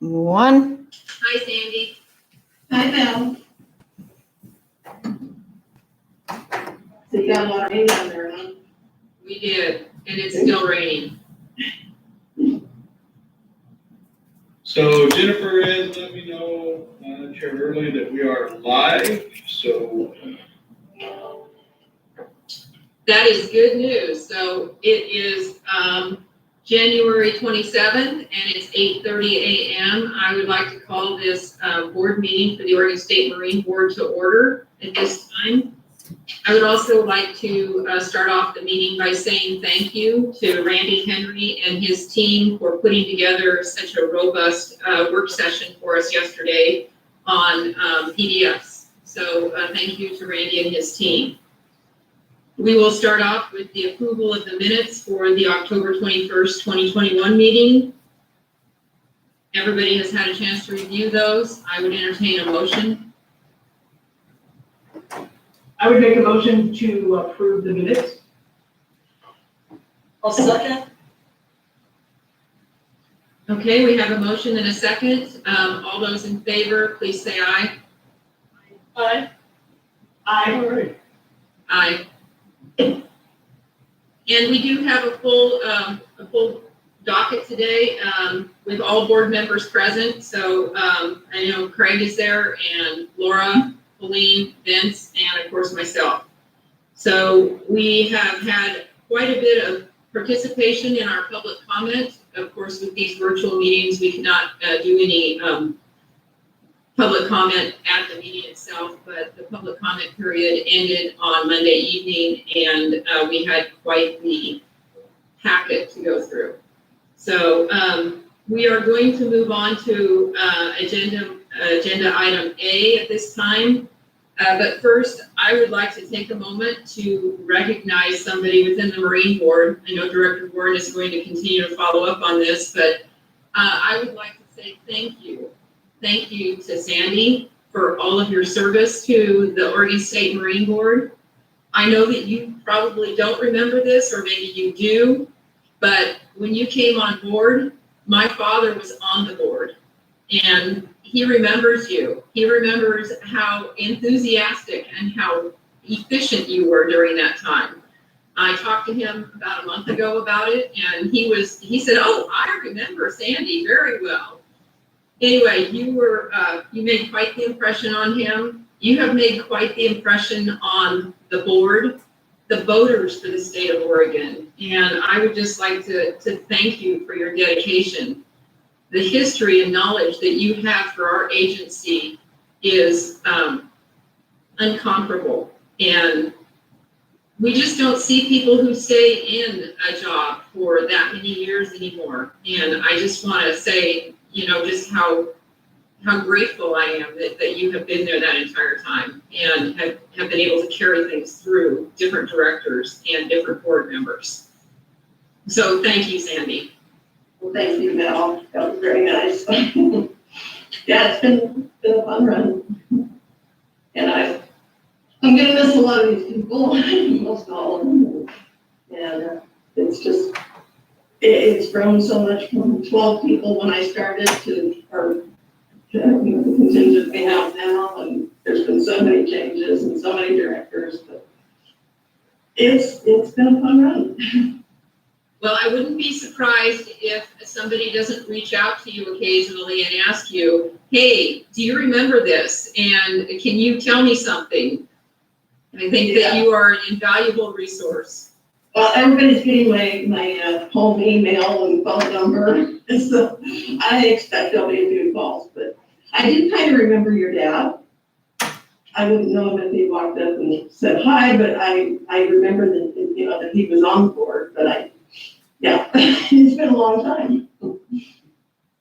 One. Hi, Sandy. Hi, Val. So you got a lot of rain down there, huh? We did, and it's still raining. So Jennifer has let me know, Chair Early, that we are live, so. That is good news. So it is January 27th, and it's 8:30 a.m. I would like to call this board meeting for the Oregon State Marine Board to order at this time. I would also like to start off the meeting by saying thank you to Randy Henry and his team for putting together such a robust work session for us yesterday on PDFs. So thank you to Randy and his team. We will start off with the approval of the minutes for the October 21st, 2021 meeting. Everybody has had a chance to review those. I would entertain a motion. I would make a motion to approve the minutes. I'll second. Okay, we have a motion and a second. All those in favor, please say aye. Aye. Aye. Aye. And we do have a full docket today with all board members present. So I know Craig is there, and Laura, Pauline, Vince, and of course myself. So we have had quite a bit of participation in our public comment. Of course, with these virtual meetings, we cannot do any public comment at the meeting itself, but the public comment period ended on Monday evening, and we had quite the packet to go through. So we are going to move on to agenda item A at this time. But first, I would like to take a moment to recognize somebody within the Marine Board. I know Director Warren is going to continue to follow up on this, but I would like to say thank you. Thank you to Sandy for all of your service to the Oregon State Marine Board. I know that you probably don't remember this, or maybe you do, but when you came on board, my father was on the board, and he remembers you. He remembers how enthusiastic and how efficient you were during that time. I talked to him about a month ago about it, and he said, "Oh, I remember Sandy very well." Anyway, you made quite the impression on him. You have made quite the impression on the board, the voters for the state of Oregon. And I would just like to thank you for your dedication. The history and knowledge that you have for our agency is uncomparable. And we just don't see people who stay in a job for that many years anymore. And I just want to say, just how grateful I am that you have been there that entire time and have been able to carry things through different directors and different board members. So thank you, Sandy. Well, thank you, Val. That was very nice. Yeah, it's been a fun run. And I'm gonna miss a lot of these people, most all of them. And it's grown so much from 12 people when I started to the contingent we have now, and there's been so many changes and so many directors, but it's been a fun run. Well, I wouldn't be surprised if somebody doesn't reach out to you occasionally and ask you, "Hey, do you remember this? And can you tell me something?" I think that you are an invaluable resource. Well, everybody's getting my home email and phone number, so I expect nobody to do calls, but I do kind of remember your dad. I wouldn't know him if he walked up and said hi, but I remember that he was on the board, but it's been a long time.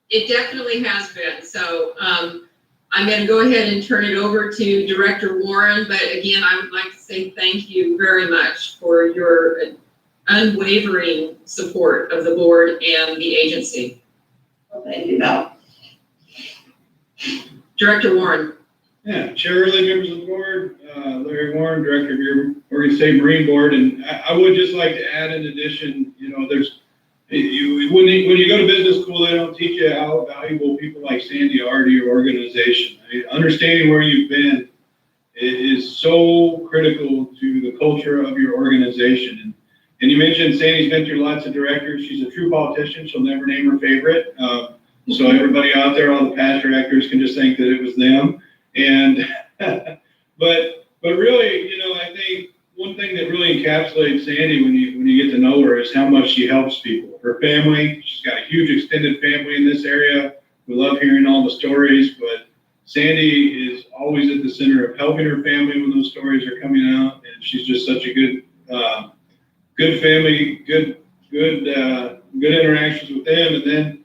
It definitely has been. So I'm going to go ahead and turn it over to Director Warren. But again, I would like to say thank you very much for your unwavering support of the board and the agency. Well, thank you, Val. Director Warren. Yeah, Chair Early, members of the board, Larry Warren, Director of your Oregon State Marine Board. And I would just like to add in addition, there's When you go to business school, they don't teach you how valuable people like Sandy are to your organization. Understanding where you've been is so critical to the culture of your organization. And you mentioned Sandy's been through lots of directors. She's a true politician. She'll never name her favorite. So everybody out there, all the past directors can just think that it was them. And, but really, I think one thing that really encapsulates Sandy when you get to know her is how much she helps people. Her family, she's got a huge extended family in this area. We love hearing all the stories, but Sandy is always at the center of helping her family when those stories are coming out. And she's just such a good family, good interactions with them. And then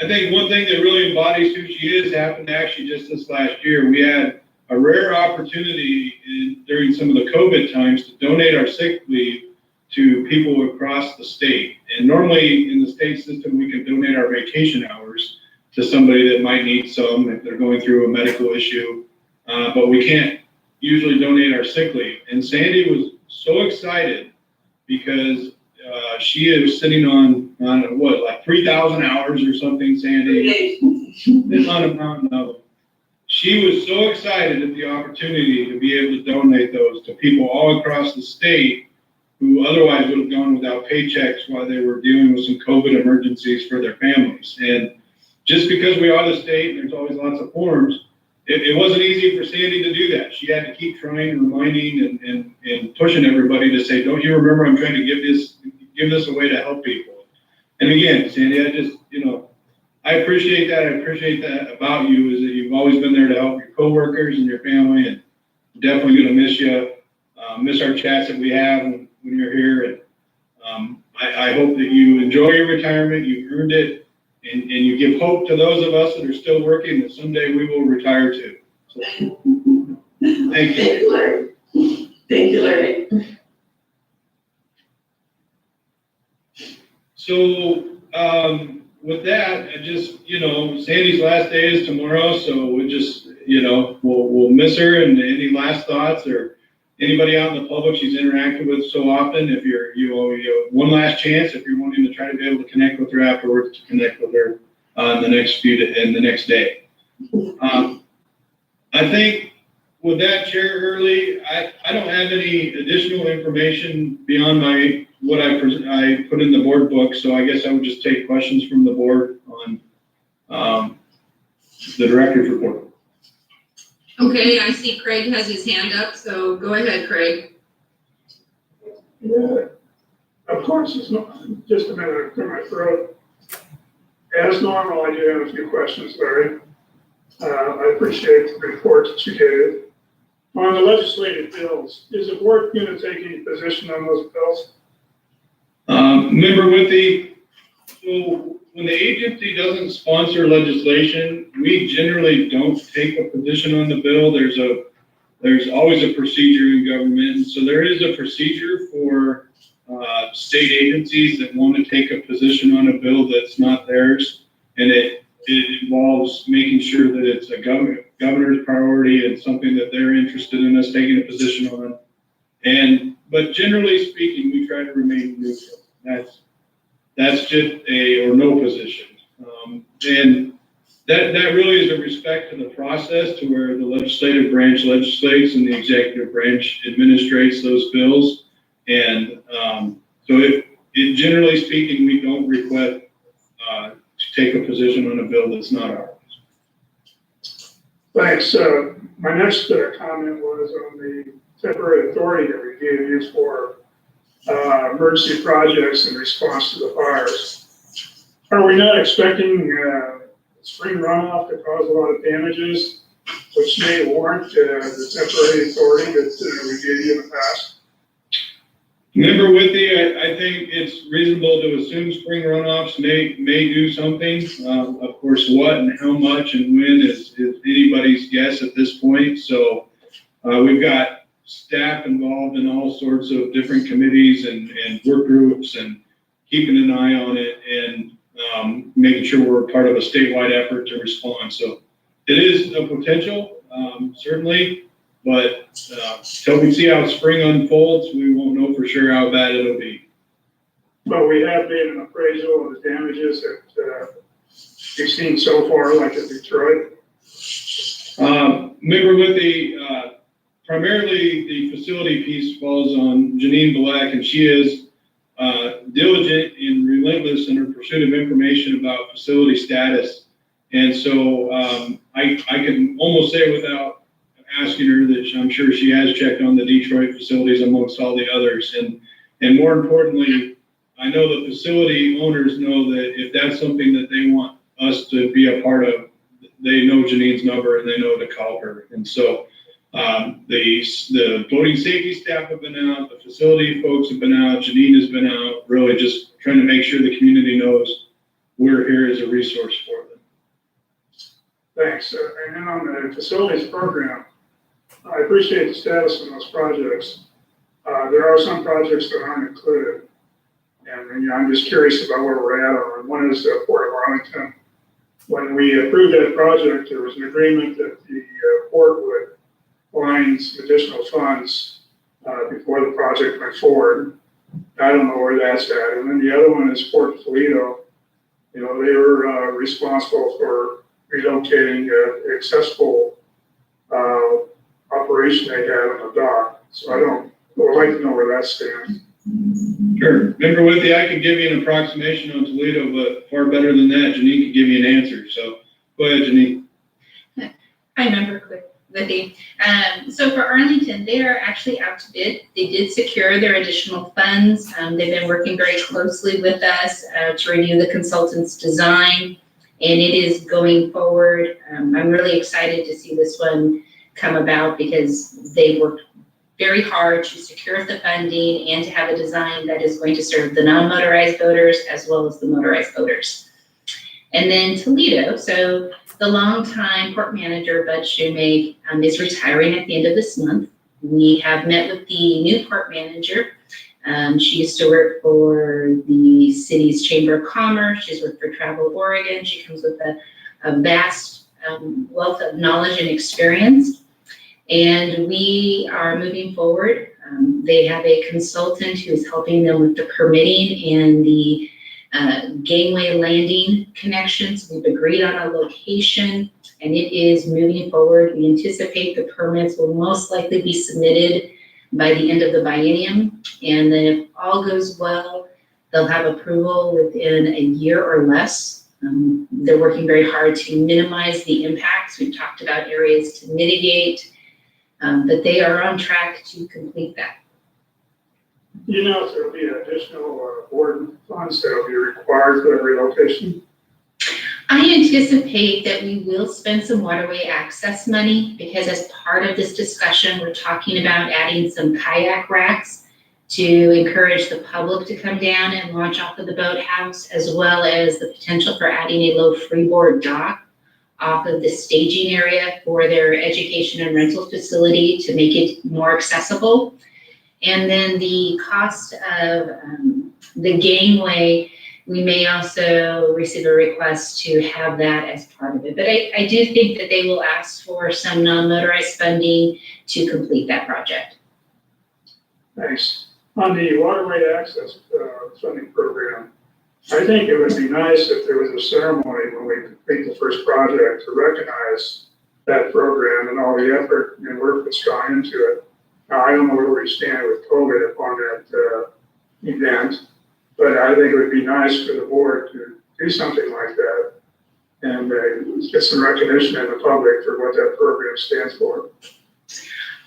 I think one thing that really embodies who she is happened actually just this last year. We had a rare opportunity during some of the COVID times to donate our sick leave to people across the state. And normally in the state system, we can donate our vacation hours to somebody that might need some if they're going through a medical issue, but we can't usually donate our sick leave. And Sandy was so excited because she is sitting on what, like 3,000 hours or something, Sandy? It's on a mountain of them. She was so excited at the opportunity to be able to donate those to people all across the state who otherwise would have gone without paychecks while they were dealing with some COVID emergencies for their families. And just because we are the state and there's always lots of forms, it wasn't easy for Sandy to do that. She had to keep trying and reminding and pushing everybody to say, don't you remember I'm trying to give this away to help people. And again, Sandy, I appreciate that. I appreciate that about you, is that you've always been there to help your coworkers and your family, and definitely going to miss you, miss our chats that we have when you're here. And I hope that you enjoy your retirement. You've earned it, and you give hope to those of us that are still working that someday we will retire too. So, thank you. Thank you, Larry. Thank you, Larry. So, with that, I just, Sandy's last day is tomorrow, so we just, we'll miss her. And any last thoughts, or anybody out in the public she's interacted with so often, if you're, one last chance, if you're wanting to try to be able to connect with her afterwards, to connect with her in the next day. I think with that, Chair Hurley, I don't have any additional information beyond what I put in the board book, so I guess I would just take questions from the board on the director's report. Okay, I see Craig has his hand up, so go ahead, Craig. Yeah, of course, it's not, just a minute, clear my throat. As normal, I do have a few questions, Larry. I appreciate the report that you gave. On the legislative bills, is the board going to take any position on those bills? Member Withy, so when the agency doesn't sponsor legislation, we generally don't take a position on the bill. There's always a procedure in government. So there is a procedure for state agencies that want to take a position on a bill that's not theirs. And it involves making sure that it's a governor's priority and something that they're interested in us taking a position on. But generally speaking, we try to remain neutral. That's just a or no position. And that really is a respect to the process, to where the legislative branch legislates and the executive branch administrates those bills. And so generally speaking, we don't request to take a position on a bill that's not ours. Thanks. My next comment was on the temporary authority that we gave you for emergency projects in response to the fires. Are we not expecting spring runoff to cause a lot of damages, which may warrant the temporary authority that we gave you in the past? Member Withy, I think it's reasonable to assume spring runoffs may do something. Of course, what and how much and when is anybody's guess at this point. So we've got staff involved in all sorts of different committees and work groups, and keeping an eye on it, and making sure we're part of a statewide effort to respond. So it is a potential, certainly, but until we see how spring unfolds, we won't know for sure how bad it'll be. but we have made an appraisal of the damages that we've seen so far, like in Detroit. Member with primarily the facility piece falls on Janine Black, and she is diligent and relentless in her pursuit of information about facility status. And so I can almost say without asking her that I'm sure she has checked on the Detroit facilities amongst all the others. And more importantly, I know the facility owners know that if that's something that they want us to be a part of, they know Janine's number and they know to call her. And so the voting safety staff have been out, the facility folks have been out, Janine has been out, really just trying to make sure the community knows we're here as a resource for them. Thanks. And then on the facilities program, I appreciate the status of those projects. There are some projects that aren't included. And I'm just curious about where we're at on. One is Port of Arlington. When we approved that project, there was an agreement that the port would find some additional funds before the project went forward. I don't know where that's at. And then the other one is Port Toledo. You know, they were responsible for relocating an accessible operation they had on the dock. So I would like to know where that stands. Sure. Member Withy, I could give you an approximation on Toledo, but far better than that, Janine could give you an answer. So go ahead, Janine. Hi, Member Withy. So for Arlington, they are actually out to bid. They did secure their additional funds. They've been working very closely with us to review the consultant's design, and it is going forward. I'm really excited to see this one come about because they worked very hard to secure the funding and to have a design that is going to serve the non-motorized voters as well as the motorized voters. And then Toledo, so the longtime port manager, Bud Shoemake, is retiring at the end of this month. We have met with the new port manager. She used to work for the city's Chamber of Commerce. She's worked for Travel Oregon. She comes with a vast wealth of knowledge and experience. And we are moving forward. They have a consultant who is helping them with the permitting and the gangway landing connections. We've agreed on a location and it is moving forward. We anticipate the permits will most likely be submitted by the end of the biennium. And then if all goes well, they'll have approval within a year or less. They're working very hard to minimize the impacts. We've talked about areas to mitigate, but they are on track to complete that. You know if there'll be additional board funds that will be required for the relocation? I anticipate that we will spend some waterway access money because as part of this discussion, we're talking about adding some kayak racks to encourage the public to come down and launch off of the boathouse, as well as the potential for adding a low freeboard dock off of the staging area for their education and rental facility to make it more accessible. And then the cost of the gangway, we may also receive a request to have that as part of it. But I do think that they will ask for some non-motorized funding to complete that project. Thanks. On the waterway access funding program, I think it would be nice if there was a ceremony when we complete the first project to recognize that program and all the effort and work that's gone into it. Now, I don't know where we stand with COVID upon that event, but I think it would be nice for the board to do something like that and get some recognition in the public for what that program stands for.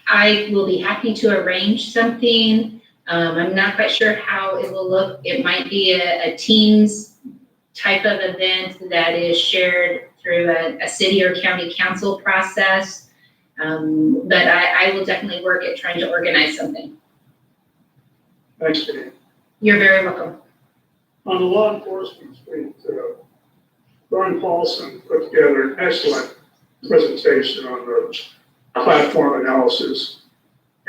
I will be happy to arrange something. I'm not quite sure how it will look. It might be a Teams type of event that is shared through a city or county council process. But I will definitely work at trying to organize something. Thanks, Dave. You're very welcome. On the law enforcement suite, Brian Paulson put together an excellent presentation on the platform analysis.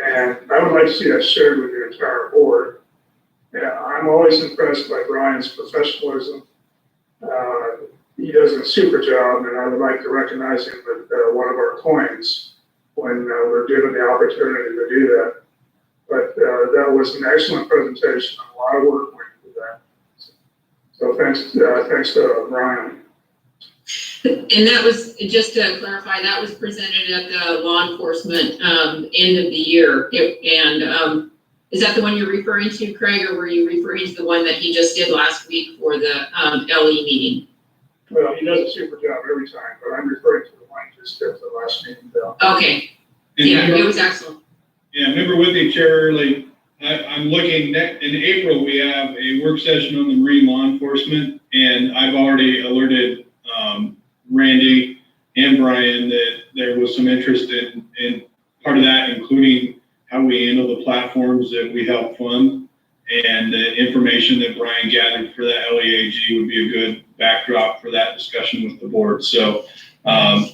And I would like to see that shared with the entire board. Yeah, I'm always impressed by Brian's professionalism. He does a super job, and I would like to recognize him with one of our coins when we're given the opportunity to do that. But that was an excellent presentation. A lot of work went into that. So thanks to Brian. And that was, just to clarify, that was presented at the law enforcement, end of the year. Is that the one you're referring to, Craig, or were you referring to the one that he just did last week for the, LE meeting? Well, he does a super job every time, but I'm referring to the one he just did the last meeting, Bill. Okay, And yeah, member- it was excellent. Yeah, member Whitney, Chair Early, I'm looking, in April, we have a work session on the marine law enforcement, and I've already alerted Randy and Brian that there was some interest in part of that, including how we handle the platforms that we help fund, and the information that Brian gathered for that LEAG would be a good backdrop for that discussion with the board. So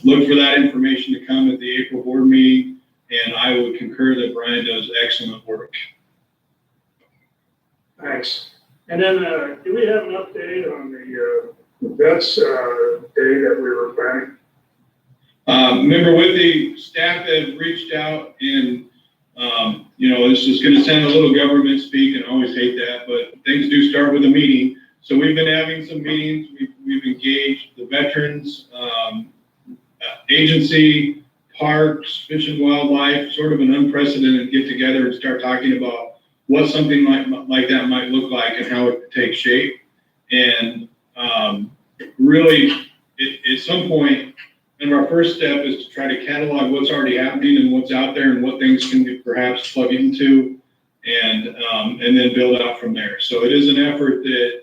look for that information to come at the April board meeting, and I would concur that Brian does excellent work. Thanks. And then, do we have an update on the vets day that we were planning? Member Whitney, staff have reached out and, this is gonna sound a little government speak, and I always hate that, but things do start with a meeting. So we've been having some meetings, we've engaged the veterans, agency, parks, fish and wildlife, sort of an unprecedented get together and start talking about what something like that might look like and how it could take shape. And really, at some point, and our first step is to try to catalog what's already happening and what's out there and what things can be perhaps plug into, and then build out from there. So it is an effort that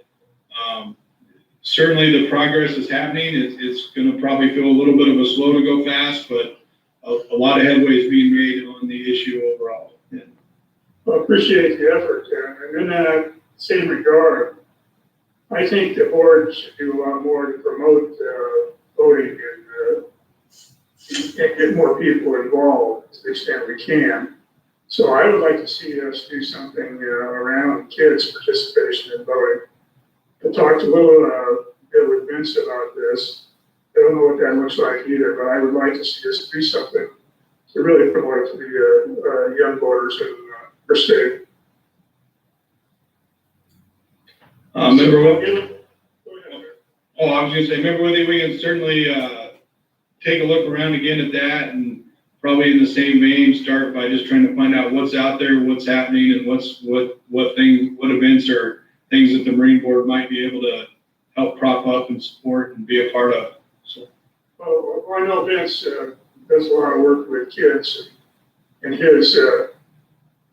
certainly the progress is happening. It's going to probably feel a little bit of a slow to go fast, but a lot of headway is being made on the issue overall. Yeah. Well, appreciate the effort, and in that same regard, I think the board should do a lot more to promote voting and get more people involved to the extent we can. So I would like to see us do something around kids' participation in voting. I talked a little bit with Vince about this. I don't know what that looks like either, but I would like to see us do something to really promote it to the young voters in our state. Member Whitney? Go ahead. Oh, I was gonna say, member Whitney, we can certainly take a look around again at that, and probably in the same vein, start by just trying to find out what's out there, what's happening, and what events or things that the Marine Board might be able to help prop up and support and be a part of. So. Well, I know Vince does a lot of work with kids and his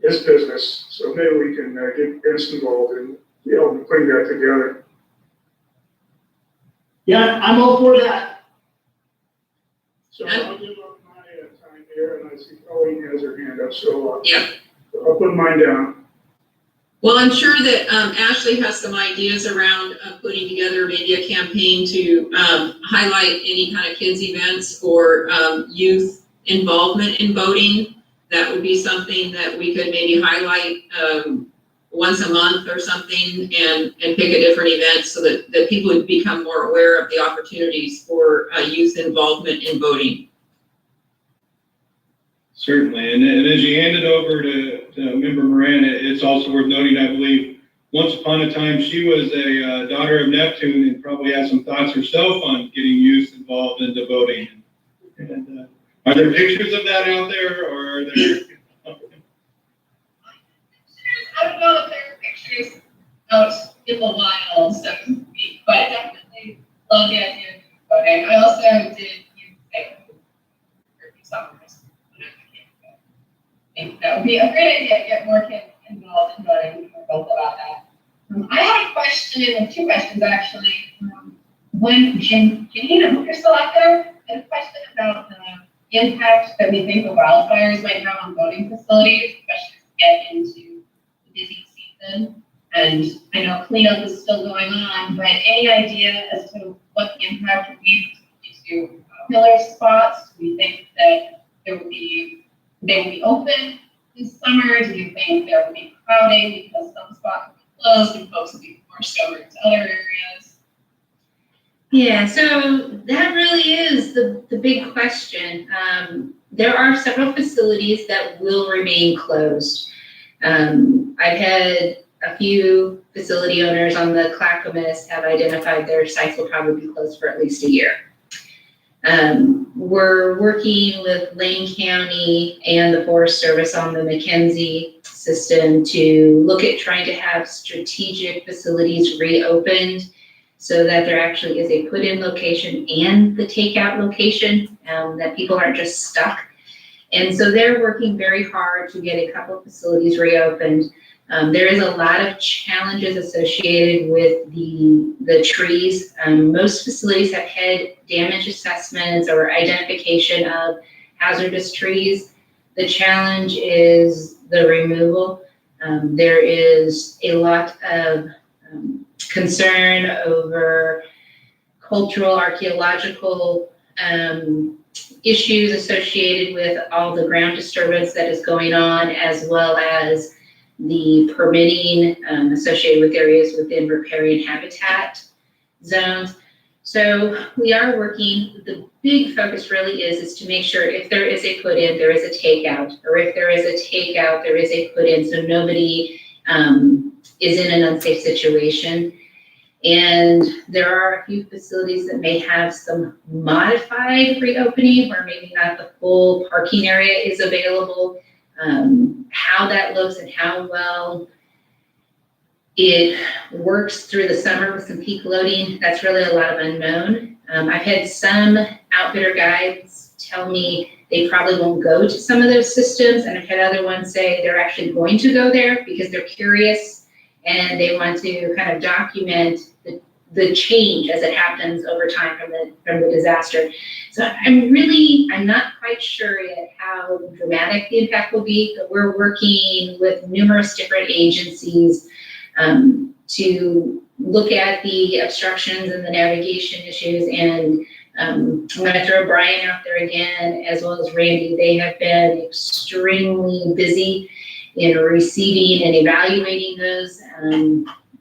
business, so maybe we can get Vince involved and help him clean that together. Yeah, I'm all for that. So I'll give up my time here, and I see Colleen has her hand up, so Yeah. I'll put mine down. Well, I'm sure that Ashley has some ideas around putting together maybe a campaign to highlight any kind of kids events or youth involvement in voting. That would be something that we could maybe highlight once a month or something, and pick a different event so that people would become more aware of the opportunities for youth involvement in voting. Certainly, and as you hand it over to Member Moran, it's also worth noting, I believe, once upon a time, she was a daughter of Neptune and probably has some thoughts herself on getting youth involved into voting. And are there pictures of that out there, or are there? I don't know if there are pictures out in the wild, so to speak, but I definitely love the idea of voting. I also did youth safety for a few summers. I think that would be a great idea to get more kids involved in voting. We were both about that. I had a question, two questions actually. When Janine, I hope you're still out there, I had a question about the impact that we think the wildfires might have on voting facilities, especially as we get into the busy season. And I know cleanup is still going on, but any idea as to what the impact would be to pillar spots? Do we think that they would be open this summer? Do you think there would be crowding because some spots would be closed and folks would be forced over to other areas? Yeah, so that really is the big question. There are several facilities that will remain closed. I've had a few facility owners on the Clackamas have identified their sites will probably be closed for at least a year. We're working with Lane County and the Forest Service on the McKenzie system to look at trying to have strategic facilities reopened so that there actually is a put-in location and the takeout location, that people aren't just stuck. And so they're working very hard to get a couple of facilities reopened. There is a lot of challenges associated with the trees. Most facilities have had damage assessments or identification of hazardous trees. The challenge is the removal. There is a lot of concern over cultural, archaeological issues associated with all the ground disturbance that is going on, as well as the permitting associated with areas within riparian habitat zones. So we are working, the big focus really is to make sure if there is a put-in, there is a takeout, or if there is a takeout, there is a put-in, so nobody is in an unsafe situation. And there are a few facilities that may have some modified reopening where maybe not the full parking area is available. How that looks and how well it works through the summer with some peak loading, that's really a lot of unknown. I've had some outfitter guides tell me they probably won't go to some of those systems, and I've had other ones say they're actually going to go there because they're curious and they want to kind of document the change as it happens over time from the disaster. So I'm not quite sure yet how dramatic the impact will be, but we're working with numerous different agencies to look at the obstructions and the navigation issues. And I'm gonna throw Brian out there again, as well as Randy. They have been extremely busy in receiving and evaluating those.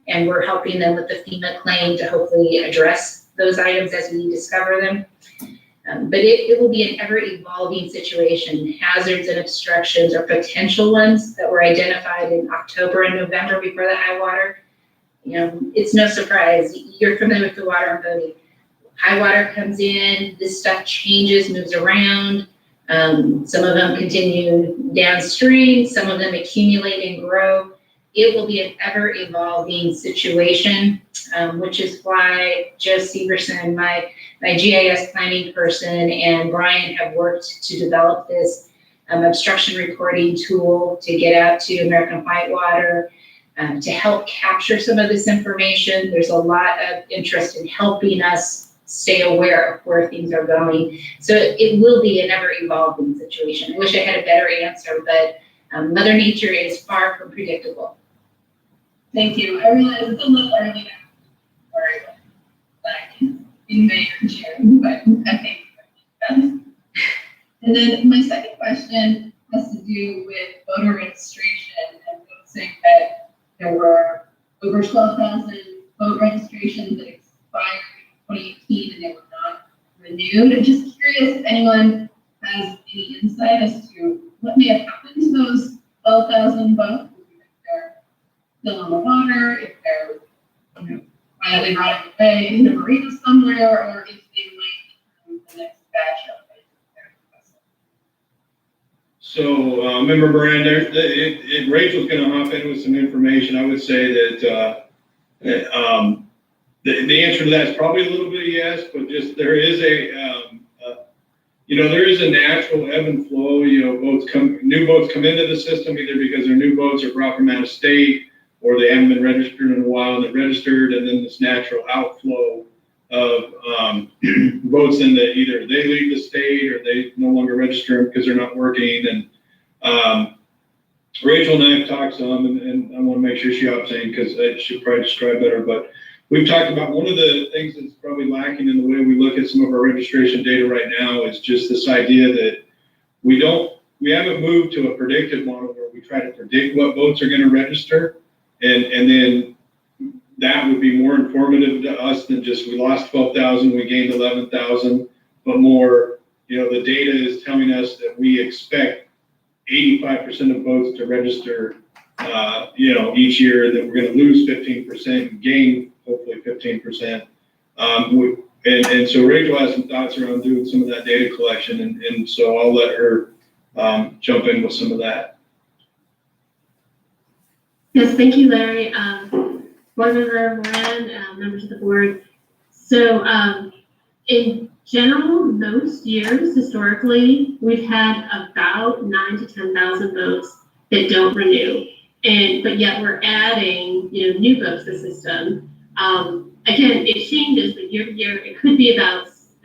And we're helping them with the FEMA claim to hopefully address those items as we discover them. But it will be an ever-evolving situation. Hazards and obstructions are potential ones that were identified in October and November before the high water. You know, it's no surprise. You're familiar with the water on Bodie. High water comes in, this stuff changes, moves around. Some of them continue downstream, some of them accumulate and grow. It will be an ever-evolving situation, which is why Joe Severson, my GIS planning person, and Brian have worked to develop this obstruction reporting tool to get out to American Whitewater to help capture some of this information. There's a lot of interest in helping us stay aware of where things are going. So it will be an ever-evolving situation. I wish I had a better answer, but Mother Nature is far from predictable. Thank you. I realize it's a little early now. Sorry, like in May or June, but I think that's. And then my second question has to do with voter registration, and noticing that there were over 12,000 vote registrations that expired in 2018 and they were not renewed. I'm just curious if anyone has any insight as to what may have happened to those 12,000 votes. Still on the water, if they're, quietly rotting away in a marina somewhere, or if they might be the next batch of it. So, Member Miranda, Rachel's gonna hop in with some information. I would say that, the answer to that is probably a little bit of yes, but just there is there is a natural ebb and flow. New boats come into the system either because they're new boats or brought from out of state, or they haven't been registered in a while and they're registered, and then this natural outflow of boats in that either they leave the state or they no longer register because they're not working. And Rachel and I have talked some, and I want to make sure she hops in because she'll probably describe better, but we've talked about one of the things that's probably lacking in the way we look at some of our registration data right now is just this idea that we haven't moved to a predictive model where we try to predict what boats are going to register. And then that would be more informative to us than just we lost 12,000, we gained 11,000, but more, the data is telling us that we expect 85% of boats to register each year that we're gonna lose 15% and gain hopefully 15%. And so Rachel has some thoughts around doing some of that data collection, and so I'll let her jump in with some of that. Yes, thank you, Larry. Board Member Moran, members of the board. So in general, most years historically, we've had about 9,000 to 10,000 votes that don't renew, but yet we're adding new votes to the system. Again, it changes, but year to year, it could be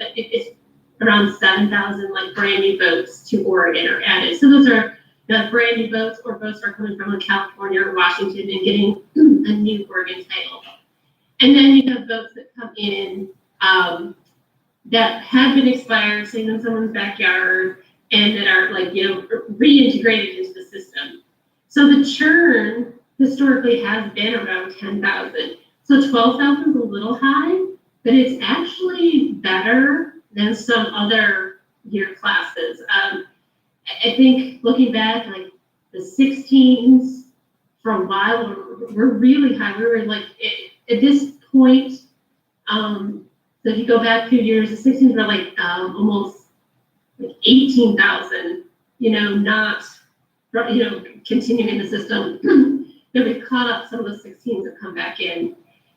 it's around 7,000 like brand new votes to Oregon are added. So those are the brand new votes, or votes are coming from California or Washington and getting a new Oregon title. And then you have votes that come in that have been expired, sitting in someone's backyard, and that are reintegrated into the system. So the churn historically has been around 10,000. So 12,000 is a little high, but it's actually better than some other year classes. I think looking back, like the 16s for a while were really high. We were like at this point. So if you go back a few years, the 16s were like almost like 18,000. Not continuing the system. We've caught up. Some of the 16s have come back in.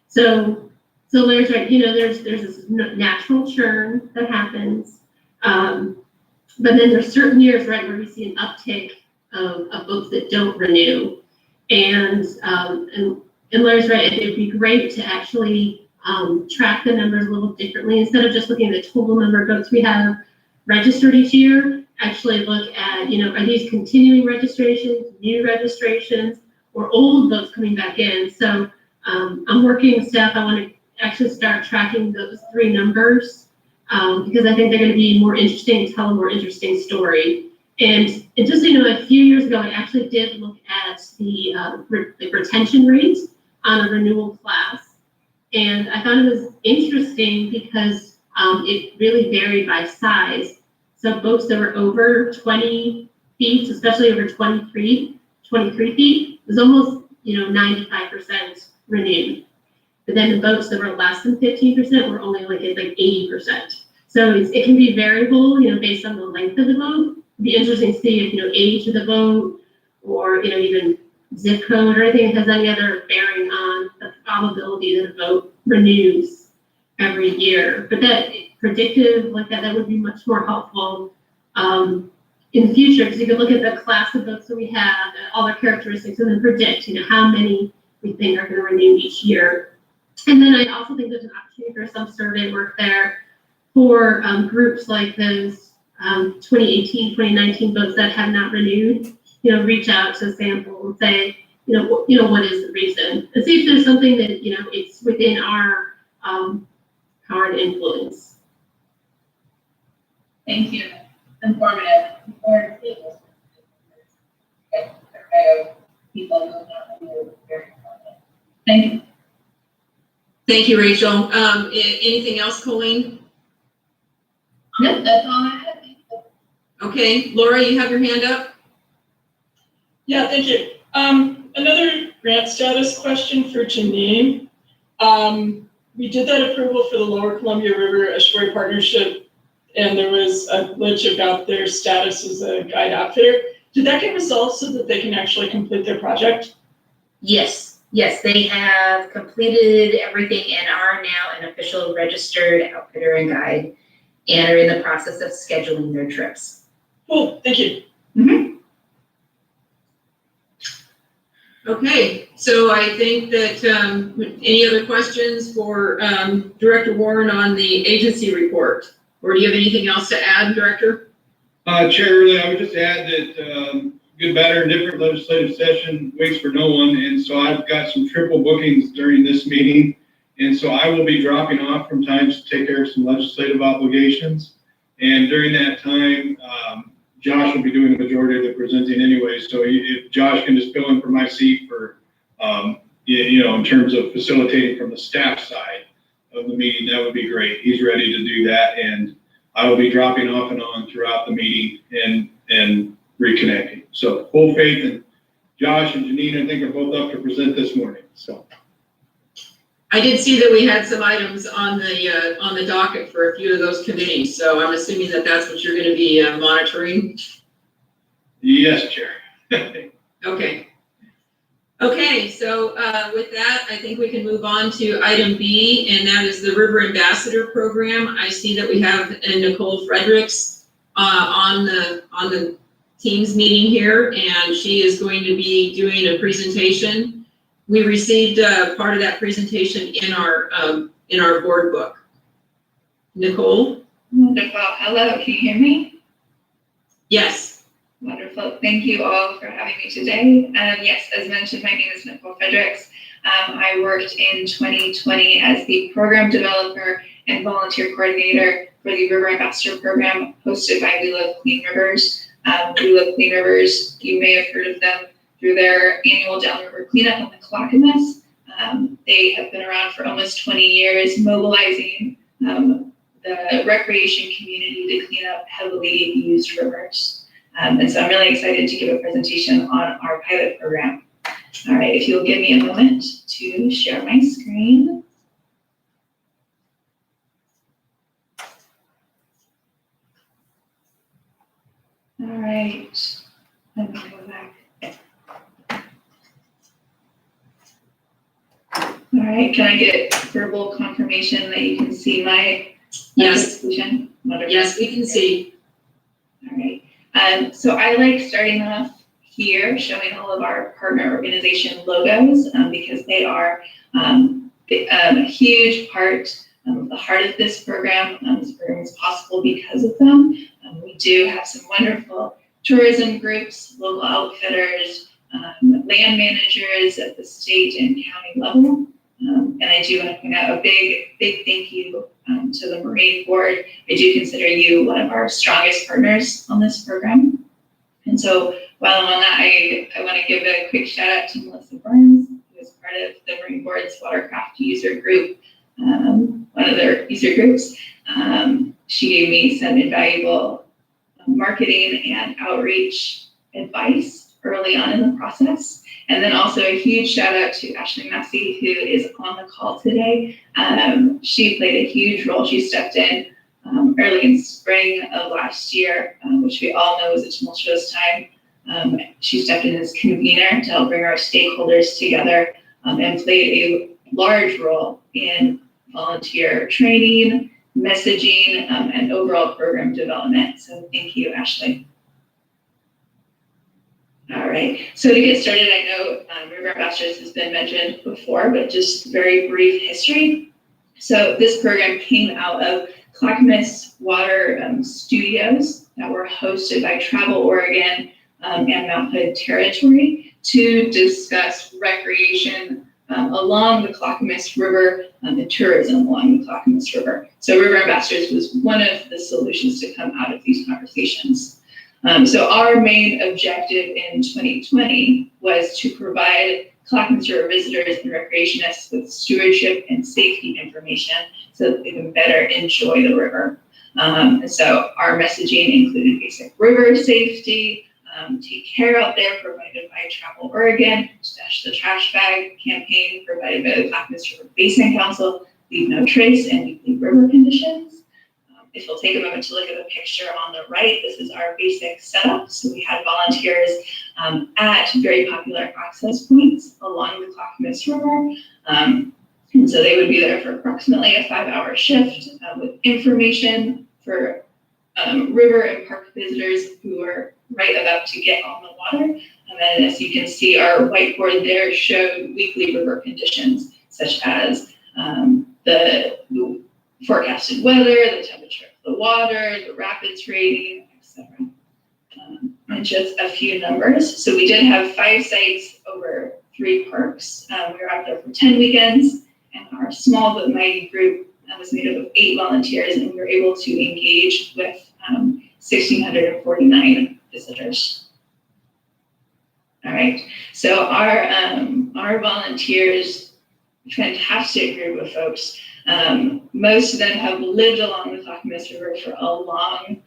So Larry's right. There's this natural churn that happens. But then there's certain years, right, where we see an uptick of votes that don't renew. And Larry's right, it'd be great to actually track the numbers a little differently. Instead of just looking at the total number of votes we have registered each year, actually look at, are these continuing registrations, new registrations, or old votes coming back in? So I'm working with staff. I want to actually start tracking those three numbers. Because I think they're going to be more interesting, tell a more interesting story. And just a few years ago, I actually did look at the retention rate on a renewal class, and I thought it was interesting because it really varied by size. So votes that were over 20 feet, especially over 23 feet, was almost 95% renewed. But then the votes that were less than 15% were only like 80%. So it can be variable, based on the length of the vote. It'd be interesting to see if, age of the vote, or, even zip code or anything that has any other bearing on the probability that a vote renews every year. But that predictive like that would be much more helpful in the future, because you can look at the class of votes that we have, all their characteristics, and then predict, how many we think are going to renew each year. And then I also think there's an opportunity for some survey work there for groups like those 2018, 2019 votes that have not renewed. Reach out to a sample and say, what is the reason? And see if there's something that, it's within our power and influence. Thank you. Informative. People who not renew very important. Thank you. Thank you, Rachel. Anything else, Colleen? Nope, that's all I have. Thank you. Okay, Laura, you have your hand up? Yeah, thank you. Another grant status question for Janine. We did that approval for the Lower Columbia River Estuary Partnership, and there was a glitch about their status as a guide outfitter. Did that get resolved so that they can actually complete their project? Yes, they have completed everything and are now an official registered outfitter and guide, and are in the process of scheduling their trips. Cool, thank you. Mm-hmm. Okay, so I think that any other questions for Director Warren on the agency report? Or do you have anything else to add, Director? Chair, really, I would just add that good, better, and different legislative session waits for no one. And so I've got some triple bookings during this meeting. And so I will be dropping off from times to take care of some legislative obligations. And during that time, Josh will be doing the majority of the presenting anyway. So if Josh can just fill in for my seat for, in terms of facilitating from the staff side of the meeting, that would be great. He's ready to do that. And I will be dropping off and on throughout the meeting and reconnecting. So full faith in Josh and Janine, I think, are both up to present this morning, so. I did see that we had some items on the docket for a few of those committees, so I'm assuming that that's what you're gonna be monitoring. Yes, Chair. Okay. Okay, so with that, I think we can move on to item B, and that is the River Ambassador Program. I see that we have Nicole Fredericks on the Teams meeting here, and she is going to be doing a presentation. We received part of that presentation in our board book. Nicole? Wonderful. Hello, can you hear me? Yes. Wonderful. Thank you all for having me today. Yes, as mentioned, my name is Nicole Fredericks. I worked in 2020 as the program developer and volunteer coordinator for the River Ambassador Program hosted by We Love Clean Rivers. We Love Clean Rivers, you may have heard of them through their annual downriver cleanup on the Clackamas. They have been around for almost 20 years, mobilizing the recreation community to clean up heavily used rivers. And so I'm really excited to give a presentation on our pilot program. All right, if you'll give me a moment to share my screen. All right, let me go back. All right, can I get verbal confirmation that you can see my Yes. presentation? Wonderful. Yes, we can see. All right. So I like starting off here, showing all of our partner organization logos because they are a huge part of the heart of this program. This program is possible because of them. We do have some wonderful tourism groups, local outfitters, land managers at the state and county level. And I do want to point out a big thank you to the Marine Board. I do consider you one of our strongest partners on this program. And so while I'm on that, I want to give a quick shout out to Melissa Burns, who is part of the Marine Board's Watercraft user group, one of their user groups. She gave me some invaluable marketing and outreach advice early on in the process. And then also a huge shout out to Ashley Massey, who is on the call today. She played a huge role. She stepped in early in spring of last year, which we all know is a tumultuous time. She stepped in as convener to help bring our stakeholders together and played a large role in volunteer training, messaging, and overall program development. So thank you, Ashley. All right, so to get started, I know River Ambassadors has been mentioned before, but just very brief history. So this program came out of Clackamas Water Studios that were hosted by Travel Oregon and Mount Hood Territory to discuss recreation along the Clackamas River and tourism along the Clackamas River. So River Ambassadors was one of the solutions to come out of these conversations. So our main objective in 2020 was to provide Clackamas River visitors and recreationists with stewardship and safety information so that they can better enjoy the river. And so our messaging included basic river safety, take care out there, provided by Travel Oregon, Stash the Trash Bag campaign provided by the Clackamas River Basin Council, Leave No Trace, and weekly river conditions. If you'll take a moment to look at the picture on the right, this is our basic setup. So we had volunteers at very popular access points along the Clackamas River. And so they would be there for approximately a 5-hour shift with information for river and park visitors who are right about to get on the water. And then as you can see, our whiteboard there showed weekly river conditions, such as the forecasted weather, the temperature of the water, the rapids rating, etc. And just a few numbers. So we did have 5 sites over 3 parks. We were out there for 10 weekends, and our small but mighty group was made up of 8 volunteers, and we were able to engage with 1,649 visitors. All right, so our volunteers, fantastic group of folks. Most of them have lived along the Clackamas River for a long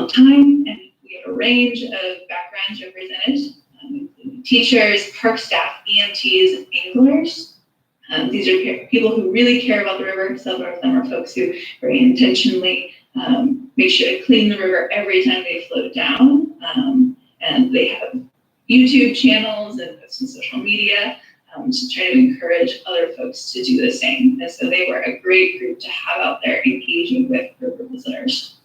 time, and we have a range of backgrounds represented, including teachers, park staff, EMTs, and anglers. These are people who really care about the river. Several of them are folks who very intentionally make sure to clean the river every time they float down. And they have YouTube channels and post on social media to try to encourage other folks to do the same. And so they were a great group to have out there engaging with river visitors.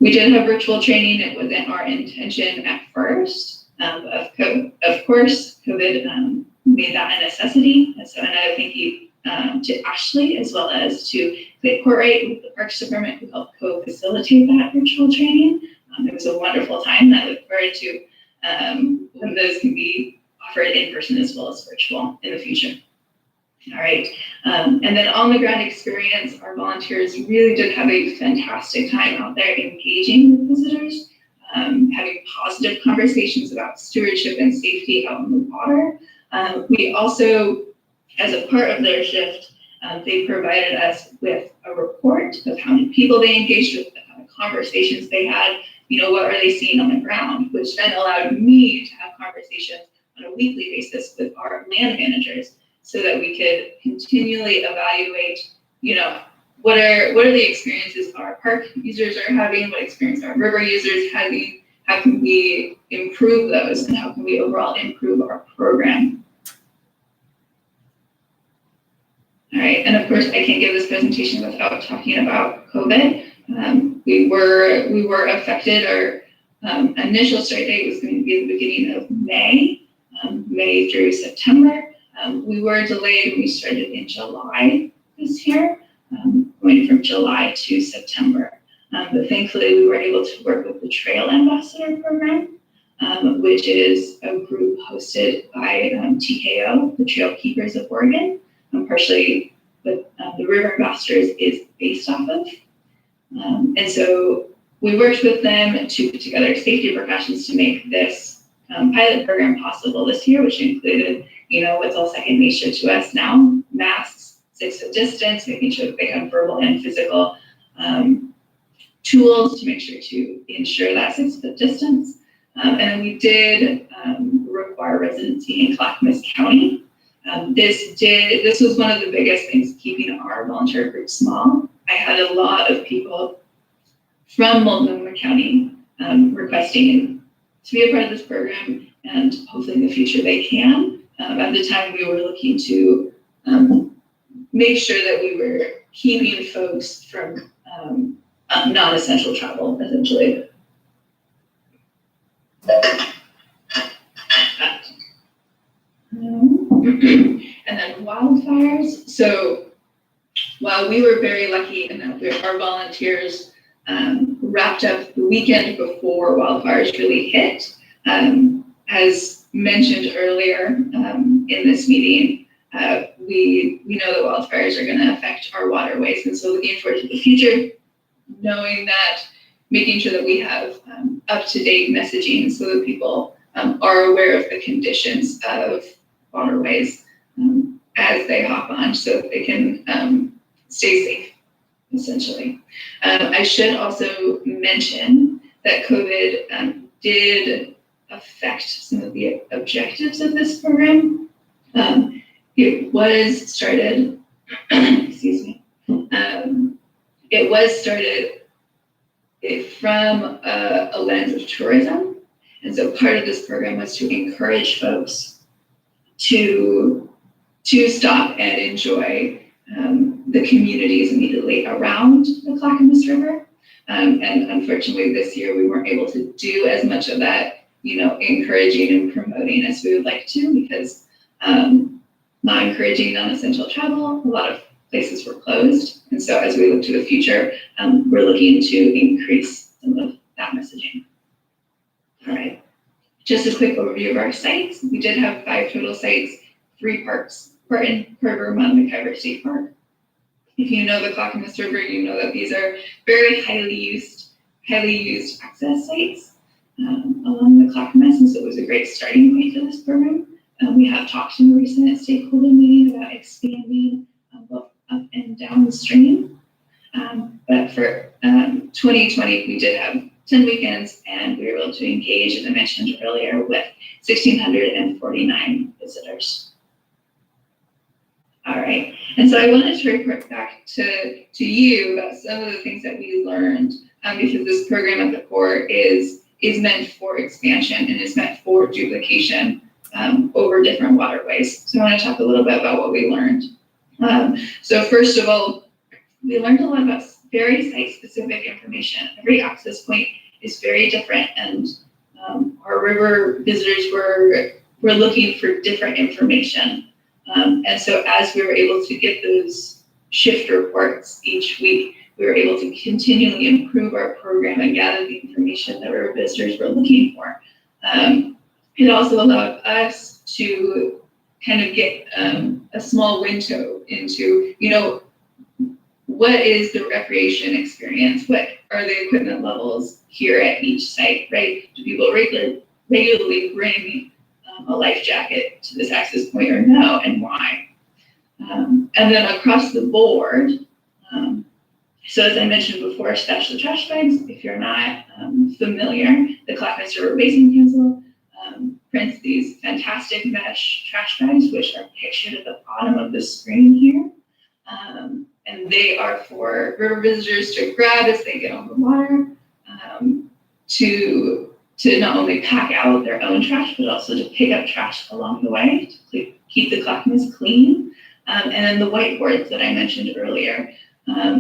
We did have virtual training. It wasn't our intention at first. Of course, COVID made that a necessity. And so another thank you to Ashley, as well as to Clay Courtright with the Parks Department, who helped co-facilitate that virtual training. It was a wonderful time, and I look forward to when those can be offered in person as well as virtual in the future. All right, and then on the ground experience, our volunteers really did have a fantastic time out there engaging with visitors, having positive conversations about stewardship and safety out in the water. We also, as a part of their shift, they provided us with a report of how many people they engaged with, the kind of conversations they had, what are they seeing on the ground, which then allowed me to have conversations on a weekly basis with our land managers so that we could continually evaluate, what are the experiences our park users are having, what experience our river users having, how can we improve those, and how can we overall improve our program. All right, and of course, I can't give this presentation without talking about COVID. We were affected. Our initial start date was going to be the beginning of May, May through September. We were delayed when we started in July this year, going from July to September. But thankfully, we were able to work with the Trail Ambassador Program, which is a group hosted by TKO, the Trail Keepers of Oregon, partially what the River Ambassadors is based off of. And so we worked with them to put together safety precautions to make this pilot program possible this year, which included, what's all second nature to us now, masks, 6 foot distance, making sure that they have verbal and physical tools to make sure to ensure that 6 foot distance. And we did require residency in Clackamas County. This was one of the biggest things keeping our volunteer group small. I had a lot of people from Multnomah County requesting to be a part of this program, and hopefully in the future they can. At the time, we were looking to make sure that we were keeping folks from non-essential travel, essentially. And then wildfires. So while we were very lucky in that our volunteers wrapped up the weekend before wildfires really hit, as mentioned earlier in this meeting, we know that wildfires are going to affect our waterways. And so looking forward to the future, knowing that, making sure that we have up-to-date messaging so that people are aware of the conditions of waterways as they hop on, so that they can stay safe, essentially. I should also mention that COVID did affect some of the objectives of this program. It was started, excuse me, it was started from a lens of tourism. And so part of this program was to encourage folks to stop and enjoy the communities immediately around the Clackamas River. And unfortunately this year we weren't able to do as much of that, encouraging and promoting as we would like to, because not encouraging non-essential travel, a lot of places were closed. And so as we look to the future, we're looking to increase some of that messaging. All right, just a quick overview of our sites. We did have 5 total sites, 3 parks, Barton, River, Mount McIver State Park. If you know the Clackamas River, you know that these are very highly used access sites along the Clackamas, and so it was a great starting point for this program. We have talked in a recent stakeholder meeting about expanding both up and downstream. But for 2020, we did have 10 weekends, and we were able to engage, as I mentioned earlier, with 1,649 visitors. All right, and so I wanted to report back to you about some of the things that we learned, because this program at the core is meant for expansion and is meant for duplication over different waterways. So I want to talk a little bit about what we learned. So first of all, we learned a lot about very site-specific information. Every access point is very different, and our river visitors were looking for different information. And so as we were able to get those shift reports each week, we were able to continually improve our program and gather the information that our visitors were looking for. It also allowed us to kind of get a small window into, what is the recreation experience? What are the equipment levels here at each site, right? Do people regularly bring a life jacket to this access point or no, and why? And then across the board, so as I mentioned before, Stash the Trash Bags. If you're not familiar, the Clackamas River Basin Council prints these fantastic mesh trash bags, which are pictured at the bottom of the screen here. And they are for river visitors to grab as they get on the water, to not only pack out their own trash, but also to pick up trash along the way to keep the Clackamas clean. And then the whiteboards that I mentioned earlier,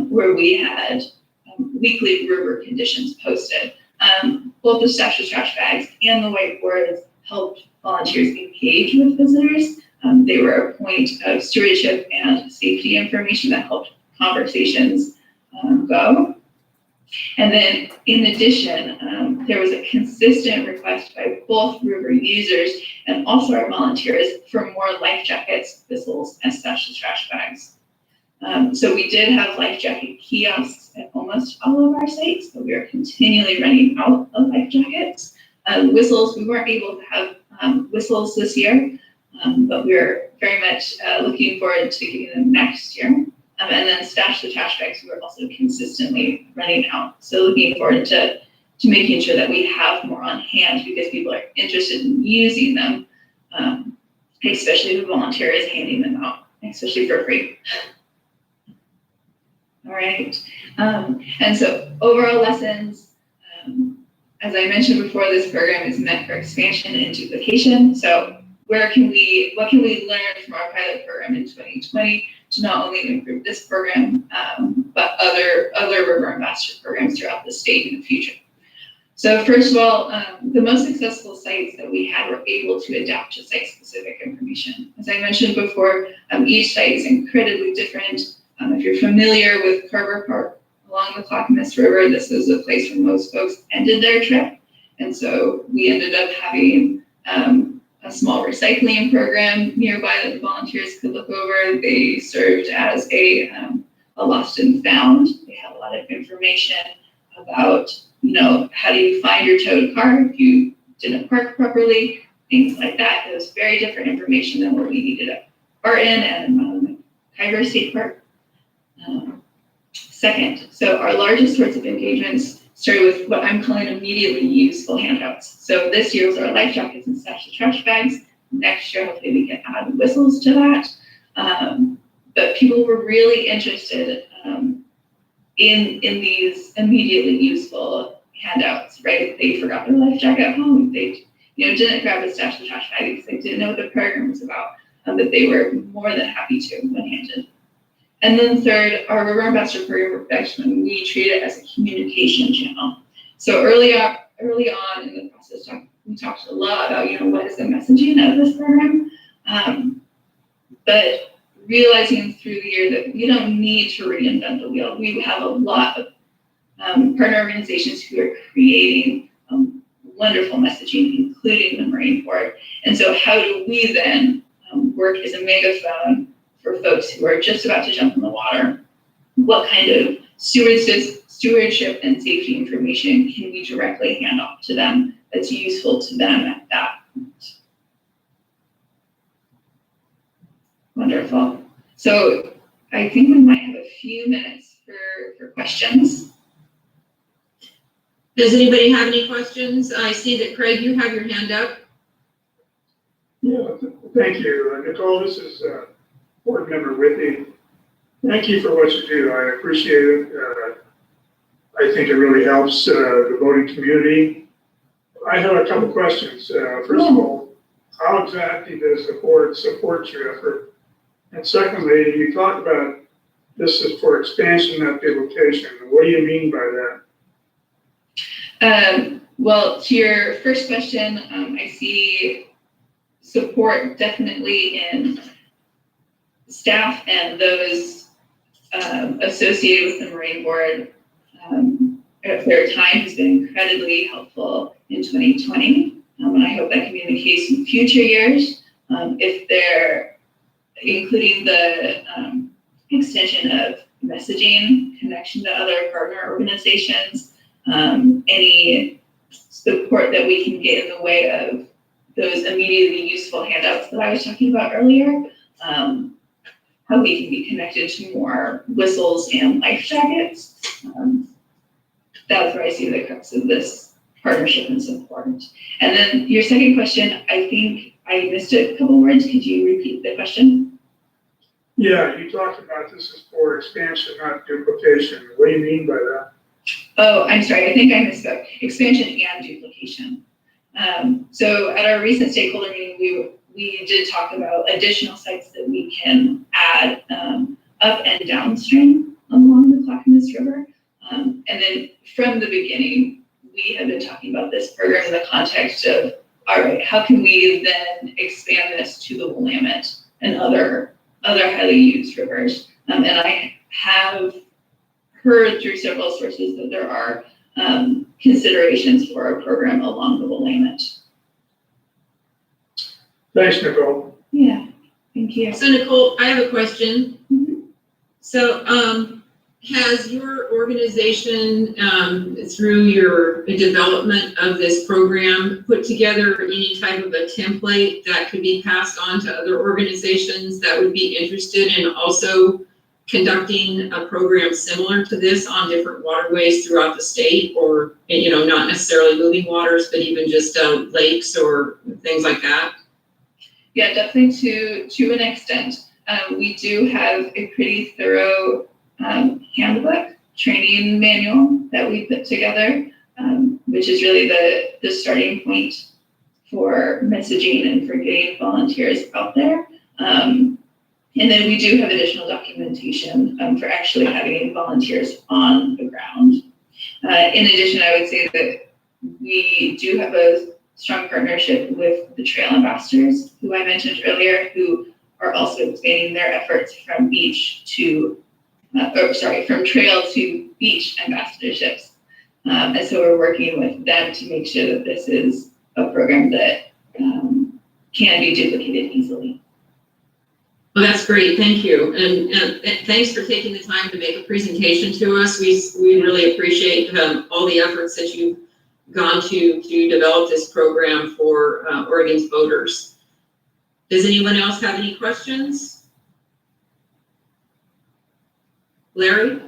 where we had weekly river conditions posted. Both the Stash the Trash Bags and the whiteboards helped volunteers engage with visitors. They were a point of stewardship and safety information that helped conversations go. And then in addition, there was a consistent request by both river users and also our volunteers for more life jackets, whistles, and Stash the Trash Bags. So we did have life jacket kiosks at almost all of our sites, but we are continually running out of life jackets. Whistles, we weren't able to have whistles this year, but we're very much looking forward to getting them next year. And then Stash the Trash Bags, we're also consistently running out. So looking forward to making sure that we have more on hand because people are interested in using them, especially the volunteers handing them out, especially for free. All right, and so overall lessons, as I mentioned before, this program is meant for expansion and duplication. So what can we learn from our pilot program in 2020 to not only improve this program, but other river ambassador programs throughout the state in the future? So first of all, the most successful sites that we had were able to adapt to site-specific information. As I mentioned before, each site is incredibly different. If you're familiar with Carver Park along the Clackamas River, this is a place where most folks ended their trip. And so we ended up having a small recycling program nearby that the volunteers could look over. They served as a lost and found. They had a lot of information about, how do you find your towed car if you didn't park properly, things like that. It was very different information than what we needed at Barton and Khyber State Park. Second, so our largest sorts of engagements started with what I'm calling immediately useful handouts. So this year was our life jackets and Stash the Trash Bags. Next year, hopefully we can add whistles to that. But people were really interested in these immediately useful handouts, right? If they forgot their life jacket at home, if they didn't grab a Stash the Trash Bag because they didn't know what the program was about, but they were more than happy to when handed. And then third, our River Ambassador program works when we treat it as a communication channel. So early on in the process, we talked a lot about, what is the messaging of this program? But realizing through the year that we don't need to reinvent the wheel. We have a lot of partner organizations who are creating wonderful messaging, including the Marine Corps. And so how do we then work as a megaphone for folks who are just about to jump in the water? What kind of stewardship and safety information can we directly hand off to them that's useful to them at that point? Wonderful. So I think we might have a few minutes for questions. Does anybody have any questions? I see that Craig, you have your hand up. Yeah, thank you. Nicole, this is Board Member Whitney. Thank you for what you do. I appreciate it. I think it really helps the voting community. I have a couple questions. First of all, how exactly does the board support your effort? And secondly, you talked about this is for expansion at the location. What do you mean by that? Well, to your first question, I see support definitely in staff and those associated with the Marine Board. Their time has been incredibly helpful in 2020, and I hope that can be the case in future years. If they're including the extension of messaging, connection to other partner organizations, any support that we can get in the way of those immediately useful handouts that I was talking about earlier, how we can be connected to more whistles and life jackets. That's where I see the crux of this partnership and support. And then your second question, I think I missed a couple words. Could you repeat the question? Yeah, you talked about this is for expansion, not duplication. What do you mean by that? Oh, I'm sorry. I think I misspoke. Expansion and duplication. So at our recent stakeholder meeting, we did talk about additional sites that we can add up and downstream along the Clackamas River. And then from the beginning, we had been talking about this program in the context of, all right, how can we then expand this to the Willamette and other highly used rivers? And I have heard through several sources that there are considerations for a program along the Willamette. Thanks, Nicole. Yeah, thank you. So Nicole, I have a question. Mhm. So, has your organization, through your development of this program, put together any type of a template that could be passed on to other organizations that would be interested in also conducting a program similar to this on different waterways throughout the state, or, not necessarily moving waters, but even just lakes or things like that? Yeah, definitely to an extent. We do have a pretty thorough handbook, training manual that we put together, which is really the starting point for messaging and for getting volunteers out there. And then we do have additional documentation for actually having volunteers on the ground. In addition, I would say that we do have a strong partnership with the trail ambassadors, who I mentioned earlier, who are also expanding their efforts from from trail to beach ambassadorships. And so we're working with them to make sure that this is a program that can be duplicated easily. Well, that's great, thank you. And thanks for taking the time to make a presentation to us. We really appreciate all the efforts that you've gone to develop this program for Oregon's voters. Does anyone else have any questions? Larry?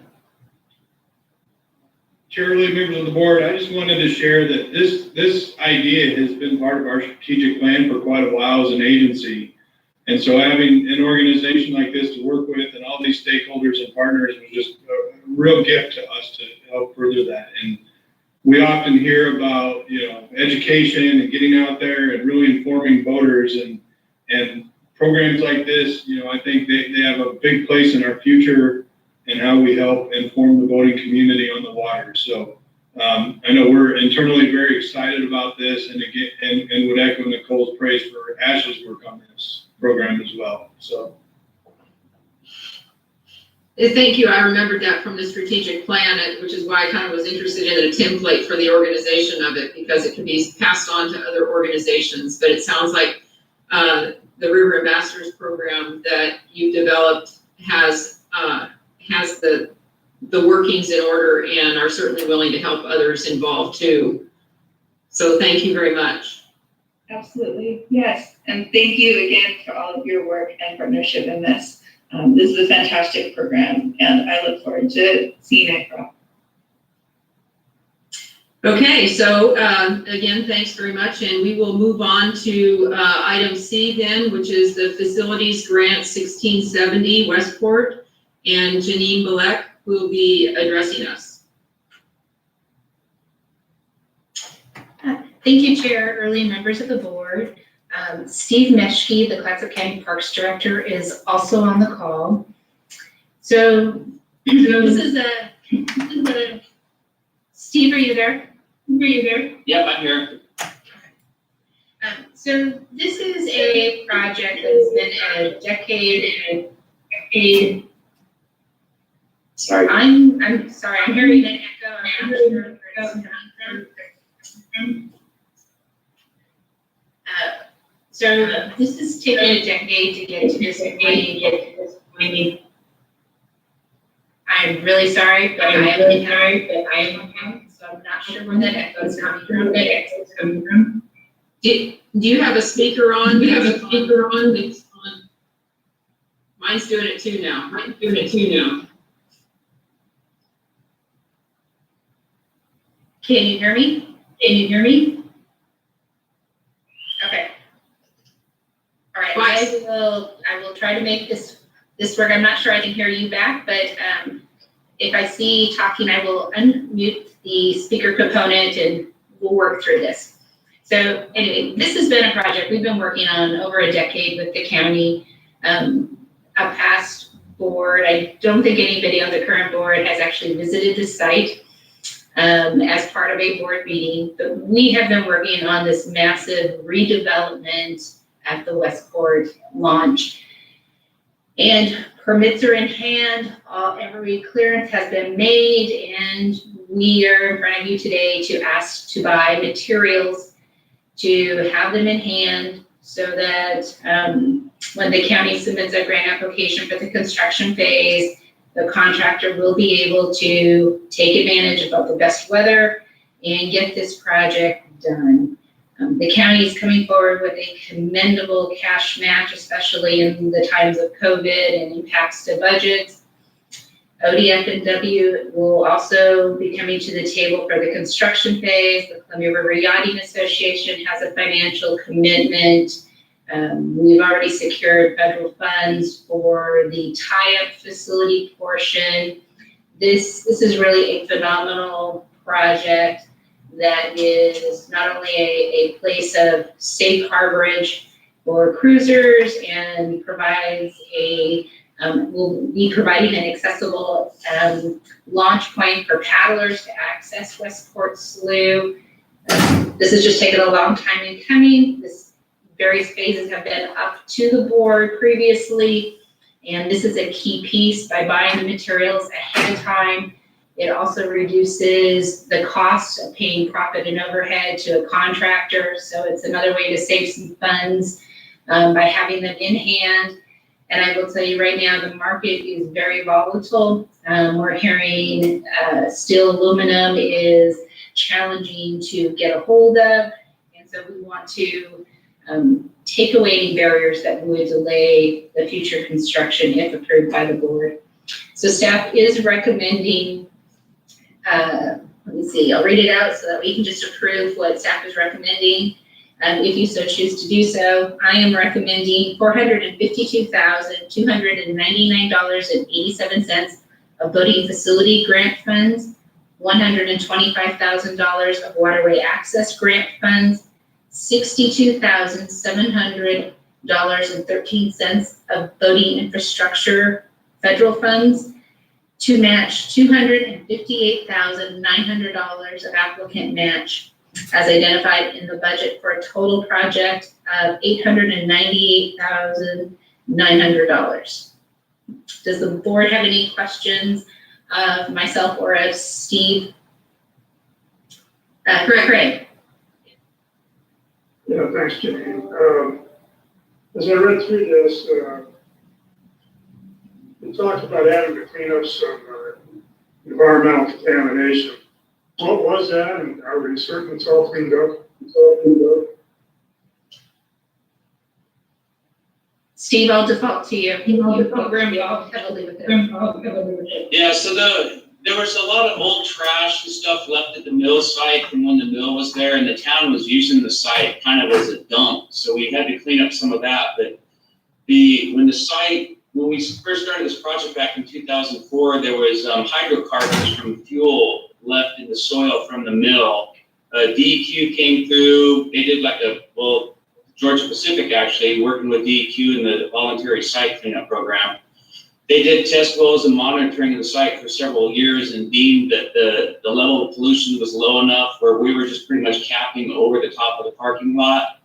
Chairman, members of the board, I just wanted to share that this idea has been part of our strategic plan for quite a while as an agency. And so having an organization like this to work with and all these stakeholders and partners was just a real gift to us to help further that. And we often hear about, education and getting out there and really informing voters, and programs like this, I think they have a big place in our future and how we help inform the voting community on the water. So I know we're internally very excited about this, and again, and would echo Nicole's praise for Ashley's work on this program as well. So. Thank you. I remembered that from the strategic plan, which is why I kind of was interested in a template for the organization of it, because it can be passed on to other organizations. But it sounds like the River Ambassadors program that you've developed has the workings in order and are certainly willing to help others involved too. So thank you very much. Absolutely, yes. And thank you again for all of your work and partnership in this. This is a fantastic program, and I look forward to seeing it grow. Okay, so, again, thanks very much, and we will move on to, item C then, which is the Facilities Grant 1670 Westport, and Janine Balek will be addressing us. Thank you, Chair, early members of the board. Steve Meschke, the Clatsop County Parks Director, is also on the call. So this is a, Steve, are you there? Yep, I'm here. So this is a project that has been a decade. Sorry. I'm sorry, I'm hearing an echo. I'm not sure where it's coming from. So this has taken a decade to get to this point. I'm really sorry, but I am so I'm not sure where that echo is coming from. Do you have a speaker on? It's on. Mine's doing it too now. Can you hear me? Okay. All right, I will try to make this work. I'm not sure I can hear you back, but if I see talking, I will unmute the speaker component and we'll work through this. So anyway, this has been a project we've been working on over a decade with the county. A past board, I don't think anybody on the current board has actually visited the site as part of a board meeting, but we have been working on this massive redevelopment at the Westport launch. And permits are in hand, every clearance has been made, and we are in front of you today to ask to buy materials, to have them in hand so that when the county submits a grant application for the construction phase, the contractor will be able to take advantage of the best weather and get this project done. The county is coming forward with a commendable cash match, especially in the times of COVID and impacts to budgets. ODF&W will also be coming to the table for the construction phase. The Columbia River Yachting Association has a financial commitment. We've already secured federal funds for the tie-up facility portion. This is really a phenomenal project that is not only a place of safe harborage for cruisers and provides will be providing an accessible launch point for paddlers to access Westport Slough. This has just taken a long time in coming. Various phases have been up to the board previously, and this is a key piece. By buying the materials ahead of time, it also reduces the cost of paying profit and overhead to a contractor. So it's another way to save some funds by having them in hand. And I will tell you right now, the market is very volatile. We're hearing steel aluminum is challenging to get a hold of. And so we want to take away any barriers that would delay the future construction if approved by the board. So staff is recommending, let me see, I'll read it out so that we can just approve what staff is recommending. If you so choose to do so, I am recommending $452,299.87 of boating facility grant funds, $125,000 of waterway access grant funds, $62,700.13 of boating infrastructure federal funds, to match $258,900 of applicant match as identified in the budget for a total project of $898,900. Does the board have any questions of myself or of Steve? Craig. Yeah, thanks, Janine. As I read through this, we talked about having to clean up some environmental contamination. What was that, and are we certain it's all cleaned up? Steve, I'll default to you. You were involved heavily with it. Yeah, so the There was a lot of old trash and stuff left at the mill site from when the mill was there, and the town was using the site kind of as a dump, so we had to clean up some of that, but when we first started this project back in 2004, there was hydrocarbons from fuel left in the soil from the mill. DEQ came through, they did Georgia Pacific actually, working with DEQ in the voluntary site cleanup program. They did test wells and monitoring of the site for several years and deemed that the level of pollution was low enough where we were just pretty much capping over the top of the parking lot,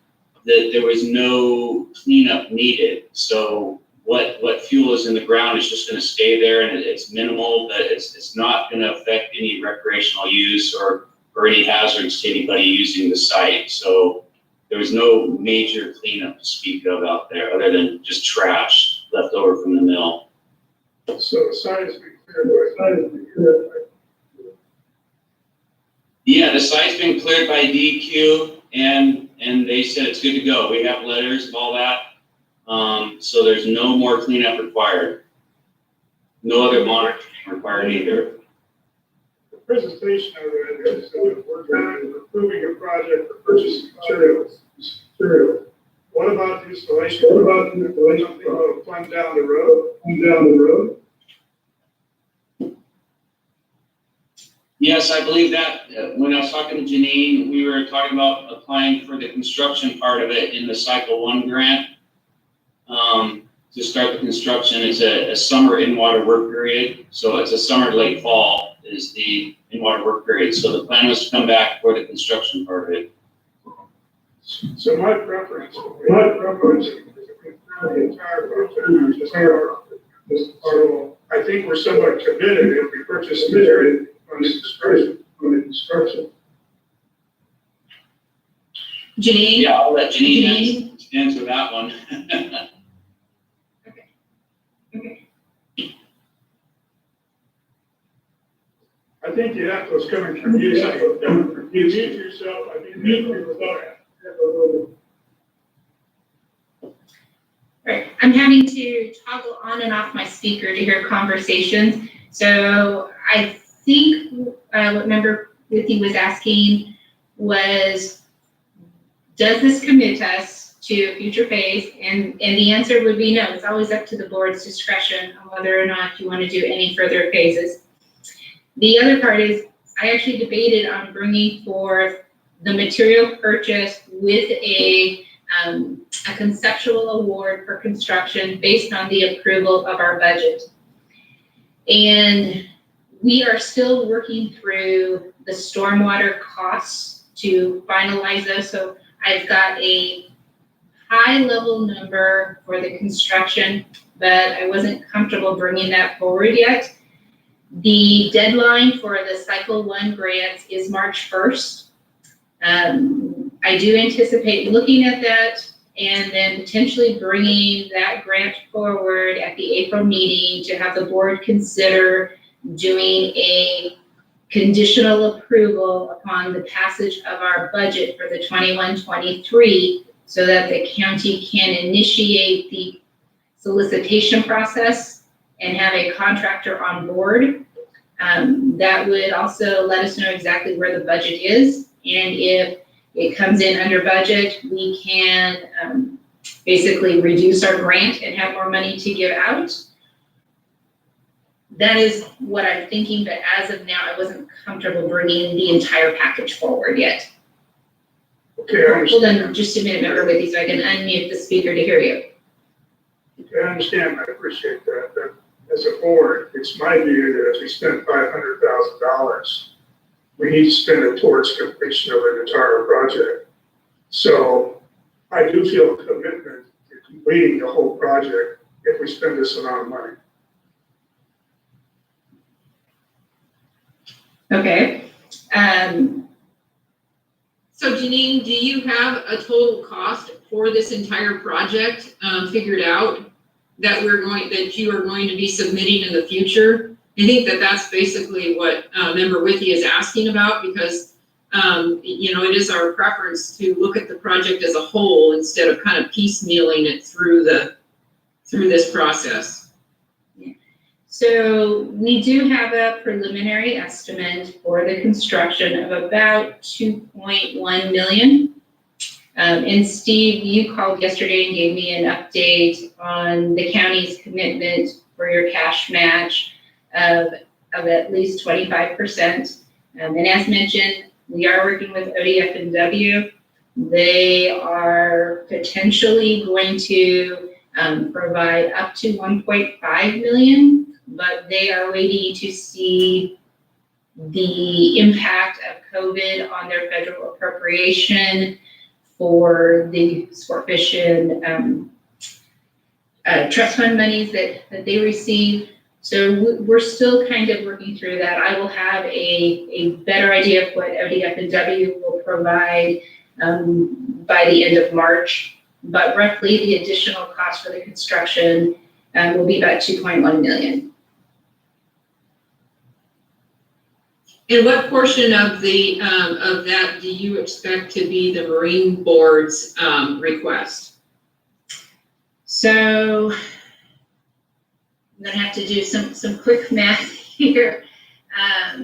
that there was no cleanup needed. So what fuel is in the ground is just gonna stay there, and it's minimal, but it's not gonna affect any recreational use or any hazards to anybody using the site. So there was no major cleanup to speak of out there, other than just trash left over from the mill. So the site has been cleared by. Yeah, the site's been cleared by DEQ, and they said it's good to go. We have letters of all that. So there's no more cleanup required. No other monitoring required either. The presentation of it is we're approving a project for purchasing materials. What about the installation? Something will fund down the road? Yes, I believe that. When I was talking to Janine, we were talking about applying for the construction part of it in the Cycle 1 grant. To start the construction, it's a summer in-water work period. So it's a summer to late fall is the in-water work period. So the plan was to come back for the construction part of it. So my preference is the entire project. I think we're somewhat committed if we purchase material on the construction. Janine? Yeah, I'll let Janine Janine? answer that one. Okay. I think the echo is coming from you. You mute yourself. I think Right, I'm having to toggle on and off my speaker to hear conversations. So I think what Member Withy was asking was, does this commit us to a future phase? And the answer would be no. It's always up to the board's discretion on whether or not you want to do any further phases. The other part is, I actually debated on bringing forth the material purchase with a conceptual award for construction based on the approval of our budget. And we are still working through the stormwater costs to finalize those. So I've got a high level number for the construction, but I wasn't comfortable bringing that forward yet. The deadline for the Cycle 1 grants is March 1st. I do anticipate looking at that and then potentially bringing that grant forward at the April meeting to have the board consider doing a conditional approval upon the passage of our budget for the 21-23, so that the county can initiate the solicitation process and have a contractor on board. That would also let us know exactly where the budget is, and if it comes in under budget, we can basically reduce our grant and have more money to give out. That is what I'm thinking, but as of now, I wasn't comfortable bringing the entire package forward yet. Okay, I Hold understand. on just a minute, Member Withy, so I can unmute the speaker to hear you. Okay, I understand. I appreciate that. But as a board, it's my view that if we spend $500,000, we need to spend it towards completion of an entire project. So I do feel a commitment to completing the whole project if we spend this amount of money. Okay. So Janine, do you have a total cost for this entire project figured out that you are going to be submitting in the future? I think that's basically what Member Withy is asking about, because it is our preference to look at the project as a whole instead of kind of piecemealing it through this process. So we do have a preliminary estimate for the construction of about 2.1 million. And Steve, you called yesterday and gave me an update on the county's commitment for your cash match of at least 25%. And as mentioned, we are working with ODF&W. They are potentially going to provide up to 1.5 million, but they are waiting to see the impact of COVID on their federal appropriation for the sport fishing trust fund monies that they receive. So we're still kind of working through that. I will have a better idea of what ODF&W will provide by the end of March. But roughly the additional cost for the construction will be about 2.1 million. And what portion of the, of that do you expect to be the Marine Board's, request? So I'm gonna have to do some quick math here.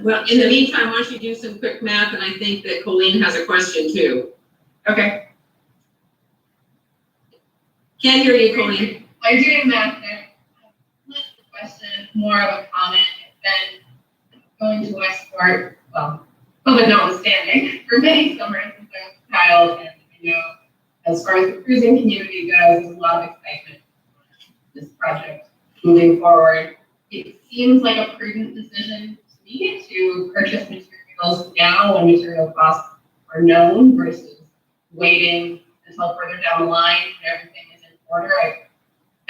Well, in the meantime, why don't you do some quick math, and I think that Colleen has a question too. Okay. Can't hear you, Colleen. While you're doing math there, not a question, more of a comment. Then going to Westport, well, COVID notwithstanding, for many summers since I was a child, and you know, as far as the cruising community goes, there's a lot of excitement for this project moving forward. It seems like a prudent decision to me to purchase materials now when material costs are known versus waiting until further down the line when everything is in order.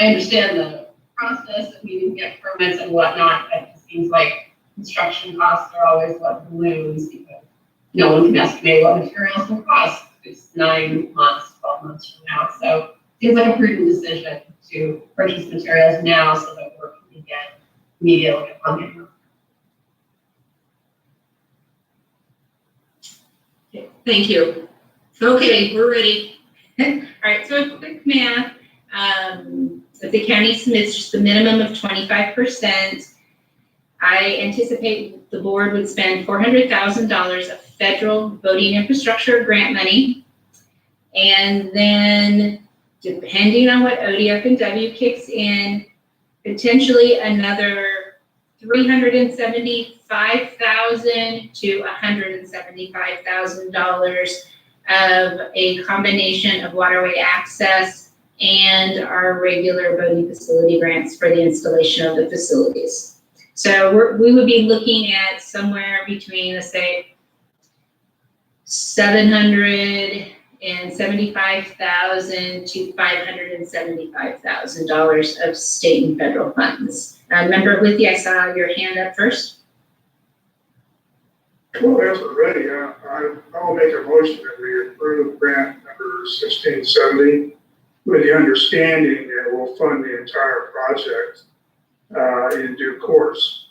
I understand the process of needing to get permits and whatnot, but it seems like construction costs are always what balloons because no one can estimate what materials will cost. It's 9 months, 12 months from now. So it seems like a prudent decision to purchase materials now so that work can begin immediately upon getting them. Thank you. Okay, we're ready. All right, so a quick math. If the county submits just the minimum of 25%, I anticipate the board would spend $400,000 of federal voting infrastructure grant money. And then depending on what ODF&W kicks in, potentially another $375,000 to $175,000 of a combination of waterway access and our regular voting facility grants for the installation of the facilities. So we would be looking at somewhere between, let's say, $775,000 to $575,000 of state and federal funds. Member Withy, I saw your hand up first. Well, as we're ready, I'll make a motion that we approve grant number 1670 with the understanding that we'll fund the entire project in due course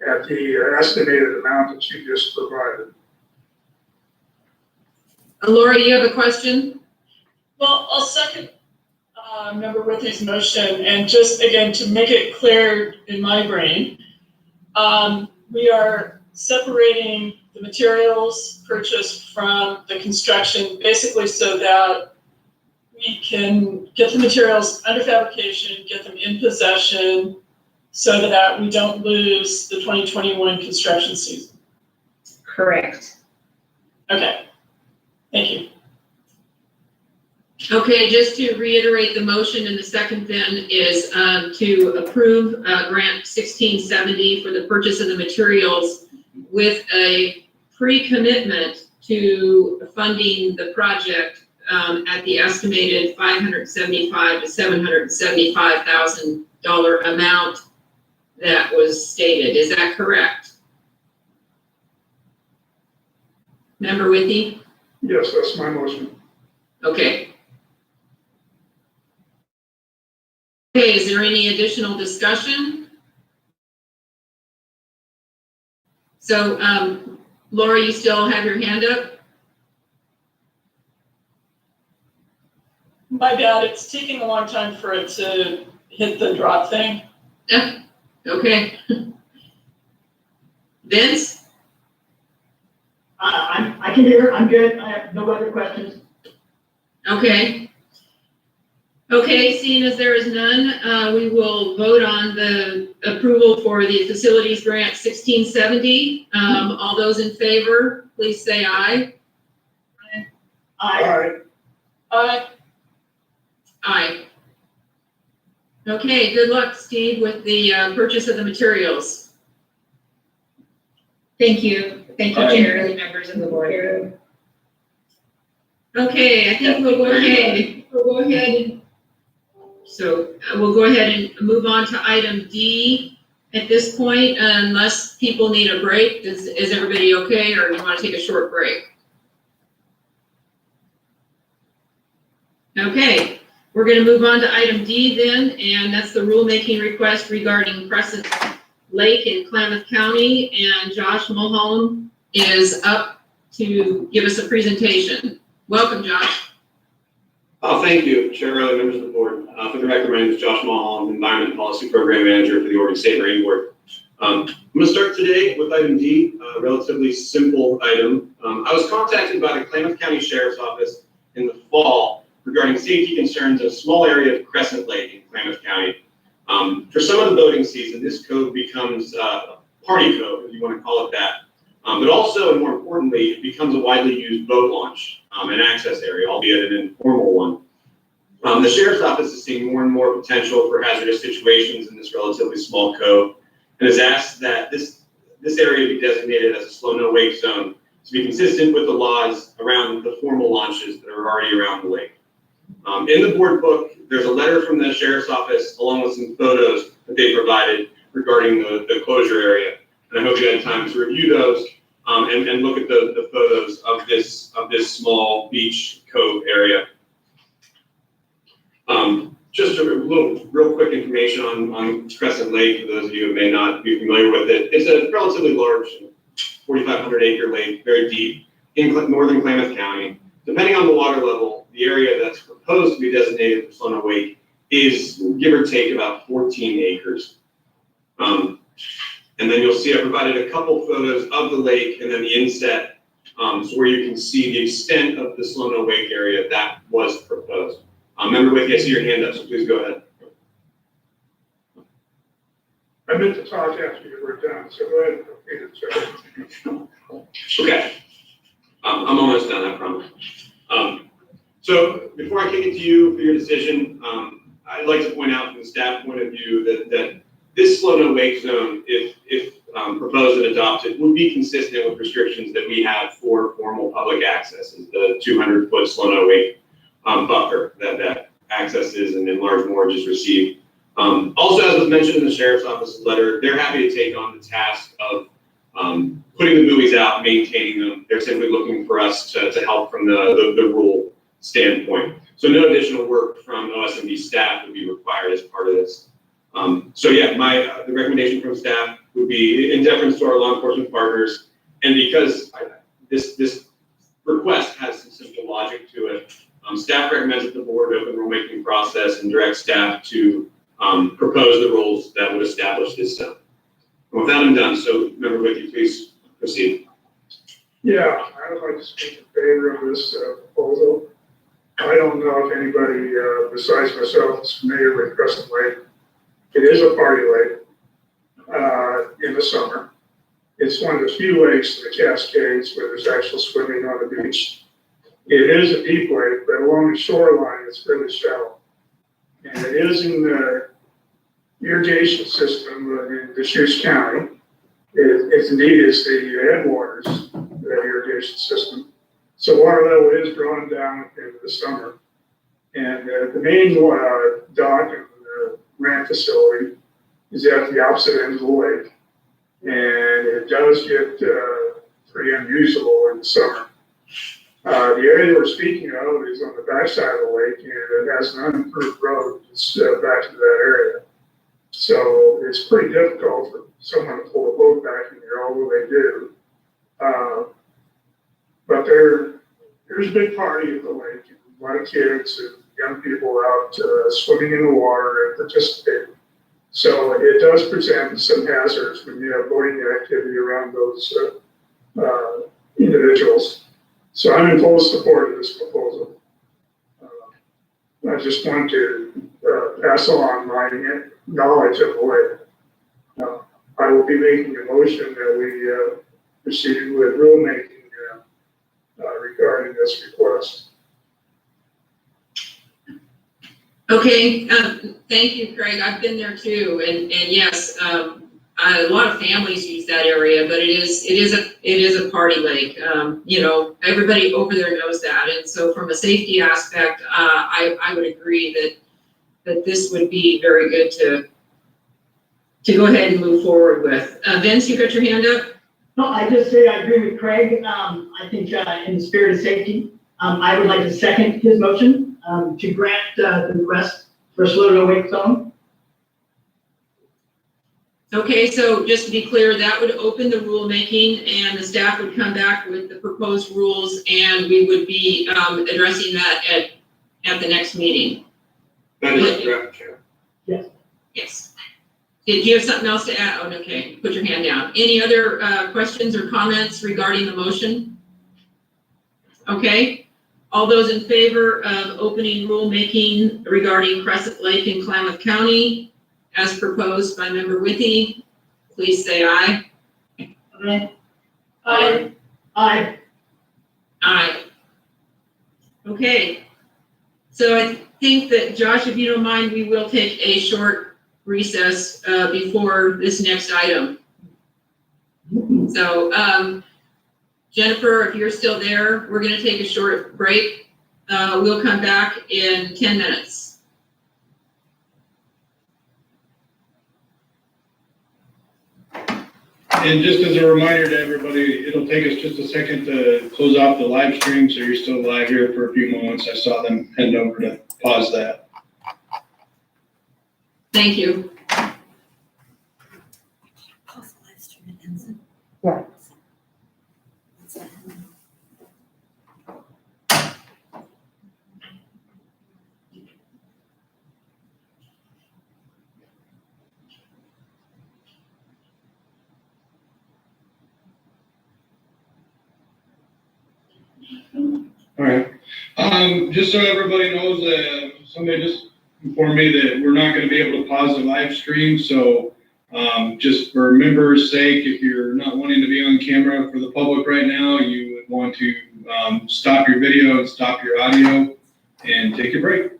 at the estimated amount that you just provided. Laura, you have a question? Well, I'll second Member Withy's motion, and just again, to make it clear in my brain, we are separating the materials purchased from the construction, basically so that we can get the materials under fabrication, get them in possession, so that we don't lose the 2021 construction season. Correct. Okay, thank you. Okay, just to reiterate the motion, and the second then is to approve grant 1670 for the purchase of the materials with a pre-commitment to funding the project at the estimated $575,000 to $775,000 amount that was stated. Is that correct? Member Withy? Yes, that's my motion. Okay. Okay, is there any additional discussion? So, Laura, you still have your hand up? My bad, it's taking a long time for it to hit the drop thing. Yeah. Okay. Vince? I can hear, I'm good, I have no other questions. Okay. Okay, seeing as there is none, we will vote on the approval for the facilities grant 1670. All those in favor, please say aye. I, Aye. Okay, good luck, Steve, with the purchase of the materials. Thank you. Thank you, Aye. Chair, early members of the board. Okay, I think we'll go ahead. So we'll go ahead and move on to item D at this point, unless people need a break. Is everybody okay, or do you want to take a short break? Okay, we're going to move on to item D then, and that's the rulemaking request regarding Crescent Lake in Klamath County, and Josh Mulholland is up to give us a presentation. Welcome, Josh. Oh, thank you, Chair, other members of the board. For the record, my name is Josh Mulholland, Environment Policy Program Manager for the Oregon State Marine Board. I'm going to start today with item D, a relatively simple item. I was contacted by the Klamath County Sheriff's Office in the fall regarding safety concerns in a small area of Crescent Lake in Klamath County. For some of the boating season, this cove becomes a party cove, if you want to call it that. But also, and more importantly, it becomes a widely used boat launch and access area, albeit an informal one. The Sheriff's Office is seeing more and more potential for hazardous situations in this relatively small cove, and has asked that this area be designated as a slow no wake zone to be consistent with the laws around the formal launches that are already around the lake. In the board book, there's a letter from the Sheriff's Office along with some photos that they provided regarding the closure area. And I hope you had time to review those and look at the photos of this small beach cove area. Just a little real quick information on Crescent Lake, for those of you who may not be familiar with it. It's a relatively large 4,500 acre lake, very deep in northern Klamath County. Depending on the water level, the area that's proposed to be designated for slow no wake is give or take about 14 acres. And then you'll see I provided a couple photos of the lake and then the inset, so where you can see the extent of the slow no wake area that was proposed. Member Wiki, I see your hand up, so please go ahead. I meant to talk after you were done, so go ahead and repeat it. Okay. I'm almost done, I promise. So before I kick it to you for your decision, I'd like to point out from the staff point of view that this slow no wake zone, if proposed and adopted, would be consistent with restrictions that we have for formal public access, is the 200-foot slow no wake buffer that access is and in large mortgages receive. Also, as was mentioned in the Sheriff's Office letter, they're happy to take on the task of putting the buoys out, maintaining them. They're simply looking for us to help from the rule standpoint. So no additional work from OSMB staff would be required as part of this. So yeah, the recommendation from staff would be in deference to our law enforcement partners, and because this request has some simple logic to it, staff recommends that the board open rulemaking process and direct staff to propose the rules that would establish this zone. And with that, I'm done. So, Member Wiki, please proceed. Yeah, I would like to speak in favor of this proposal. I don't know if anybody besides myself is familiar with Crescent Lake. It is a party lake in the summer. It's one of the few lakes in the Cascades where there's actual swimming on the beach. It is a deep lake, but along the shoreline, it's fairly shallow. And it is in the irrigation system in Deschutes County. It's indeed is the headwaters of that irrigation system. So water level is drawn down in the summer. And the main dock and the ramp facility is at the opposite end of the lake. And it does get pretty unusable in the summer. The area we're speaking of is on the backside of the lake, and it has an unimproved road that's back to that area. So it's pretty difficult for someone to pull a boat back in there, although they do. But there's a big party at the lake, and a lot of kids and young people out swimming in the water and participating. So it does present some hazards when you have voting activity around those individuals. So I'm in full support of this proposal. I just want to pass on my knowledge of what I will be making a motion that we proceed with rulemaking regarding this request. Okay, thank you, Craig. I've been there too, and yes, a lot of families use that area, but it is a party lake. You know, everybody over there knows that, and so from a safety aspect, I would agree that this would be very good to go ahead and move forward with. Vince, you got your hand up? No, I just say I agree with Craig. I think in the spirit of safety, I would like to second his motion to grant the request for a slow to wake zone. Okay, so just to be clear, that would open the rulemaking and the staff would come back with the proposed rules and we would be addressing that at the next meeting. That is correct, Chair. Yes. Did you have something else to add? Oh, okay, put your hand down. Any other questions or comments regarding the motion? Okay, all those in favor of opening rulemaking regarding Crescent Lake in Klamath County as proposed by Member Withy, please say aye. Aye. Aye. Aye. Aye. Okay, so I think that, Josh, if you don't mind, we will take a short recess before this next item. So, Jennifer, if you're still there, we're gonna take a short break. We'll come back in 10 minutes. And just as a reminder to everybody, it'll take us just a second to close off the live stream, so you're still live here for a few moments. I saw them head over to pause that. Thank you. Yeah. All right. Just so everybody knows, somebody just informed me that we're not going to be able to pause the live stream. So just for members' sake, if you're not wanting to be on camera for the public right now, you would want to stop your video and stop your audio and take a break.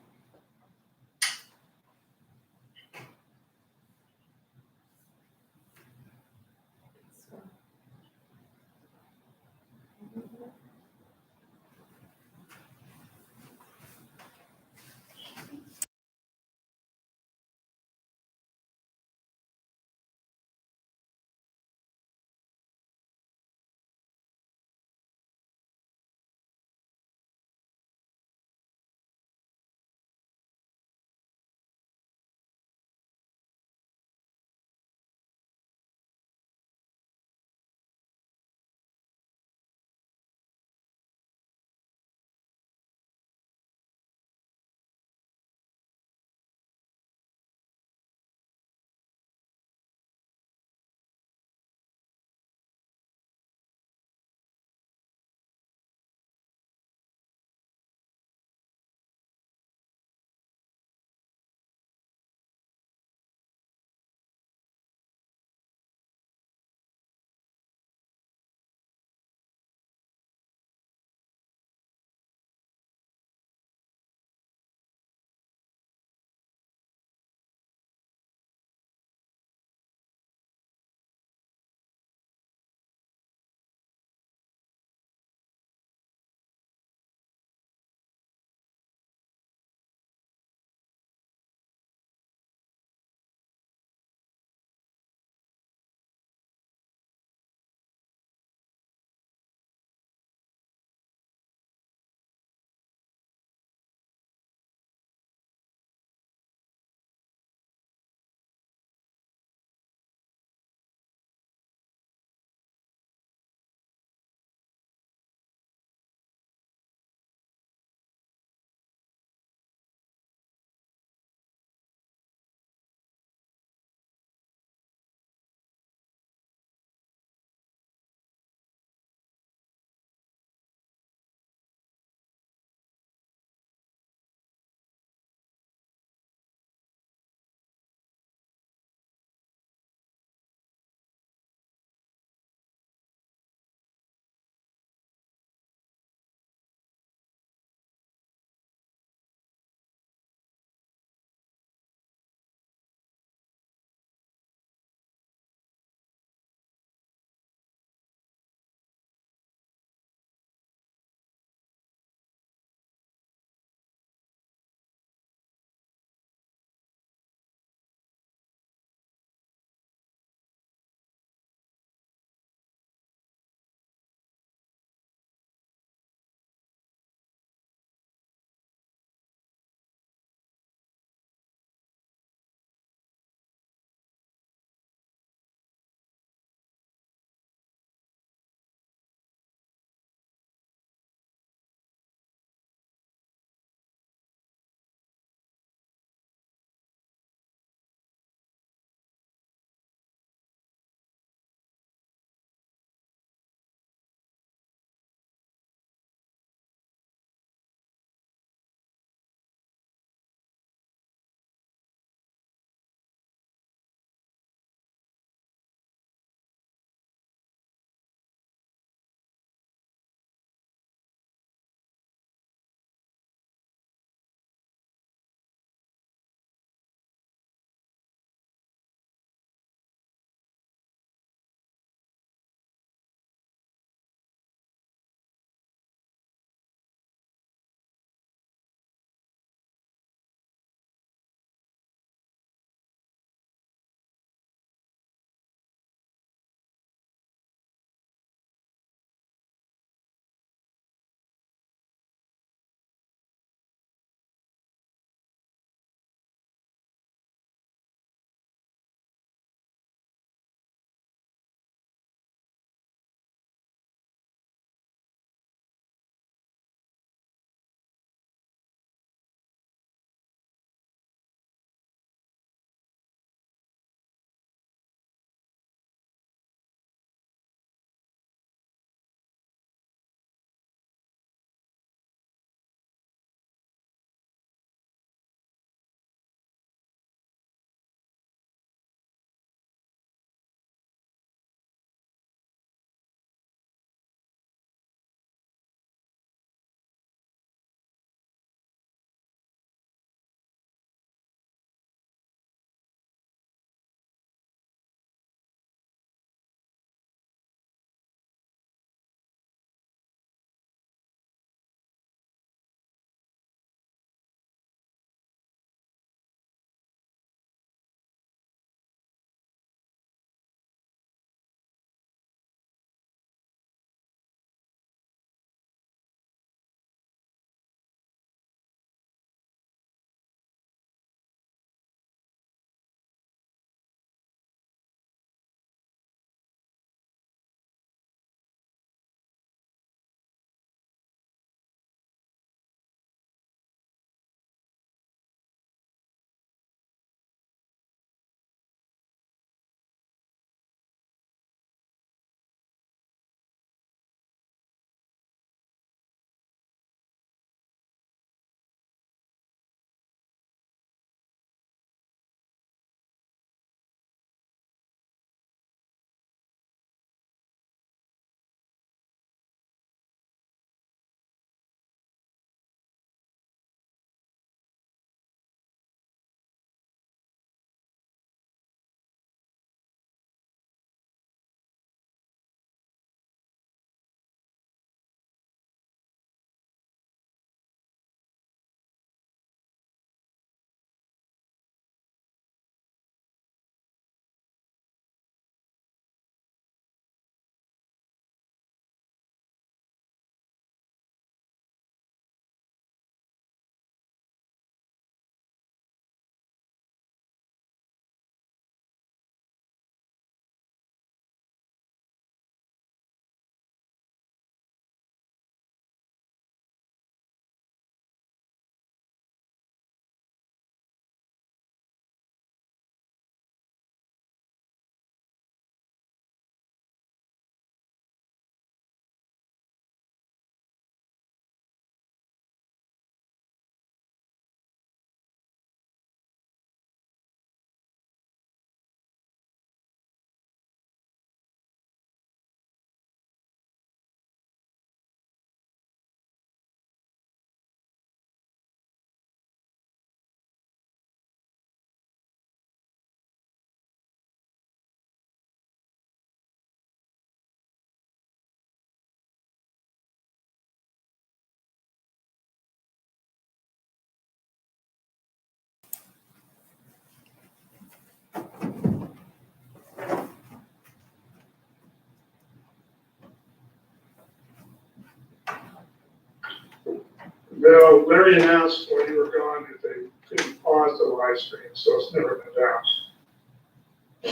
Well, Larry announced while you were gone that they couldn't pause the live stream, so it's never been down.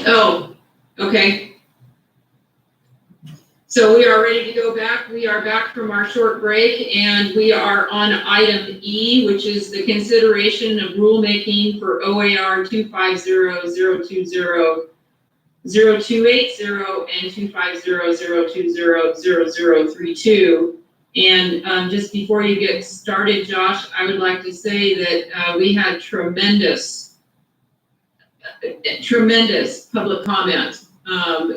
Oh, okay. So we are ready to go back. We are back from our short break and we are on item E, which is the consideration of rulemaking for OAR 250-020-0280 and 250-020-0032. And just before you get started, Josh, I would like to say that we had tremendous public comment.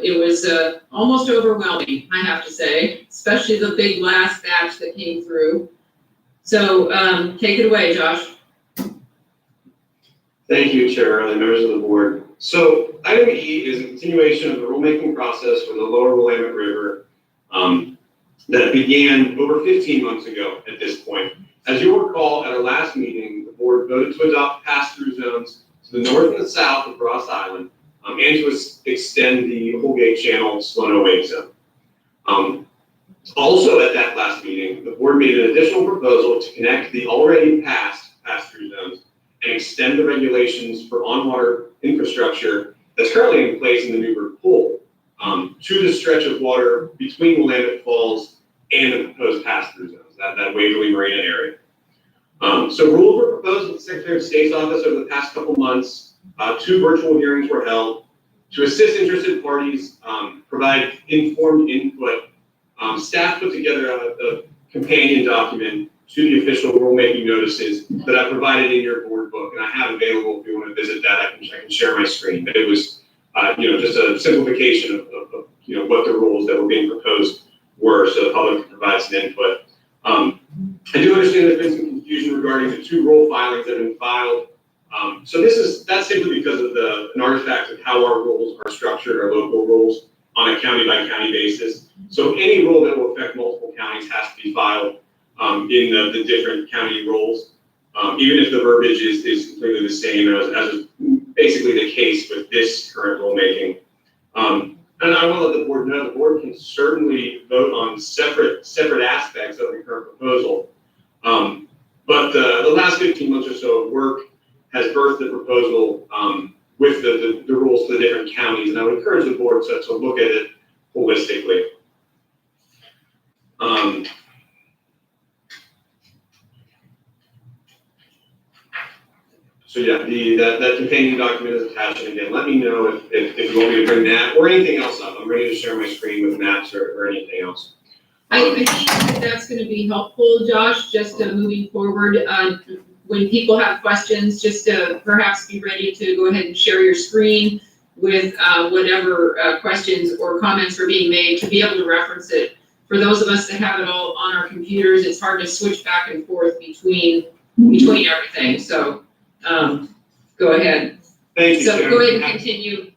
It was almost overwhelming, I have to say, especially the big last batch that came through. So take it away, Josh. Thank you, Chair Early, members of the board. So item E is a continuation of the rulemaking process for the Lower Willamette River that began over 15 months ago at this point. As you'll recall, at our last meeting, the board voted to adopt pass-through zones to the north and the south of Ross Island and to extend the Holgate Channel Slono Wake Zone. Also at that last meeting, the board made an additional proposal to connect the already passed pass-through zones and extend the regulations for on-water infrastructure that's currently in place in the Newburgh Pool to the stretch of water between Willamette Falls and the proposed pass-through zones, that Waverly Marina area. So rules were proposed with the Secretary of State's office over the past couple months. 2 virtual hearings were held to assist interested parties, provide informed input. Staff put together a companion document to the official rulemaking notices that I provided in your board book, and I have available if you want to visit that. I can share my screen. But it was, just a simplification of what the rules that were being proposed were, so the public can provide some input. I do understand there's been some confusion regarding the 2 rule filings that have been filed. So that's simply because of an artifact of how our rules are structured, our local rules, on a county by county basis. So any rule that will affect multiple counties has to be filed in the different county rules, even if the verbiage is completely the same as is basically the case with this current rulemaking. And I want to let the board know the board can certainly vote on separate aspects of the current proposal. But the last 15 months or so of work has birthed the proposal with the rules for the different counties, and I would encourage the board to look at it holistically. So yeah, that companion document is attached, and again, let me know if you want me to bring that or anything else up. I'm ready to share my screen with maps or anything else. I think that's going to be helpful, Josh, just moving forward. When people have questions, just perhaps be ready to go ahead and share your screen with whatever questions or comments are being made to be able to reference it. For those of us that have it all on our computers, it's hard to switch back and forth between everything. So go ahead. Thank you, So Chair. go ahead and continue.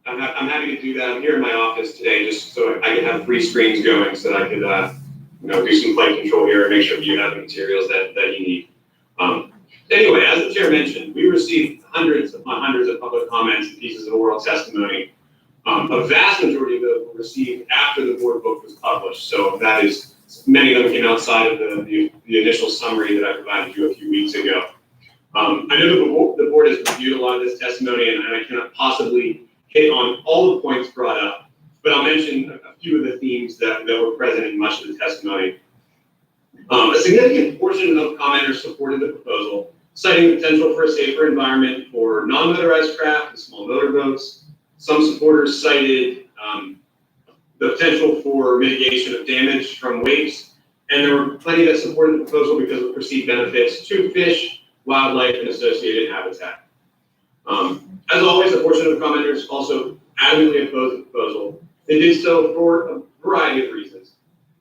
I'm happy to do that. I'm here in my office today just so I can have 3 screens going so that I could do some flight control here and make sure you have the materials that you need. Anyway, as the chair mentioned, we received hundreds upon hundreds of public comments and pieces of oral testimony. A vast majority of those were received after the board book was published. So that is, many of them came outside of the initial summary that I provided you a few weeks ago. I know the board has reviewed a lot of this testimony, and I cannot possibly hit on all the points brought up, but I'll mention a few of the themes that were present in much of the testimony. A significant portion of commenters supported the proposal, citing the potential for a safer environment for non-motorized craft and small motorboats. Some supporters cited the potential for mitigation of damage from waves, and there were plenty that supported the proposal because of perceived benefits to fish, wildlife, and associated habitat. As always, a portion of the commenters also adamantly opposed the proposal. They did so for a variety of reasons,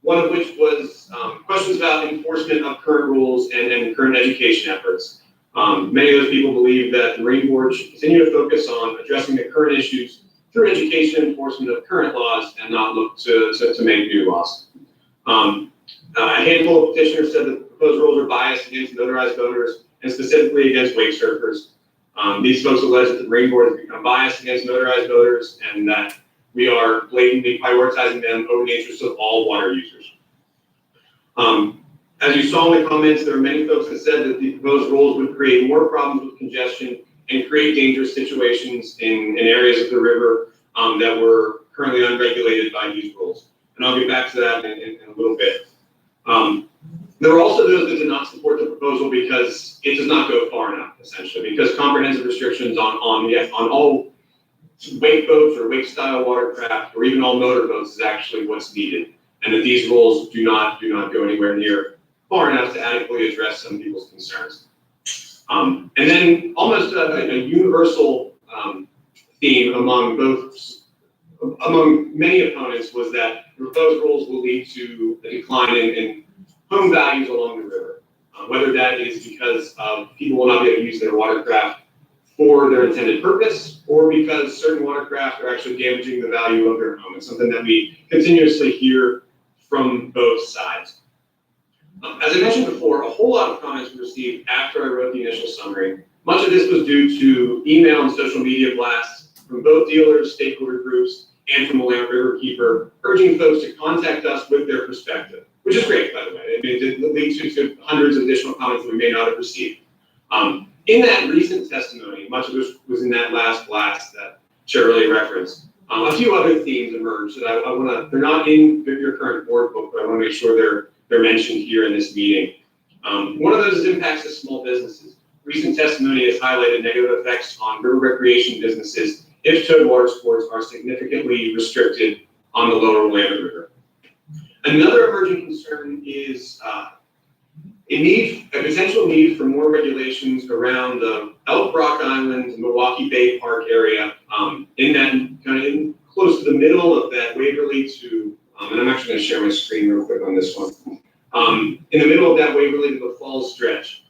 one of which was questions about enforcement of current rules and current education efforts. Many of those people believe that the Marine Board should continue to focus on addressing the current issues through education and enforcement of current laws and not look to make new laws. A handful of petitioners said that the proposed rules are biased against motorized boaters and specifically against wake surfers. These folks allege that the Marine Board has become biased against motorized boaters and that we are blatantly prioritizing them over the interests of all water users. As you saw in the comments, there are many folks that said that the proposed rules would create more problems with congestion and create dangerous situations in areas of the river that were currently unregulated by these rules. And I'll get back to that in a little bit. There are also those that did not support the proposal because it does not go far enough, essentially, because comprehensive restrictions on all wake boats or wake style watercraft or even all motor boats is actually what's needed, and that these rules do not go anywhere near far enough to adequately address some people's concerns. And then almost a universal theme among many opponents was that the proposed rules will lead to a decline in home values along the river, whether that is because people will not be able to use their watercraft for their intended purpose, or because certain watercraft are actually damaging the value of their home. It's something that we continuously hear from both sides. As I mentioned before, a whole lot of comments were received after I wrote the initial summary. Much of this was due to email and social media blasts from both dealers, stakeholder groups, and from the Willamette River Keeper, urging folks to contact us with their perspective, which is great, by the way. It did lead to hundreds of additional comments that we may not have received. In that recent testimony, much of which was in that last blast that Chair really referenced, a few other themes emerged that I want to, they're not in your current board book, but I want to make sure they're mentioned here in this meeting. One of those impacts is small businesses. Recent testimony has highlighted negative effects on river recreation businesses if towed water sports are significantly restricted on the lower Willamette River. Another emerging concern is a potential need for more regulations around the Elk Rock Island, Milwaukee Bay Park area, in that kind of close to the middle of that Waverly to, and I'm actually going to share my screen real quick on this one. In the middle of that Waverly to the Falls stretch,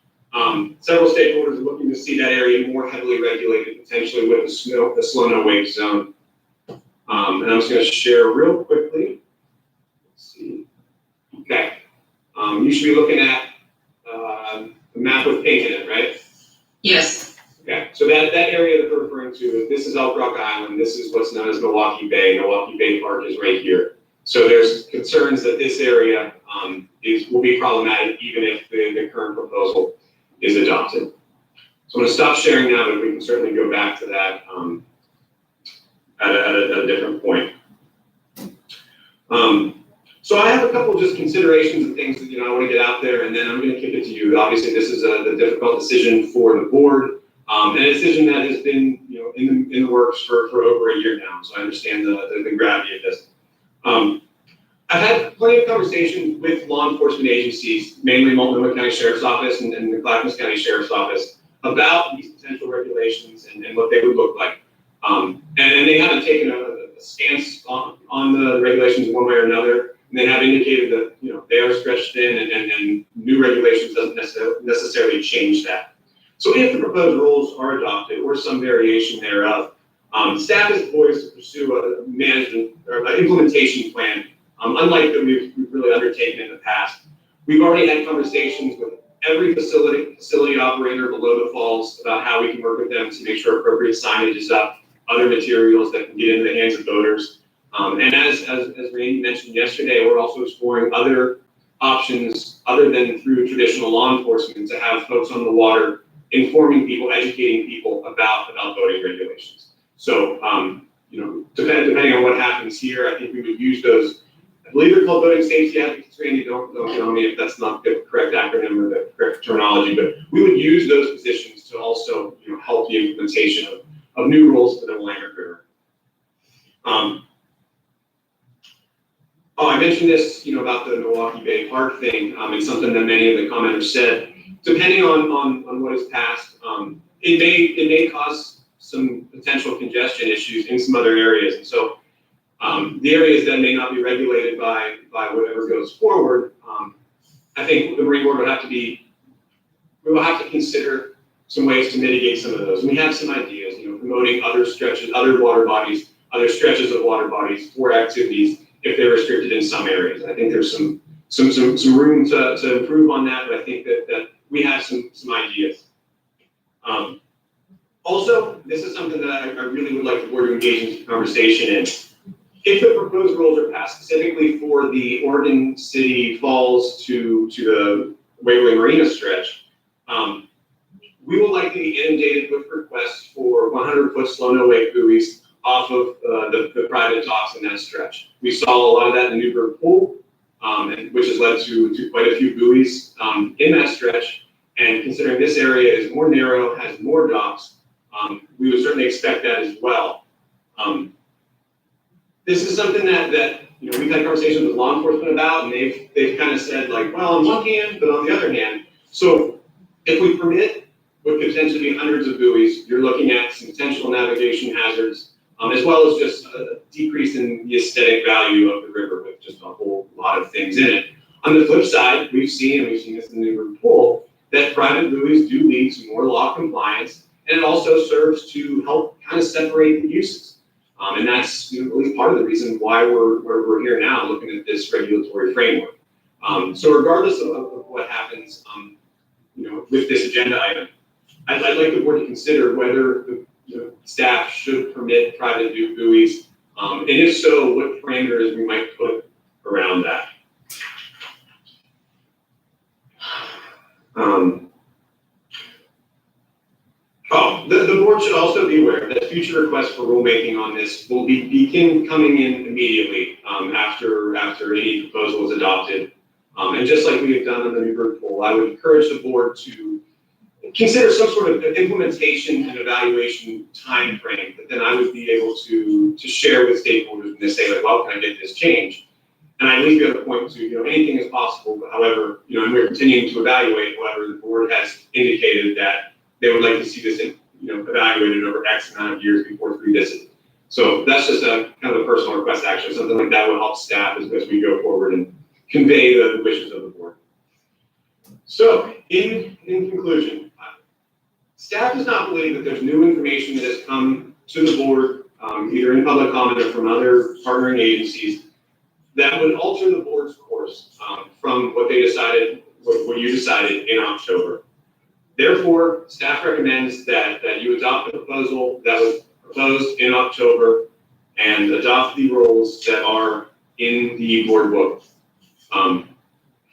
several stakeholders are looking to see that area more heavily regulated, potentially with the slow no wake zone. And I'm just going to share real quickly. Let's see. Okay. You should be looking at the map with pink in it, right? Yes. Okay, so that area that we're referring to, this is Elk Rock Island, this is what's known as Milwaukee Bay. Milwaukee Bay Park is right here. So there's concerns that this area will be problematic even if the current proposal is adopted. So I'm going to stop sharing now, but we can certainly go back to that at a different point. So I have a couple just considerations and things that I want to get out there, and then I'm going to kick it to you. Obviously, this is the difficult decision for the board, and a decision that has been in the works for over a year now. So I understand the gravity of this. I've had plenty of conversations with law enforcement agencies, mainly Multnomah County Sheriff's Office and the Clackamas County Sheriff's Office, about these potential regulations and what they would look like. And they haven't taken a stance on the regulations one way or another. And they have indicated that they are stretched thin, and new regulations doesn't necessarily change that. So if the proposed rules are adopted or some variation thereof, staff is poised to pursue a management or an implementation plan, unlike that we've really undertaken in the past. We've already had conversations with every facility operator below the falls about how we can work with them to make sure appropriate signage is up, other materials that can get into the hands of boaters. And as Randy mentioned yesterday, we're also exploring other options other than through traditional law enforcement to have folks on the water informing people, educating people about boating regulations. So, depending on what happens here, I think we would use those. I believe they're called boating safety advocates. Randy, don't tell me if that's not the correct acronym or the correct terminology, but we would use those positions to also help the implementation of new rules for the Willamette River. I mentioned this, about the Milwaukee Bay Park thing. It's something that many of the commenters said. Depending on what is passed, it may cause some potential congestion issues in some other areas. And so the areas that may not be regulated by whatever goes forward, I think the Marine Board we will have to consider some ways to mitigate some of those. And we have some ideas, promoting other stretches, other water bodies, other stretches of water bodies for activities if they're restricted in some areas. I think there's some room to improve on that, but I think that we have some ideas. Also, this is something that I really would like the board to engage in conversation in. if the proposed rules are passed specifically for the Oregon City Falls to the Waverly Marina stretch, we will likely be inundated with requests for 100-foot slow no wake buoys off of the private docks in that stretch. We saw a lot of that in the Newburgh Pool, which has led to quite a few buoys in that stretch. And considering this area is more narrow, has more docks, we would certainly expect that as well. This is something that we've had conversations with law enforcement about, and they've kind of said like, well, on one hand, but on the other hand. So if we permit what could potentially be hundreds of buoys, you're looking at some potential navigation hazards, as well as just a decrease in the aesthetic value of the river with just a whole lot of things in it. On the flip side, we've seen this in the Newburgh Pool, that private buoys do lead to more law compliance, and it also serves to help kind of separate the uses. And that's at least part of the reason why we're here now looking at this regulatory framework. So regardless of what happens, with this agenda item, I'd like the board to consider whether the staff should permit private buoys, and if so, what parameters we might put around that. The board should also be aware that future requests for rulemaking on this will begin coming in immediately after any proposal is adopted. And just like we have done on the Newburgh Pool, I would encourage the board to consider some sort of implementation and evaluation time frame that then I would be able to share with stakeholders when they say, like, well, can I get this change? And I at least be able to point to, anything is possible, but however, and we're continuing to evaluate, however, the board has indicated that they would like to see this, evaluated over X amount of years before it's revisited. So that's just a kind of a personal request, actually. Something like that will help staff as we go forward and convey the wishes of the board. So in conclusion, staff does not believe that there's new information that has come to the board, either in public comment or from other partnering agencies, that would alter the board's course from what they decided, what you decided in October. Therefore, staff recommends that you adopt the proposal that was proposed in October and adopt the rules that are in the board book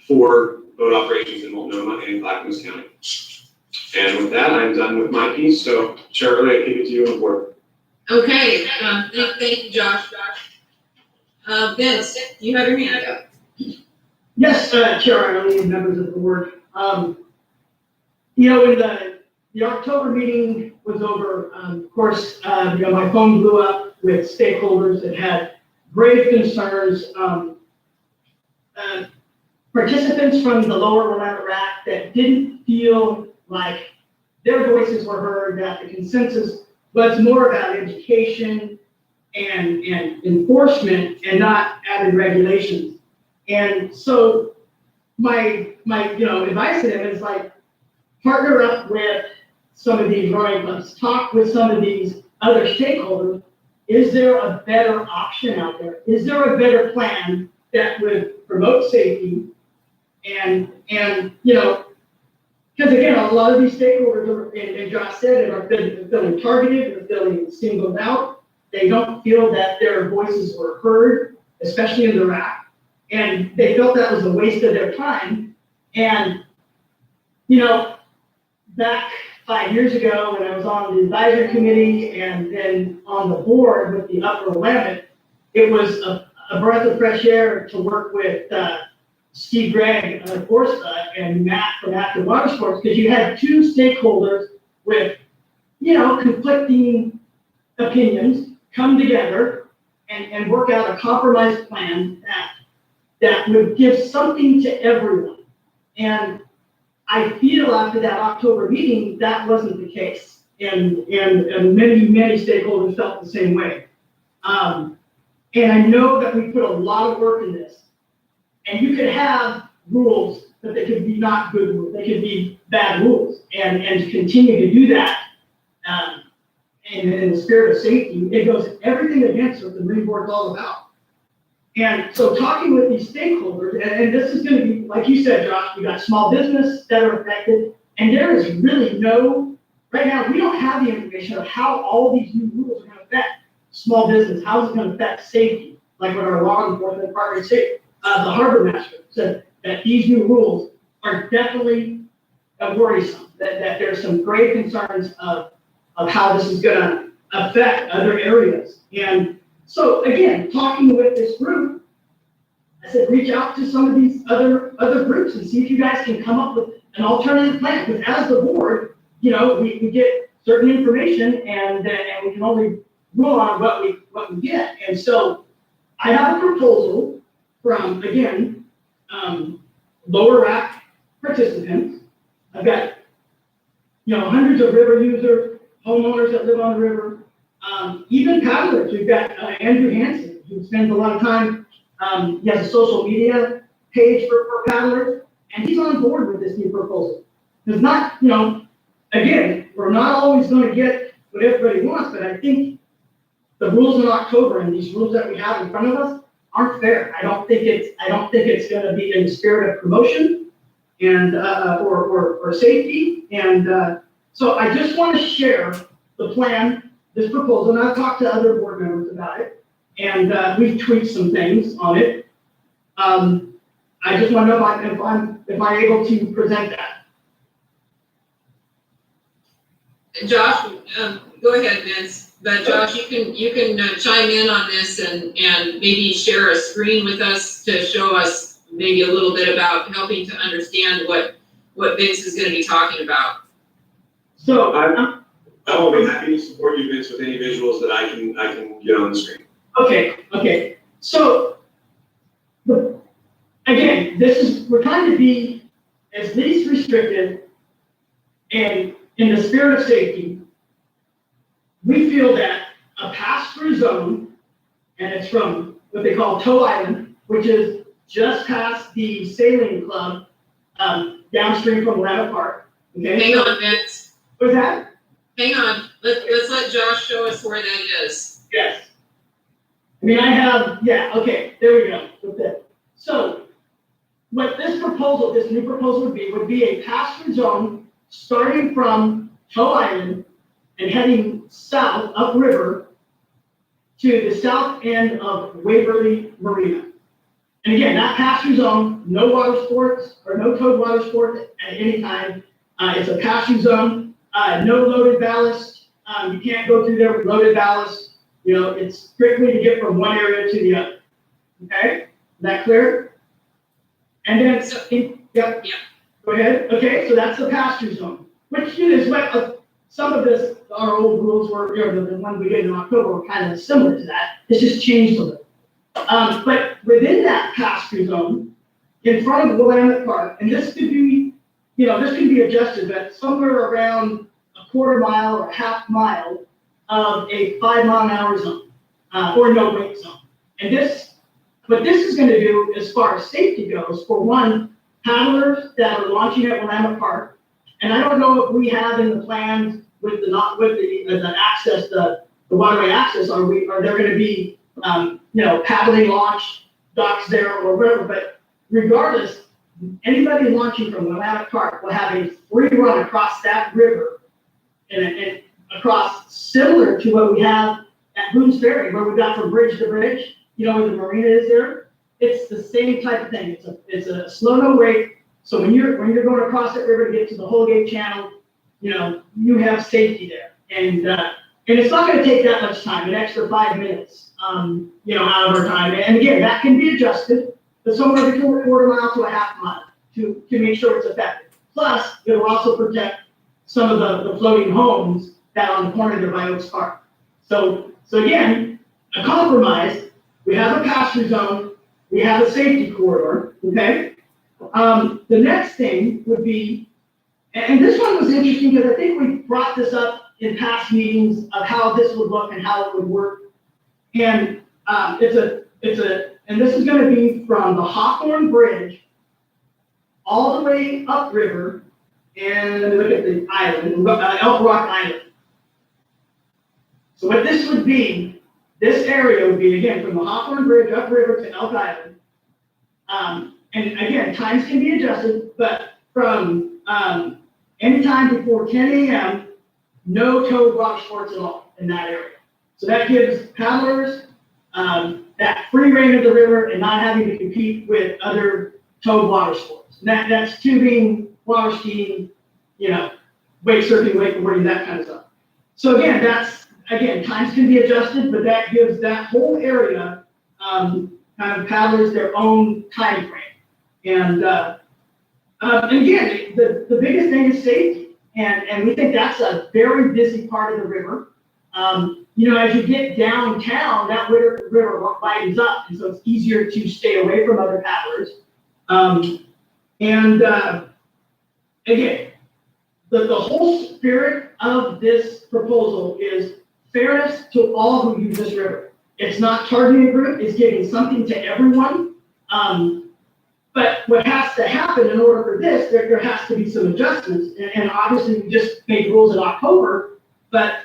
for boat operations in Multnomah and Clackamas County. And with that, I'm done with my piece. So, Charlie, I kick it to you on the board. Okay, thank you, Josh. Vince, you have your hand up. Yes, Chair Arlene, members of the board. When the October meeting was over, of course, my phone blew up with stakeholders that had grave concerns. Participants from the lower Willamette Rack that didn't feel like their voices were heard, that the consensus was more about education and enforcement and not added regulations. And so my advice to them is like, partner up with some of these rowing clubs, talk with some of these other stakeholders. Is there a better option out there? Is there a better plan that would promote safety? And because again, a lot of these stakeholders are, and Josh said it, are feeling targeted, they're feeling singled out. They don't feel that their voices were heard, especially in the RAC, and they felt that was a waste of their time. And back 5 years ago, when I was on the advisory committee and then on the board with the Upper Willamette, it was a breath of fresh air to work with Steve Gregg of Orsa and Matt from Active Water Sports, because you had two stakeholders with, conflicting opinions come together and work out a compromise plan that would give something to everyone. And I feel after that October meeting, that wasn't the case. And many stakeholders felt the same way. And I know that we put a lot of work in this. And you could have rules, but they could be not good rules. They could be bad rules. And to continue to do that, in the spirit of safety, it goes everything against what the Marine Board is all about. And so talking with these stakeholders, and this is going to be, like you said, Josh, we got small business that are affected, and there is really right now, we don't have the information of how all these new rules are going to affect small business, how is it going to affect safety. like what our law enforcement partners say, the harbor master said that these new rules are definitely worrisome, that there's some grave concerns of how this is gonna affect other areas. And so again, talking with this group, I said, reach out to some of these other groups and see if you guys can come up with an alternative plan. Because as the board, we get certain information and we can only rule on what we get. And so I have a proposal from, again, lower rack participants. I've got, hundreds of river users, homeowners that live on the river, even paddlers. We've got Andrew Hansen, who spends a lot of time, he has a social media page for paddlers, and he's on board with this new proposal. It's not, again, we're not always going to get what everybody wants, but I think the rules in October and these rules that we have in front of us aren't fair. I don't think it's going to be in the spirit of promotion and or safety. And so I just want to share the plan, this proposal, and I've talked to other board members about it, and we've tweaked some things on it. I just want to know if I'm able to present that. Josh, go ahead, Vince. But Josh, you can chime in on this and maybe share a screen with us to show us maybe a little bit about helping to understand what Vince is going to be talking about. So I will be happy to support you, Vince, with any visuals that I can get on the screen. Okay. So again, we're trying to be as least restrictive, and in the spirit of safety, we feel that a pass-through zone, and it's from what they call Toe Island, which is just past the sailing club, downstream from Willamette Park. Okay. Hang on, Vince. What's that? Hang on. Let's let Josh show us where that is. Yes. I mean, okay, there we go. Okay. So what this new proposal would be a pass-through zone starting from Toe Island and heading south upriver to the south end of Waverly Marina. And again, that pass-through zone, no water sports or no towed water sports at any time. It's a pass-through zone, no loaded ballast. You can't go through there with loaded ballast. It's strictly to get from one area to the other. Okay, is that clear? And then, yep. Go ahead. Okay, so that's the pass-through zone, which is what some of this, our old rules were, the one we did in October were kind of similar to that. It's just changed a little. But within that pass-through zone, in front of Willamette Park, and this could be, this can be adjusted, but somewhere around a quarter mile or a half mile of a 5 mile an hour zone, or no wake zone. And what this is going to do as far as safety goes, for one, paddlers that are launching at Willamette Park, and I don't know if we have in the plans with the access, the waterway access, are there going to be paddling launch docks there or whatever, but regardless, anybody launching from Willamette Park will have a free run across that river and across, similar to what we have at Boone's Ferry, where we got from bridge to bridge, where the marina is there. It's the same type of thing. It's a slow no wake. So when you're going across that river to get to the Holgate Channel, you have safety there. And it's not going to take that much time, an extra 5 minutes, out of our time. And again, that can be adjusted, but somewhere between a quarter mile to a half mile to make sure it's effective. Plus, it will also protect some of the floating homes that are on the corner there by Oaks Park. So again, a compromise. We have a pass-through zone. We have a safety corridor. Okay. The next thing would be, and this one was interesting because I think we brought this up in past meetings of how this would look and how it would work. And and this is going to be from the Hawthorne Bridge all the way upriver, and let me look at the island, Elk Rock Island. So what this would be, this area would be, again, from the Hawthorne Bridge upriver to Elk Island. And again, times can be adjusted, but from anytime before 10 a.m., no towed water sports at all in that area. So that gives paddlers and that free reign of the river and not having to compete with other towed water sports. And that's tubing, water skiing, wake surfing, wakeboarding, that kind of stuff. So again, times can be adjusted, but that gives that whole area, kind of paddlers their own time frame. And again, the biggest thing is safety. And we think that's a very busy part of the river. As you get downtown, that river widens up, and so it's easier to stay away from other paddlers. Again, the whole spirit of this proposal is fairness to all who use this river. It's not targeting a group, it's giving something to everyone. But what has to happen in order for this, there has to be some adjustments. And obviously, we just made rules in October, but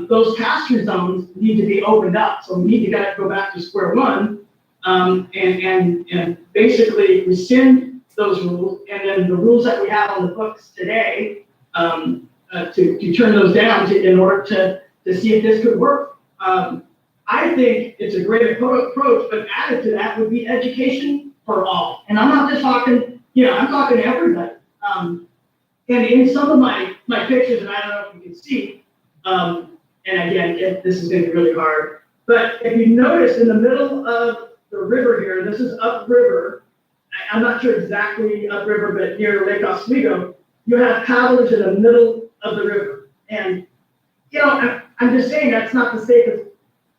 those pass-through zones need to be opened up. So we need to go back to square one and basically rescind those rules. And then the rules that we have on the books today, to turn those down in order to see if this could work. I think it's a great approach, but added to that would be education for all. And I'm not just talking, I'm talking to everybody. And in some of my pictures, and I don't know if you can see, and again, this is going to be really hard, but if you notice in the middle of the river here, this is upriver. I'm not sure exactly upriver, but near Lake Oswego, you have paddlers in the middle of the river. And, I'm just saying that's not the safest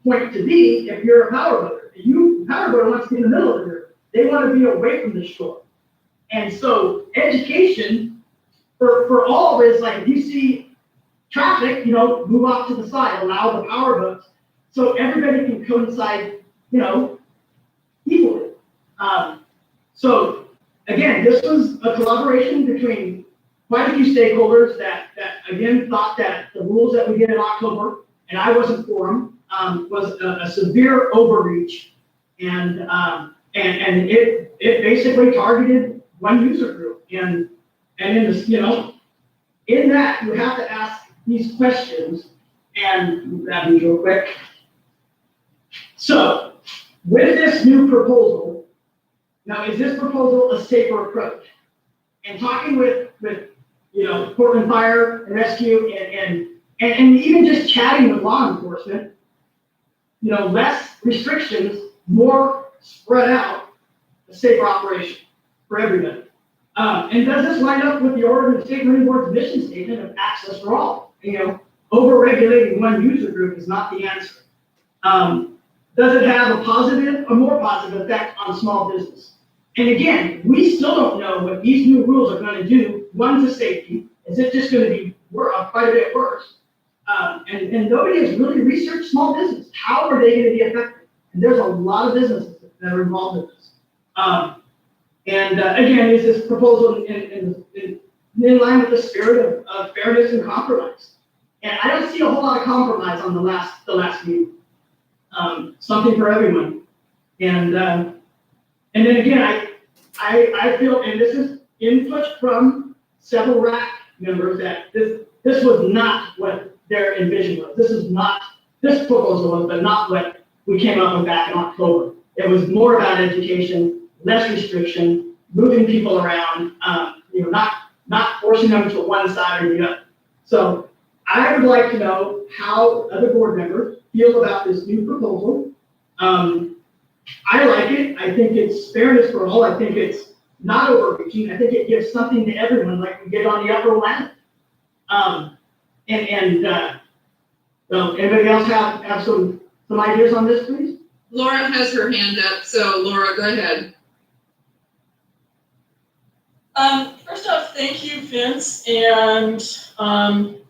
point to be if you're a powerboater. A powerboater wants to be in the middle of the river. They want to be away from the shore. And so education for all is like, if you see traffic, move off to the side, allow the power boats so everybody can coincide, equally. So again, this was a collaboration between quite a few stakeholders that again thought that the rules that we did in October, and I wasn't for them, was a severe overreach, and it basically targeted one user group. And in this, in that you have to ask these questions, and that means real quick. So with this new proposal, now is this proposal a safer approach? And talking with Portland Fire and Rescue and even just chatting with law enforcement, less restrictions, more spread out, a safer operation for everybody. And does this line up with the Oregon State Marine Board's mission statement of access for all? Over-regulating one user group is not the answer. Does it have a positive or more positive effect on small business? And again, we still don't know what these new rules are going to do. One, to safety. Is it just going to be quite a bit worse? And nobody has really researched small business. How are they going to be affected? And there's a lot of businesses that are involved in this. Again, is this proposal in line with the spirit of fairness and compromise? And I don't see a whole lot of compromise on the last meeting. Something for everyone. And then again, I feel, and this is input from several RAC members, that this was not what their envision was. This proposal was, but not what we came up with back in October. It was more about education, less restriction, moving people around, not forcing them to one side or the other. So I would like to know how other board members feel about this new proposal. I like it. I think it's fairness for all. I think it's not overreaching. I think it gives something to everyone, like we did on the Upper Willamette. Anybody else have some ideas on this, please? Laura has her hand up, so Laura, go ahead. First off, thank you, Vince, and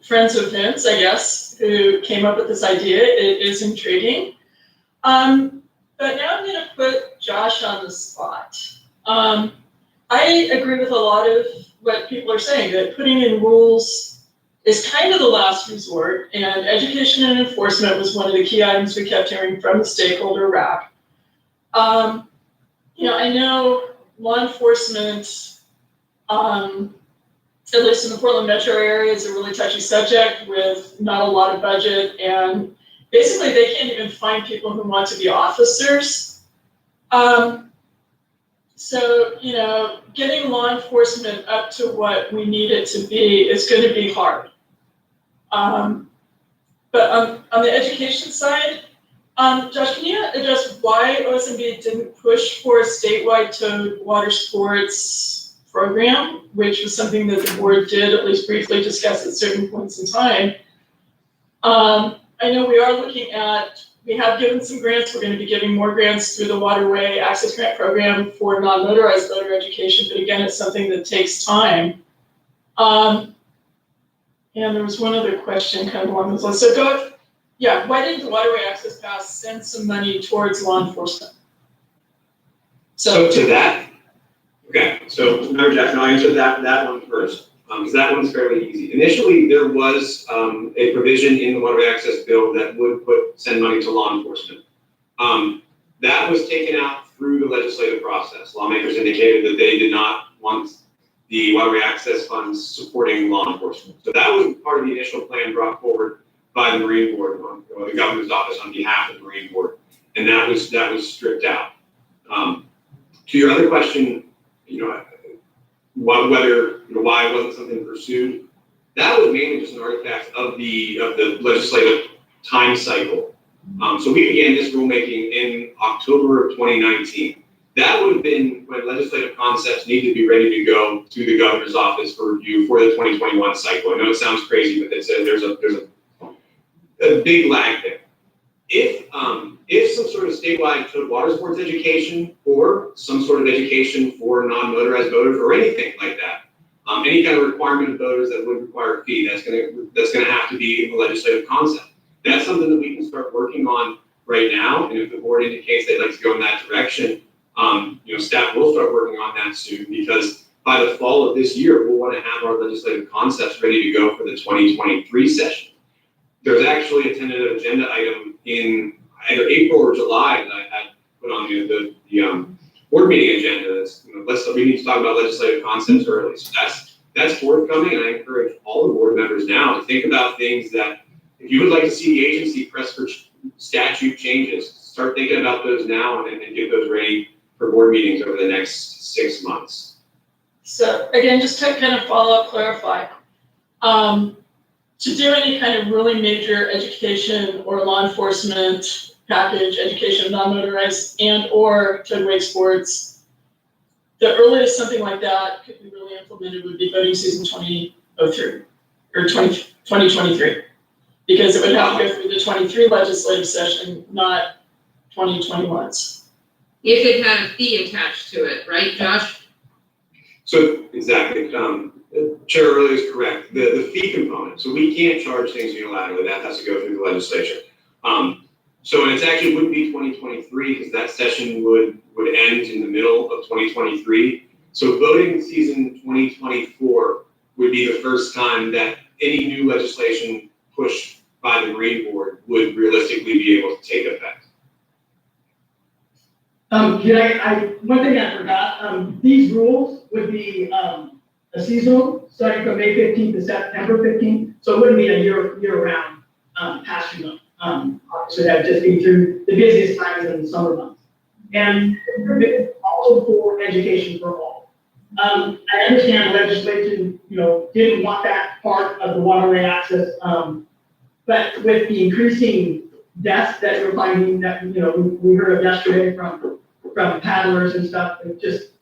friends of Vince, I guess, who came up with this idea. It is intriguing. But now I'm going to put Josh on the spot. I agree with a lot of what people are saying, that putting in rules is kind of the last resort, and education and enforcement was one of the key items we kept hearing from the stakeholder RAC. I know law enforcement, at least in the Portland metro area, is a really touchy subject with not a lot of budget, and basically they can't even find people who want to be officers. So, you know, getting law enforcement up to what we need it to be is going to be hard. But on the education side, Josh, can you address why OSMB didn't push for a statewide towed water sports program, which was something that the board did at least briefly discuss at certain points in time? I know we are looking at, we have given some grants, we're going to be giving more grants through the Waterway Access Grant Program for non-motorized boater education, but again, it's something that takes time. And there was one other question kind of along those lines. So why didn't the Waterway Access Pass send some money towards law enforcement? So to that, okay, so remember Jackson, I'll answer that one first, because that one's fairly easy. Initially, there was a provision in the Waterway Access Bill that would send money to law enforcement. That was taken out through the legislative process. Lawmakers indicated that they did not want the Waterway Access Funds supporting law enforcement. So that was part of the initial plan brought forward by the Marine Board, or the governor's office on behalf of the Marine Board, and that was stripped out. To your other question, why wasn't something pursued? That was mainly just an artifact of the legislative time cycle. So we began this rulemaking in October of 2019. That would have been when legislative concepts needed to be ready to go to the governor's office for review for the 2021 cycle. I know it sounds crazy, but there's a big lag there. If some sort of statewide towed water sports education or some sort of education for non-motorized boaters or anything like that, any kind of requirement of boaters that would require a fee, that's gonna have to be a legislative concept. That's something that we can start working on right now, and if the board indicates they'd like to go in that direction, staff will start working on that soon, because by the fall of this year, we'll want to have our legislative concepts ready to go for the 2023 session. There's actually a tentative agenda item in either April or July that I had put on the board meeting agenda. We need to talk about legislative concepts early. So that's forthcoming, and I encourage all the board members now to think about things that, if you would like to see the agency press for statute changes, start thinking about those now and get those ready for board meetings over the next 6 months. So again, just to kind of follow up, clarify, to do any kind of really major education or law enforcement package, education of non-motorized and or towed wake sports, the earliest something like that could be really implemented would be voting season 2003 or 2023, because it would have to go through the 23 legislative session, not 2021's. If it had a fee attached to it, right, Josh? So exactly, Chair Early is correct. The fee component, so we can't charge things unilaterally. That has to go through the legislature. So it's actually wouldn't be 2023 because that session would end in the middle of 2023. So voting season 2024 would be the first time that any new legislation pushed by the Marine Board would realistically be able to take effect. One thing I forgot, these rules would be, a seasonal, starting from May 15th to September 15th, so it wouldn't be a year-round, passing them. So that'd just be through the busiest times in the summer months. And also for education for all. I understand legislation, didn't want that part of the waterway access, but with the increasing deaths that we're finding that, we heard of yesterday from paddlers and stuff, and just,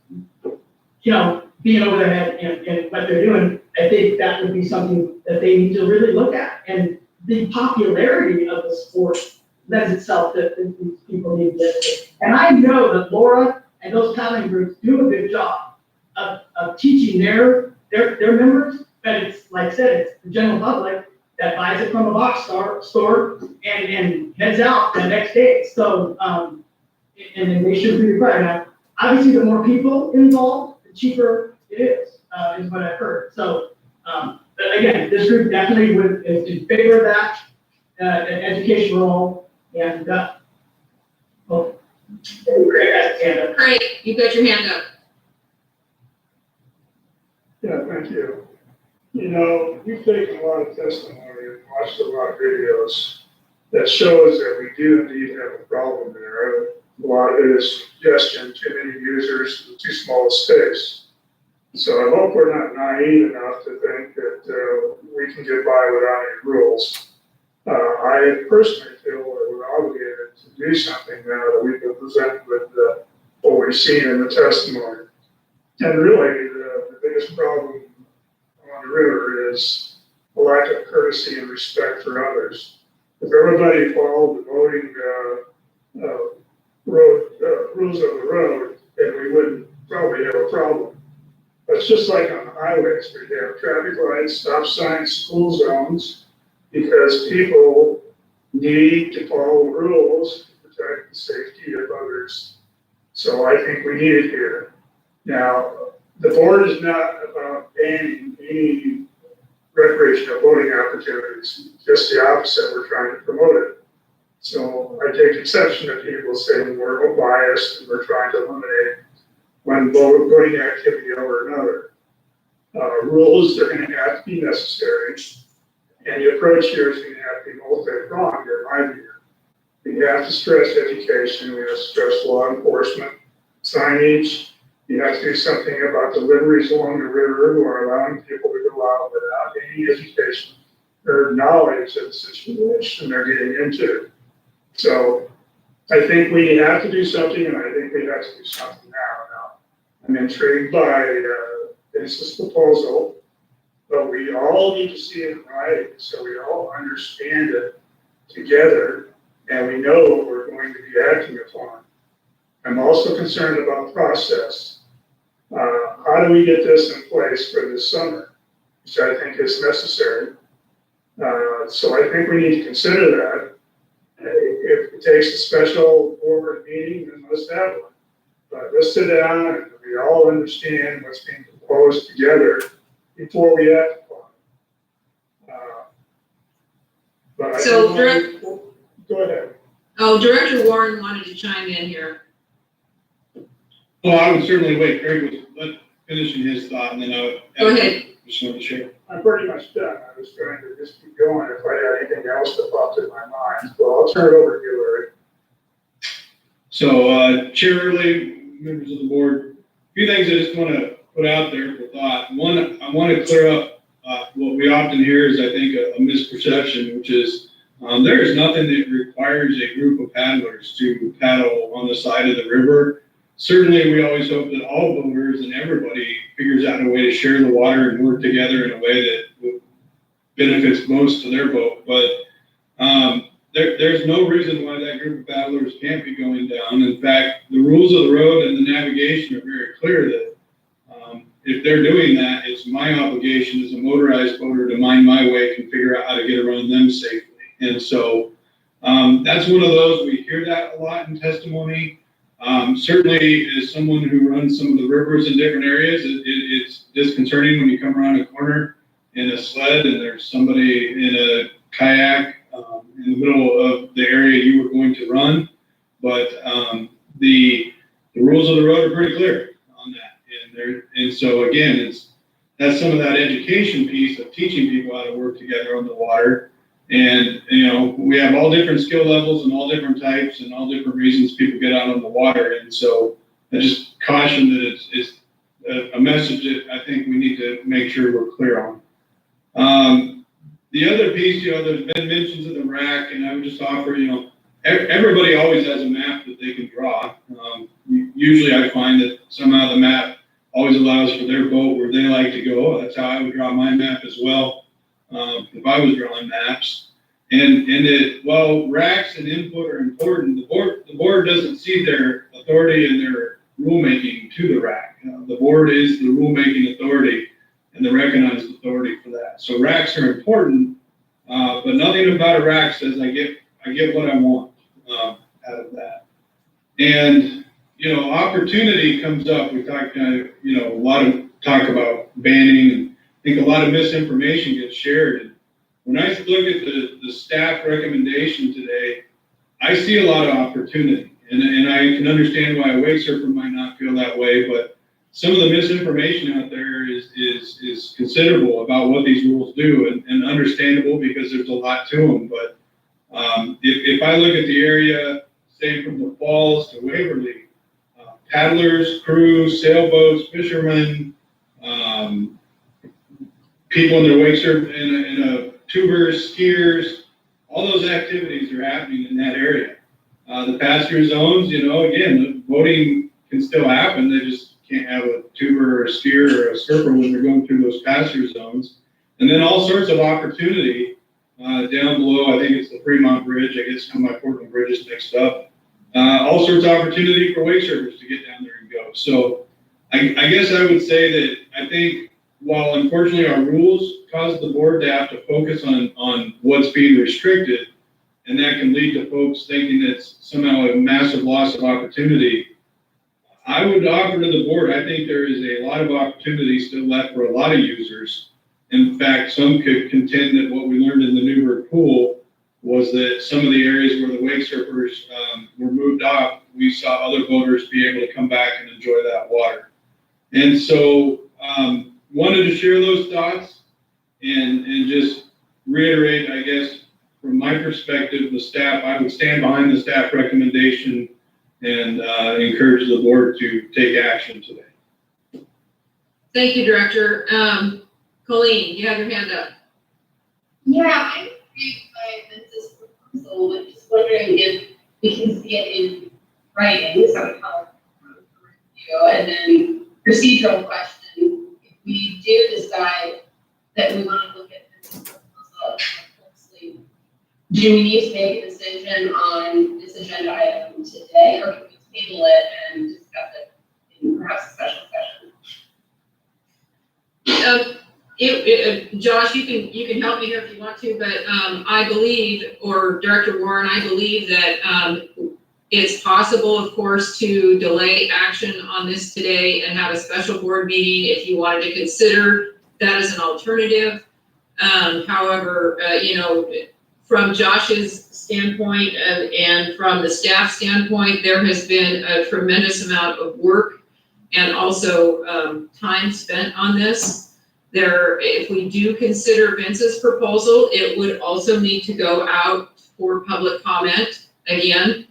being over their head and what they're doing, I think that would be something that they need to really look at. And the popularity of the sport lends itself that these people need to. And I know that Laura and those paddling groups do a good job of teaching their members, but it's, like I said, it's the general public that buys it from a box store and heads out the next day. So, and then they should be required. Now, obviously, the more people involved, the cheaper it is what I've heard. So, but again, this group definitely is in favor of that, an education role, and, Craig has his hand up. Craig, you've got your hand up. Yeah, thank you. You've taken a lot of testimony and watched a lot of videos. that shows that we do indeed have a problem there. A lot of it is congestion, too many users, too small a space. So I hope we're not naive enough to think that we can get by without any rules. I personally feel that we're obligated to do something now that we've been presented with what we've seen in the testimony. And really, the biggest problem on the river is a lack of courtesy and respect for others. If everybody followed the voting rules of the road, then we wouldn't probably have a problem. But it's just like on the highways, we have traffic lights, stop signs, school zones, because people need to follow rules to protect the safety of others. So I think we need it here. Now, the board is not about banning any recreational voting opportunities, just the opposite, we're trying to promote it. So I take exception to people saying we're biased and we're trying to eliminate one voting activity over another. Rules are going to have to be necessary, and the approach here is going to have to be multi-pronged in my view. We have to stress education, we have to stress law enforcement, signage. You have to do something about deliveries along the river who are allowing people to go out without any education or knowledge of the situation they're getting into. So I think we have to do something, and I think we have to do something now. I'm intrigued by this proposal, but we all need to see it right so we all understand it together and we know what we're going to be acting upon. I'm also concerned about process. How do we get this in place for this summer, which I think is necessary. So I think we need to consider that. If it takes a special board meeting, then let's have one. But let's sit down and we all understand what's being proposed together before we act upon it. But I So, go ahead. Oh, Director Warren wanted to chime in here. Well, I would certainly wait, Craig was finishing his thought, and then I would. Go ahead. Just want to share. I'm pretty much done. I was trying to just keep going if I had anything else that popped in my mind. So I'll turn it over to you, Larry. So, Chair Early, members of the board, a few things I just want to put out there for thought. One, I want to clear up what we often hear is, I think, a misperception, which is there is nothing that requires a group of paddlers to paddle on the side of the river. Certainly, we always hope that all boaters and everybody figures out a way to share the water and work together in a way that benefits most to their boat. But there's no reason why that group of paddlers can't be going down. In fact, the rules of the road and the navigation are very clear that if they're doing that, it's my obligation as a motorized boater to mind my way and figure out how to get around them safely. And so that's one of those, we hear that a lot in testimony. Certainly, as someone who runs some of the rivers in different areas, it's disconcerting when you come around a corner in a sled and there's somebody in a kayak in the middle of the area you were going to run. But the rules of the road are pretty clear on that. And so again, that's some of that education piece of teaching people how to work together on the water. And, we have all different skill levels and all different types and all different reasons people get out on the water. And so I just caution that it's a message that I think we need to make sure we're clear on. The other piece, there's been mentions of the rack, and I would just offer, everybody always has a map that they can draw. Usually I find that somehow the map always allows for their boat where they like to go. That's how I would draw my map as well. If I was drawing maps, and while racks and input are important, the board doesn't see their authority and their rulemaking to the rack. The board is the rulemaking authority and the recognized authority for that. So racks are important, but nothing about a rack says I get what I want out of that. And opportunity comes up. We talk, a lot of talk about banning, and I think a lot of misinformation gets shared. And when I look at the staff recommendation today, I see a lot of opportunity. And I can understand why a wake surfer might not feel that way, but some of the misinformation out there is considerable about what these rules do, and understandable because there's a lot to them. But If I look at the area, say from the falls to Waverly, paddlers, crews, sailboats, fishermen, people in their wake surf, in a tubers, skiers, all those activities are happening in that area. The passenger zones, you know, again, the boating can still happen. They just can't have a tuber or a skier or a surfer when they're going through those passenger zones. And then all sorts of opportunity down below. I think it's the Fremont Bridge. I guess some of my Portland Bridge is mixed up. All sorts of opportunity for wake surfers to get down there and go. So I guess I would say that I think while unfortunately our rules cause the board to have to focus on what's being restricted, and that can lead to folks thinking it's somehow a massive loss of opportunity, I would offer to the board, I think there is a lot of opportunity still left for a lot of users. In fact, some could contend that what we learned in the Newburgh pool was that some of the areas where the wake surfers were moved off, we saw other boaters be able to come back and enjoy that water. And so wanted to share those thoughts and just reiterate, I guess, from my perspective, the staff, I would stand behind the staff recommendation and encourage the board to take action today. Thank you, Director. Colleen, you have your hand up. Yeah, I'm intrigued by Vince's proposal, but just wondering if we can see it in writing, so it comes from review. And then procedural question, if we do decide that we want to look at Vince's proposal more closely, do we need to make a decision on this agenda item today, or can we table it and discuss it in perhaps a special session? Josh, you can help me here if you want to, but I believe, or Director Warren, I believe that it's possible, of course, to delay action on this today and have a special board meeting if you wanted to consider that as an alternative. However, you know, from Josh's standpoint and from the staff standpoint, there has been a tremendous amount of work and also time spent on this. If we do consider Vince's proposal, it would also need to go out for public comment again,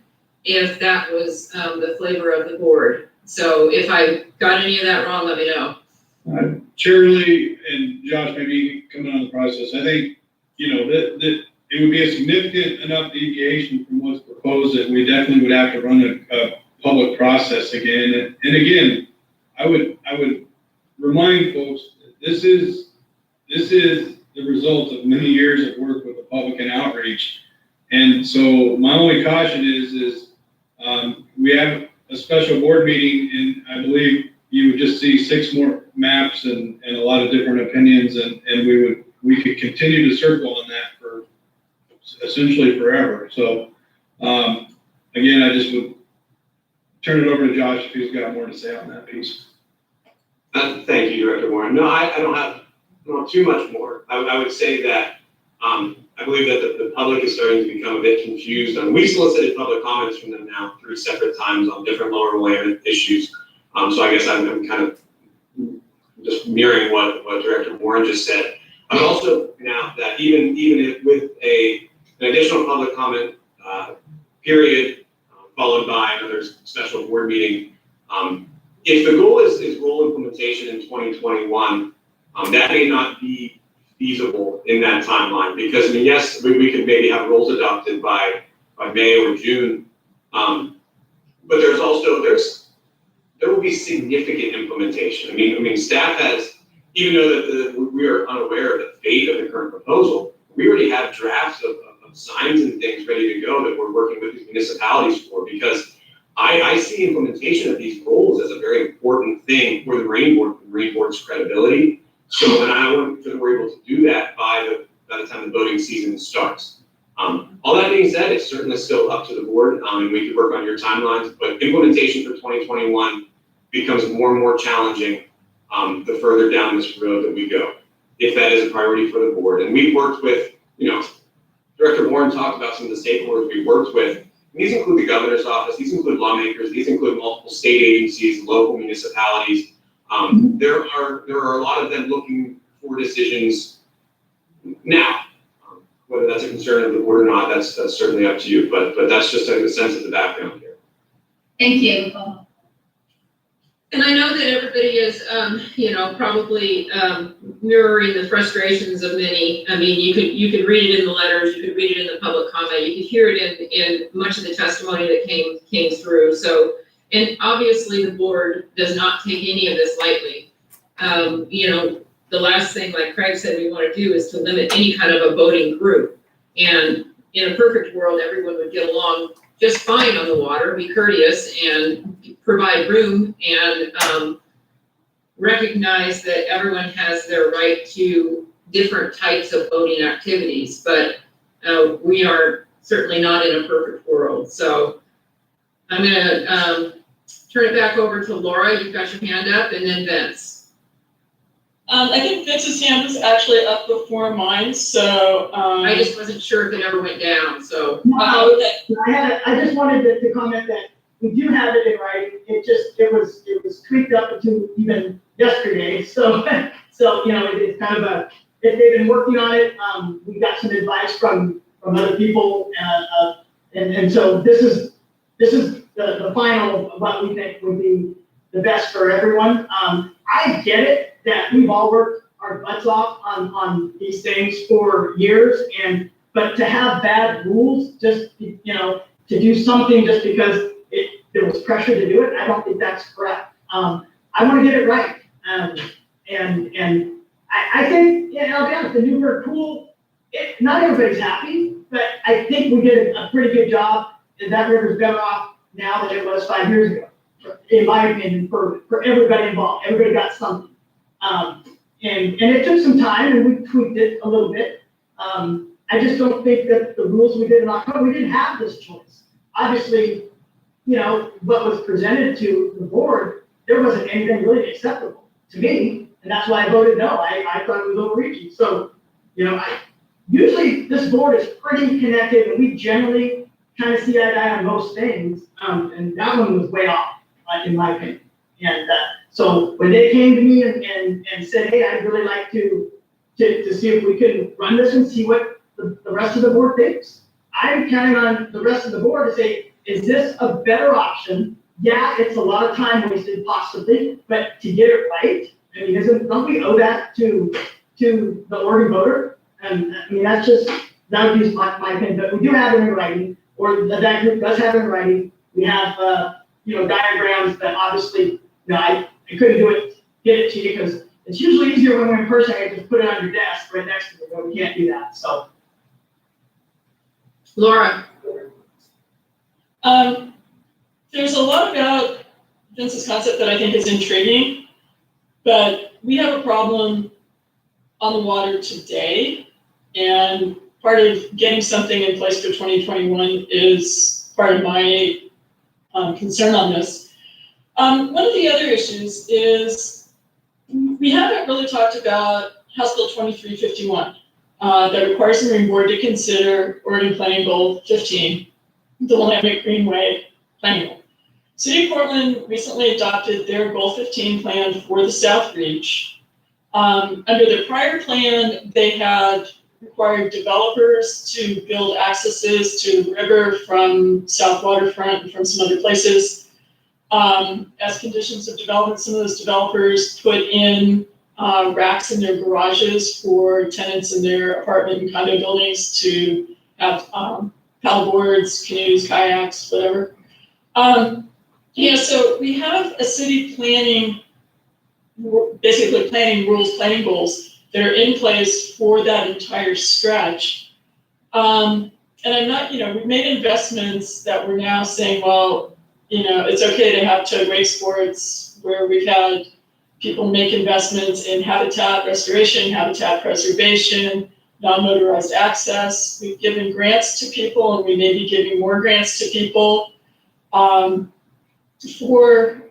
if that was the flavor of the board. So if I got any of that wrong, let me know. Shirley and Josh, maybe coming on the process, I think, you know, that it would be a significant enough deviation from what's proposed that we definitely would have to run a public process again. And again, I would remind folks that this is the result of many years of work with the public and outreach. And so my only caution is we have a special board meeting, and I believe you would just see 6 more maps and a lot of different opinions, and we could continue to circle on that for essentially forever. So again, I just would turn it over to Josh if he's got more to say on that piece. Thank you, Director Warren. No, I don't have too much more. I would say that I believe that the public is starting to become a bit confused. We solicited public comments from them now 3 separate times on different lower Willamette issues. So I guess I'm kind of just mirroring what Director Warren just said. I would also point out that even if with an additional public comment period followed by another special board meeting, if the goal is rule implementation in 2021, that may not be feasible in that timeline, because I mean, yes, we could maybe have rules adopted by May or June, but there will be significant implementation. I mean, staff has, even though that we are unaware of the fate of the current proposal, we already have drafts of signs and things ready to go that we're working with these municipalities for, because I see implementation of these goals as a very important thing for the Marine Board's credibility. So, and I want that we're able to do that by the time the voting season starts. All that being said, it's certainly still up to the board, and we could work on your timelines, but implementation for 2021 becomes more and more challenging the further down this road that we go, if that is a priority for the board. And we've worked with, you know, Director Warren talked about some of the stakeholders we worked with. These include the governor's office, these include lawmakers, these include multiple state agencies, local municipalities. There are a lot of them looking for decisions now. whether that's a concern of the board or not, that's certainly up to you, but that's just a sense of the background here. Thank you. And I know that everybody is, probably mirroring the frustrations of many. I mean, you could read it in the letters, you could read it in the public comment, you could hear it in much of the testimony that came through. So, and obviously the board does not take any of this lightly. The last thing, like Craig said, we want to do is to limit any kind of a voting group. And in a perfect world, everyone would get along just fine on the water, be courteous and provide room and recognize that everyone has their right to different types of voting activities. But we are certainly not in a perfect world. So I'm gonna turn it back over to Laura. You've got your hand up, and then Vince. I think Vince's hand was actually up before mine, so, I just wasn't sure if it ever went down, so. No, I just wanted to comment that we do have it in writing. It was tweaked up to even yesterday. So, it's kind of if they've been working on it, we got some advice from other people. And so this is the final of what we think would be the best for everyone. I get it that we've all worked our butts off on these things for years, but to have bad rules, just, to do something just because there was pressure to do it, I don't think that's correct. I want to get it right. And I think, I'll be honest, the Newburgh pool, not everybody's happy, but I think we did a pretty good job, and that river's better off now than it was 5 years ago, in my opinion, for everybody involved. Everybody got something. And it took some time, and we tweaked it a little bit. I just don't think that the rules we did in October, we didn't have this choice. Obviously, what was presented to the board, there wasn't anything really acceptable to me, and that's why I voted no. I thought it was overreaching. So, usually this board is pretty connected, and we generally kind of see eye to eye on most things, and that one was way off, in my opinion. And so when they came to me and said, hey, I'd really like to see if we can run this and see what the rest of the board thinks, I'm counting on the rest of the board to say, is this a better option? Yeah, it's a lot of time wasted possibly, but to get it right, I mean, don't we owe that to the Oregon voter? And I mean, that would be my opinion, but we do have it in writing, or that group does have it in writing. We have, diagrams that obviously, I couldn't get it to you because it's usually easier when we're in person. I just put it on your desk right next to me, but we can't do that, so. Laura. There's a lot about Vince's concept that I think is intriguing, but we have a problem on the water today, and part of getting something in place for 2021 is part of my concern on this. One of the other issues is we haven't really talked about House Bill 2351 that requires the Marine Board to consider Oregon Planning Goal 15, the Willamette Greenway Planning Goal. City of Portland recently adopted their Goal 15 plan for the South Reach. Under the prior plan, they had required developers to build accesses to the river from South Waterfront and from some other places. As conditions of development, some of those developers put in racks in their garages for tenants in their apartment and condo buildings to have paddleboards, canoes, kayaks, whatever. So we have a city basically planning rules, planning goals that are in place for that entire stretch. And I'm not, we've made investments that we're now saying, well, it's okay to have towed wake sports, where we've had people make investments in habitat restoration, habitat preservation, non-motorized access. We've given grants to people, and we may be giving more grants to people for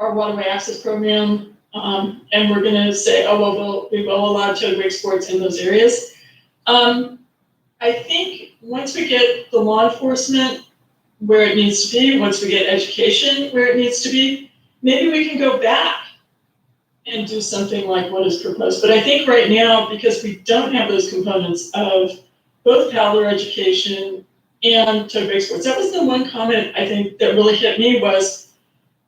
our waterway access program. And we're going to say, we will allow towed wake sports in those areas. I think once we get the law enforcement where it needs to be, once we get education where it needs to be, maybe we can go back and do something like what is proposed. But I think right now, because we don't have those components of both paddler education and tug sports. That was the one comment I think that really hit me was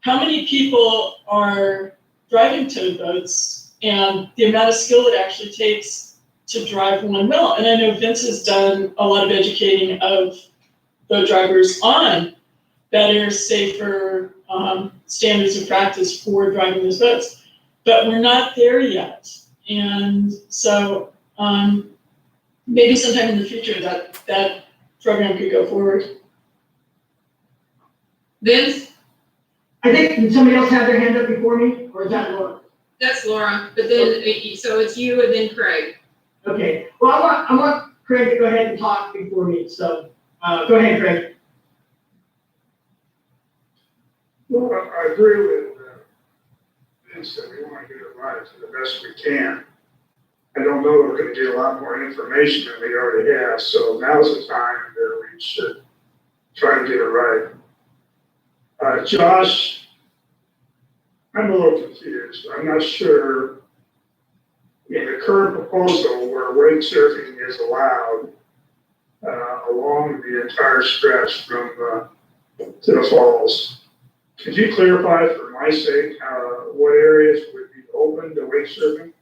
how many people are driving towboats and the amount of skill it actually takes to drive one well. And I know Vince has done a lot of educating of boat drivers on better, safer standards of practice for driving those boats. But we're not there yet. And so maybe sometime in the future that program could go forward. Vince, I think, did somebody else have their hand up before me, or is that Laura? that's Laura, but then, so it's you and then Craig. Okay, well, I want Craig to go ahead and talk before me, so, go ahead, Craig. Well, I agree with Vince that we want to get it right to the best we can. I don't know that we're going to get a lot more information than we already have, so now's the time that we should try to get it right. Josh, I'm a little confused. I'm not sure in the current proposal where wake surfing is allowed along the entire stretch from to the falls. Could you clarify for my sake what areas would be open to wake surfing?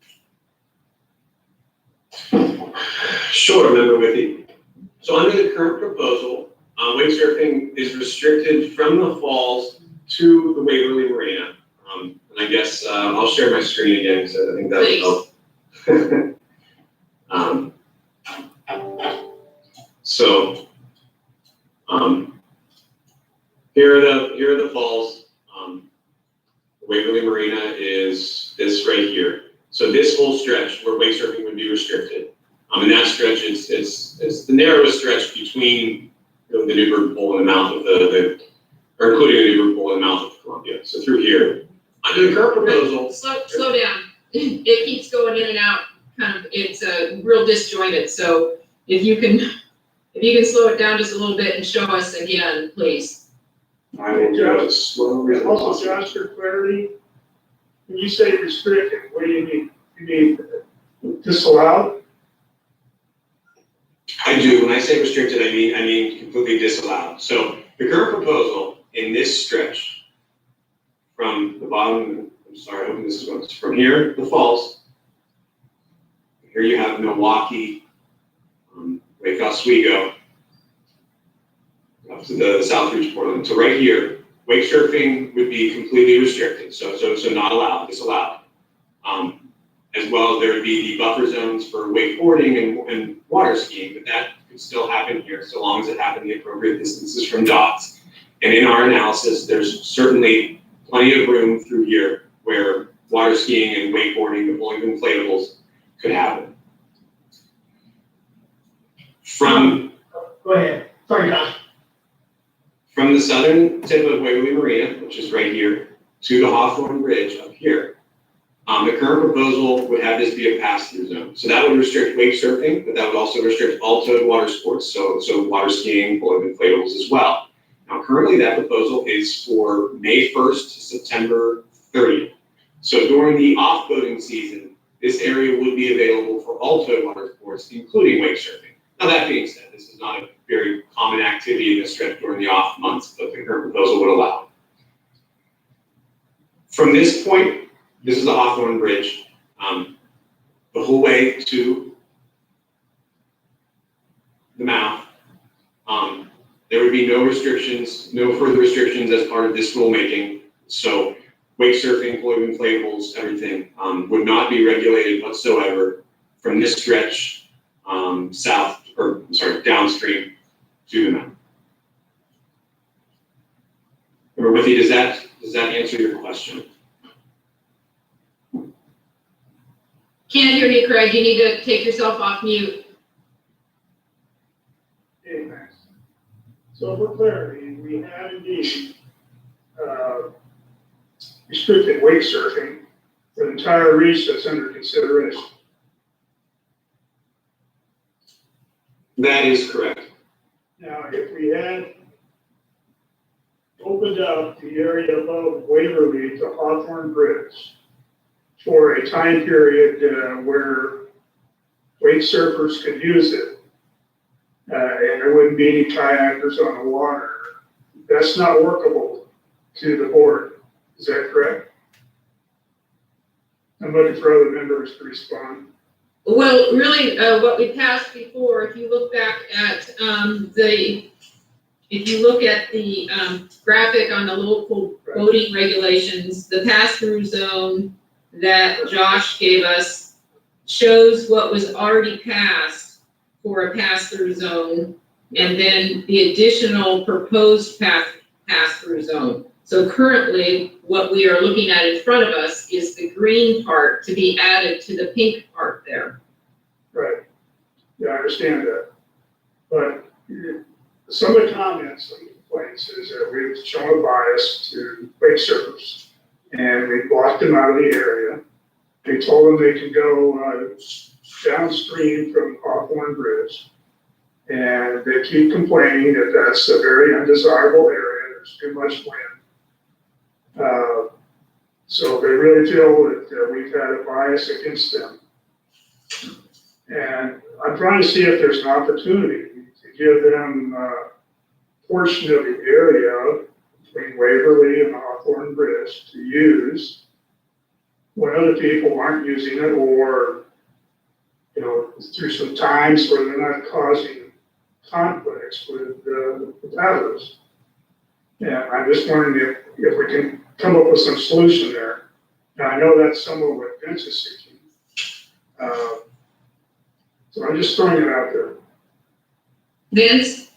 Sure, Member Withy. So under the current proposal, wake surfing is restricted from the falls to the Waverly Marina. And I guess I'll share my screen again because I think that would help. Here are the falls. Waverly Marina is this right here. So this whole stretch where wake surfing would be restricted. And that stretch is the narrowest stretch between the Newburgh Pool and the mouth of or including the Newburgh Pool and the mouth of the Columbia. So through here. Under the current proposal. Slow down. It keeps going in and out, kind of, it's real disjointed. So if you can slow it down just a little bit and show us again, please. I will do it slowly. Also, Josh, for clarity, when you say restricted, what do you mean? You mean disallowed? I do. When I say restricted, I mean completely disallowed. So the current proposal in this stretch from the bottom, I'm sorry, I hope this is what's from here, the falls. Here you have Milwaukee, Lake Oswego, up to the South Reach Portland. So right here, wake surfing would be completely restricted. So not allowed, disallowed. As well as there would be the buffer zones for wakeboarding and water skiing, but that could still happen here so long as it happened the appropriate distances from docks. And in our analysis, there's certainly plenty of room through here where water skiing and wakeboarding, deploying inflatables could happen. Go ahead. Sorry, Josh. From the southern tip of Waverly Marina, which is right here, to the Hawthorne Bridge up here, the current proposal would have this be a pass-through zone. So that would restrict wake surfing, but that would also restrict all towed water sports, so water skiing, pulling inflatables as well. Now, currently that proposal is for May 1st to September 30th. So during the off-boating season, this area would be available for all towed water sports, including wake surfing. Now, that being said, this is not a very common activity in this stretch during the off months, but the current proposal would allow. From this point, this is the Hawthorne Bridge, the whole way to the mouth. There would be no restrictions, no further restrictions as part of this rulemaking. So wake surfing, floating inflatables, everything would not be regulated whatsoever from this stretch downstream to the mouth. Remember, Withy, does that answer your question? Can't hear you, Craig. You need to take yourself off mute. Okay, thanks. So for clarity, we have indeed restricted wake surfing for the entire reach that's under consideration. That is correct. Now, if we had opened up the area above Waverly to Hawthorne Bridge for a time period where wake surfers could use it, and there wouldn't be any kayakers on the water. That's not workable to the board. Is that correct? I'm looking for other members to respond. Well, really, what we passed before, if you look back at, if you look at the, graphic on the local boating regulations, the pass-through zone that Josh gave us shows what was already passed for a pass-through zone, and then the additional proposed pass-through zone. So currently, what we are looking at in front of us is the green part to be added to the pink part there. Right. Yeah, I understand that. But some of the comments and complaints is that we've shown a bias to wake surfers. And we blocked them out of the area. We told them they can go downstream from Hawthorne Bridge. And they keep complaining that that's a very undesirable area. There's too much wind. So they really feel that we've had a bias against them. And I'm trying to see if there's an opportunity to give them a portion of the area between Waverly and Hawthorne Bridge to use when other people aren't using it, or, you know, through some times where they're not causing conflicts with the paddlers. Yeah, I'm just wondering if we can come up with some solution there. Now, I know that's somewhat what Vince is seeking. So I'm just throwing it out there. Vince?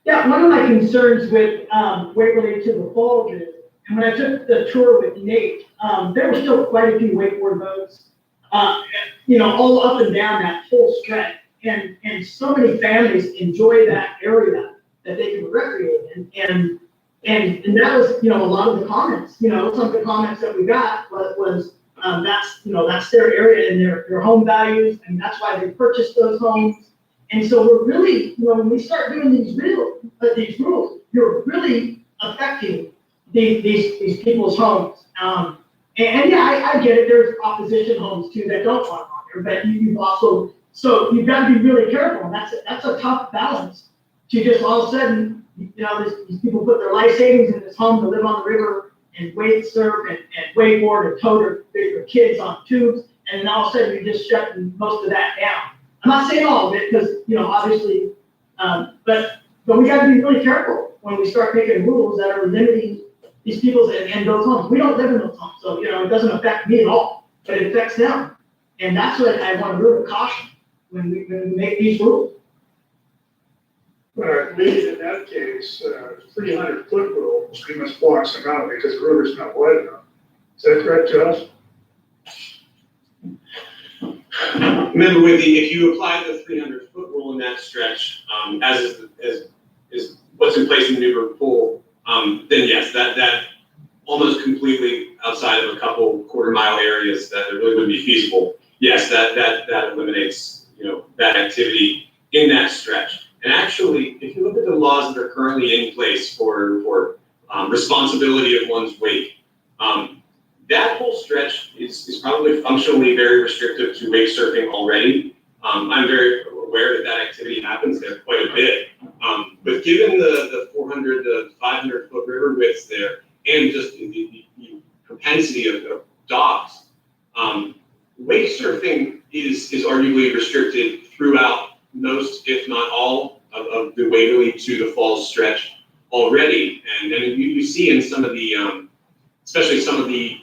Yeah, one of my concerns with Waverly to the Falls is, and when I took the tour with Nate, there were still quite a few wakeboard boats, you know, all up and down that whole stretch. And so many families enjoy that area that they can recreate in. And that was, you know, a lot of the comments, you know, some of the comments that we got was that's, you know, that's their area and their home values, and that's why they purchased those homes. And so we're really, you know, when we start doing these rules, you're really affecting these people's homes. And yeah, I get it. There's opposition homes too that don't want on there, but you've also, so you've got to be really careful. And that's a tough balance to just all of a sudden, you know, these people put their life savings in this home to live on the river and wake surf and wakeboard and tow their kids on tubes. And then all of a sudden you're just shutting most of that down. I'm not saying all of it because, you know, obviously, but we got to be really careful when we start making rules that are limiting these people and those homes. We don't live in those homes, so, you know, it doesn't affect me at all, but it affects them. And that's what I want to really caution when we make these rules. But I believe in that case, 300-foot rule pretty much blocks them out because the river's not wide enough. Is that correct, Josh? Remember, if you apply the 300-foot rule in that stretch, as is what's in place in the New River Pool, then yes, that almost completely outside of a couple quarter-mile areas that it really wouldn't be feasible. Yes, that eliminates, you know, that activity in that stretch. And actually, if you look at the laws that are currently in place for responsibility of one's wake, that whole stretch is probably functionally very restrictive to wake surfing already. I'm very aware that activity happens there quite a bit. But given the 400 to 500 foot river widths there, and just the propensity of docks, wake surfing is arguably restricted throughout most, if not all, of the Waverly to the Falls stretch already. And you see in some of the, especially some of the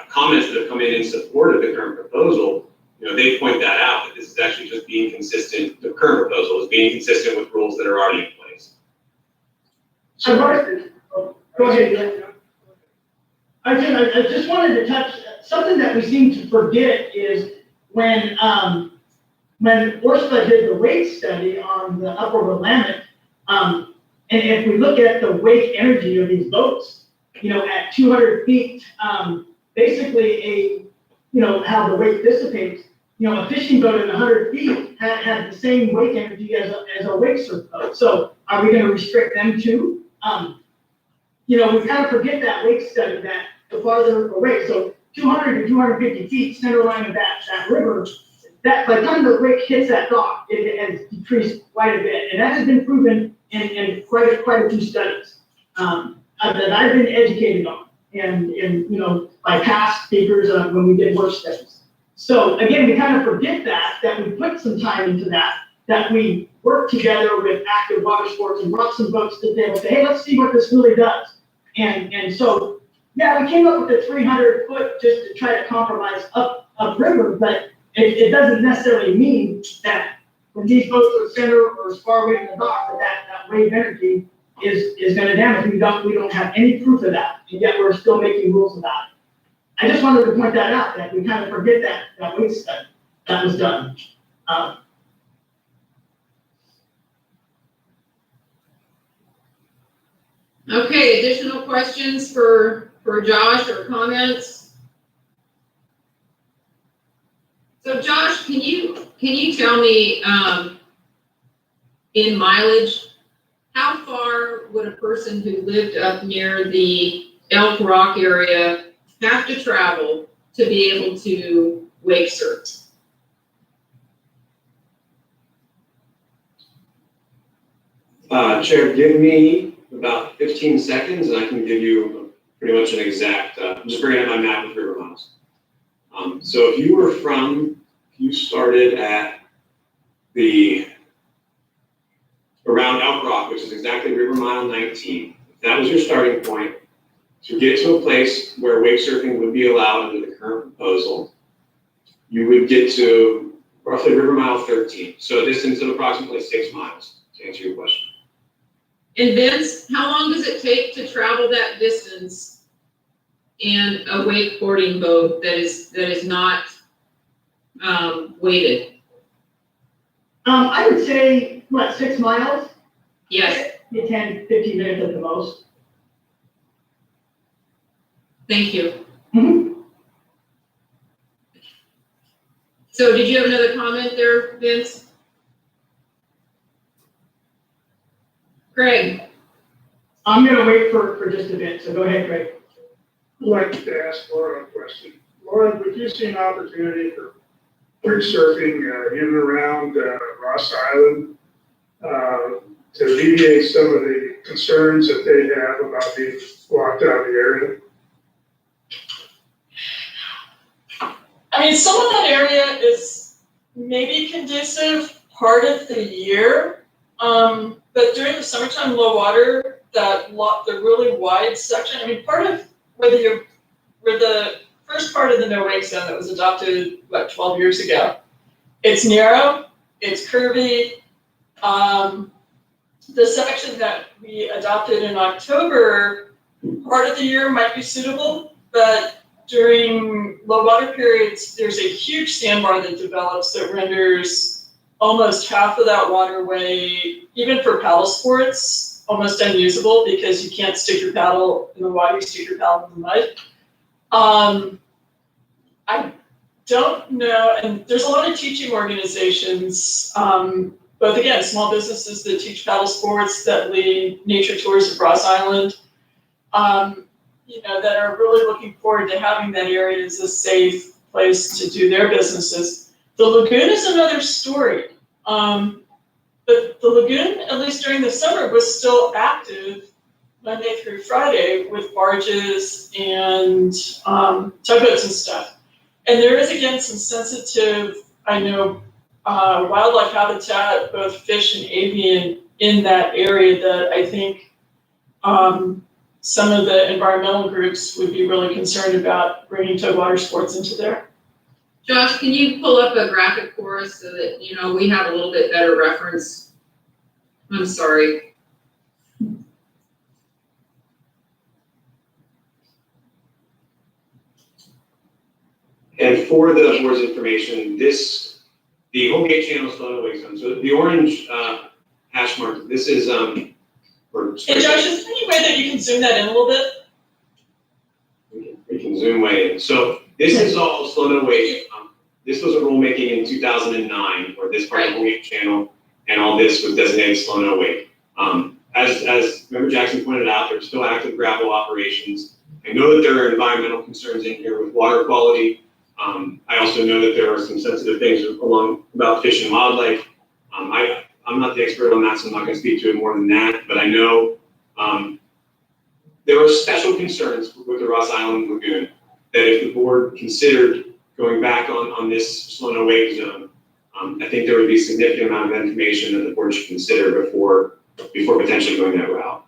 comments that have come in support of the current proposal, you know, they point that out, that this is actually just being consistent, the current proposal is being consistent with rules that are already in place. So, go ahead. I just wanted to touch, something that we seem to forget is when Orsted did the wake study on the upper Willamette, and if we look at the wake energy of these boats, you know, at 200 feet, basically you know, how the wake dissipates, you know, a fishing boat at 100 feet had the same wake energy as a wake surf boat. So are we going to restrict them too? You know, we kind of forget that wake study, that the farther away, so 200 to 250 feet, center line of that river, that by the time the wake hits that dock, it has decreased quite a bit. And that has been proven in quite a few studies that I've been educated on and you know, by past speakers when we did work studies. So again, we kind of forget that we put some time into that we work together with Active Water Sports and brought some folks to the table, say, hey, let's see what this really does. And so, yeah, we came up with the 300 foot just to try to compromise upriver, but it doesn't necessarily mean that when these boats are center or as far away from the dock, that wave energy is going to damage. We don't have any proof of that, and yet we're still making rules about it. I just wanted to point that out, that we kind of forget that wave study that was done. Okay, additional questions for Josh or comments? So Josh, can you tell me, in mileage, how far would a person who lived up near the Elk Rock area have to travel to be able to wake surf? Chair, give me about 15 seconds and I can give you pretty much an exact, I'm just bringing up my map with river miles. So if you started at around Elk Rock, which is exactly river mile 19, if that was your starting point, to get to a place where wake surfing would be allowed under the current proposal, you would get to roughly river mile 13. So a distance of approximately 6 miles, to answer your question. And Vince, how long does it take to travel that distance in a wakeboarding boat that is not weighted? I would say, 6 miles? Yes, 10, 15 minutes at the most. thank you. Mm-hmm. So did you have another comment there, Vince? Greg? I'm gonna wait for just a bit, so go ahead, Greg. I'd like to ask Laura a question. Laura, would you see an opportunity for wake surfing in and around Ross Island to alleviate some of the concerns that they have about being locked out of the area? I mean, some of that area is maybe conducive part of the year. But during the summertime low water, the really wide section, I mean, part of where the first part of the no wake zone that was adopted, 12 years ago, it's narrow, it's curvy. The section that we adopted in October, part of the year might be suitable, but during low water periods, there's a huge sandbar that develops that renders almost half of that waterway, even for paddle sports, almost unusable because you can't stick your paddle in the water, you stick your paddle in the mud. I don't know, and there's a lot of teaching organizations, both again, small businesses that teach paddle sports, that lead nature tours of Ross Island, that are really looking forward to having that area as a safe place to do their businesses. The lagoon is another story. But the lagoon, at least during the summer, was still active Monday through Friday with barges and tugboats and stuff. And there is, again, some sensitive, wildlife habitat, both fish and avian, in that area that I think some of the environmental groups would be really concerned about bringing tug water sports into there. Josh, can you pull up a graphic for us so that, we have a little bit better reference? I'm sorry. And for the board's information, the home gate channel is still in wake zone. So the orange hash mark, this is, Hey Josh, is there any way that you can zoom that in a little bit? We can zoom way in. So this is all slow no wake. This was a rulemaking in 2009 where this part of the wake channel and all this was designated slow no wake. As Member Jackson pointed out, there's still active gravel operations. I know that there are environmental concerns in here with water quality. I also know that there are some sensitive things about fish and wildlife. I'm not the expert on that, so I'm not gonna speak to it more than that, but I know, there are special concerns with the Ross Island Lagoon, that if the board considered going back on this slow no wake zone, I think there would be a significant amount of information that the board should consider before potentially going that route.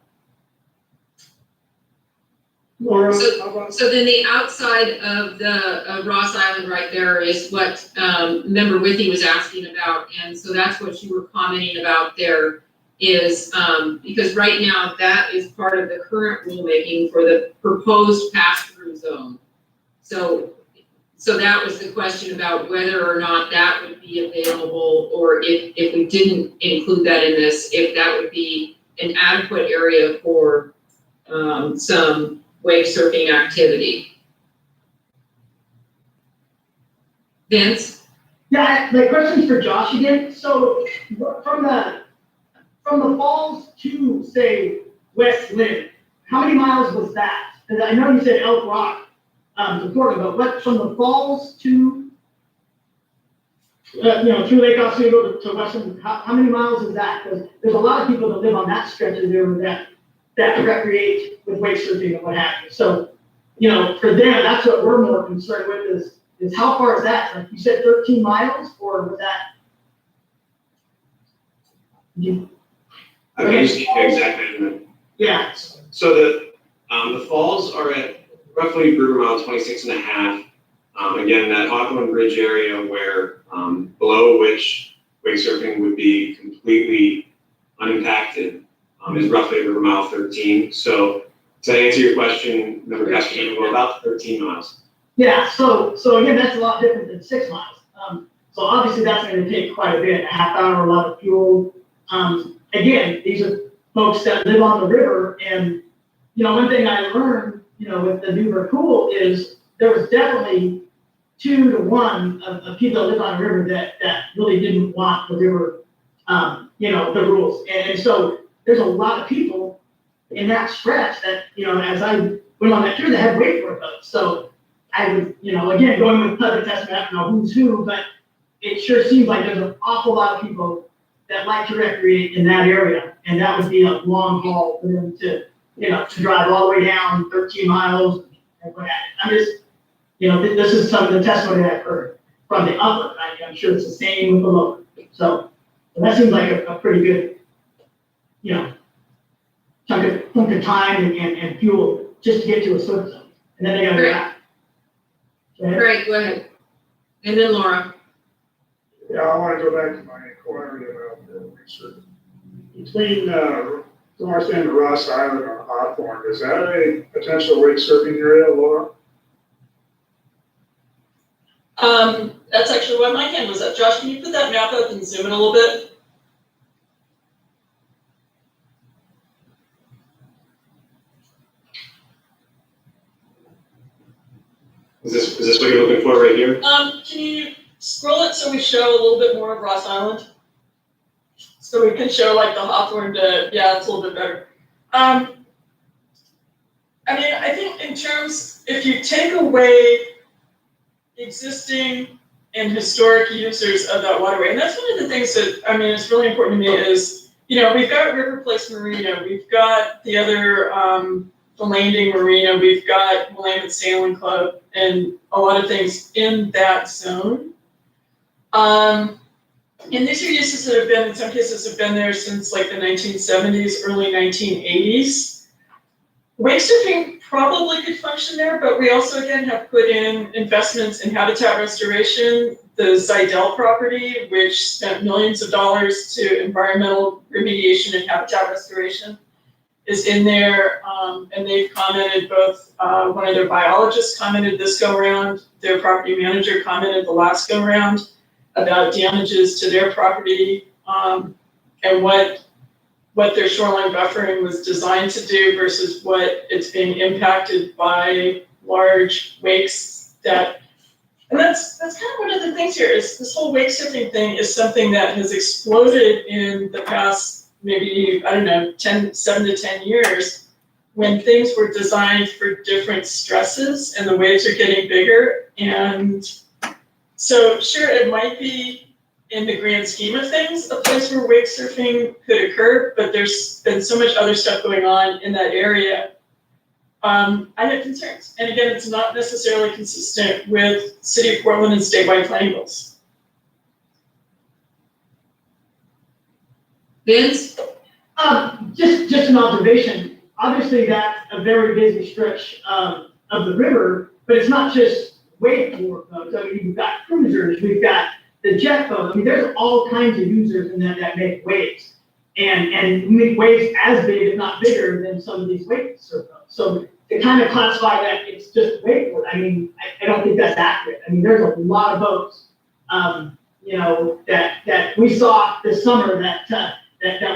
Laura, how about? So then the outside of the Ross Island right there is what Member Withy was asking about. And so that's what you were commenting about there is, because right now that is part of the current rulemaking for the proposed pass-through zone. So that was the question about whether or not that would be available, or if we didn't include that in this, if that would be an adequate area for some wake surfing activity. Vince? Yeah, the question's for Josh again. So from the falls to, say, West Lynn, how many miles was that? Because I know you said Elk Rock to Florida, but what, from the falls to, through Lake Oswego to Western, how many miles is that? Because there's a lot of people that live on that stretch of the river that recreate with wake surfing and what have you. So, for them, that's what we're more concerned with is how far is that? Like you said, 13 miles, or was that? I can just give you exact measurement. Yeah. So the falls are at roughly river mile 26.5. Again, that Hawthorne Bridge area where below which wake surfing would be completely unimpacted is roughly river mile 13. So to answer your question, Member Castellano, we're about 13 miles. Yeah, so again, that's a lot different than 6 miles. So obviously that's going to take quite a bit, a half hour, a lot of fuel. Again, these are folks that live on the river, and one thing I learned, with the Newburgh Pool is there was definitely 2 to 1 of people that live on the river that really didn't want the river, the rules. And so there's a lot of people in that stretch that, as I went on that tour, that had wakeboard boats. So I would, again, going with public testimony, I don't know who's who, but it sure seems like there's an awful lot of people that like to recreate in that area. And that would be a long haul for them to drive all the way down 13 miles and what have you. I'm just, this is some of the testimony that I've heard from the upper. I'm sure it's the same with the lower. So that seems like a pretty good, chunk of time and fuel just to get to a surf zone. And then they gotta go back. Great, go ahead. And then Laura. Yeah, I want to go back to my inquiry about the research. Between north end of Ross Island and Hawthorne, is that a potential wake surfing area, Laura? That's actually what my hand was up. Josh, can you put that map up and zoom in a little bit? Is this what you're looking for right here? Can you scroll it so we show a little bit more of Ross Island? So we can show like the Hawthorne yeah, it's a little bit better. I think in terms, if you take away existing and historic users of that waterway, and that's one of the things that, it's really important to me is, we've got River Place Marina, we've got the other, the Landing Marina, we've got Willamette Sailing Club, and a lot of things in that zone. And these are uses that have been, in some cases, have been there since like the 1970s, early 1980s. Wake surfing probably could function there, but we also, again, have put in investments in habitat restoration. The Zidell property, which spent millions of dollars to environmental remediation and habitat restoration, is in there, and they've commented, both one of their biologists commented this go around, their property manager commented the last go around about damages to their property, and what their shoreline buffering was designed to do versus what it's being impacted by large wakes and that's kind of one of the things here is this whole wake surfing thing is something that has exploded in the past maybe, 7 to 10 years, when things were designed for different stresses and the waves are getting bigger. And so sure, it might be in the grand scheme of things, a place where wake surfing could occur, but there's been so much other stuff going on in that area. I have concerns. And again, it's not necessarily consistent with City of Portland and statewide planning goals. Vince? Just an observation. Obviously, that's a very busy stretch of the river, but it's not just wakeboard boats. I mean, we've got cruisers, we've got the jet boats. I mean, there's all kinds of users in that make waves. And make waves as big, if not bigger, than some of these wake surf boats. So to kind of classify that it's just wakeboard, I mean, I don't think that's accurate. I mean, there's a lot of boats, you know, that we saw this summer that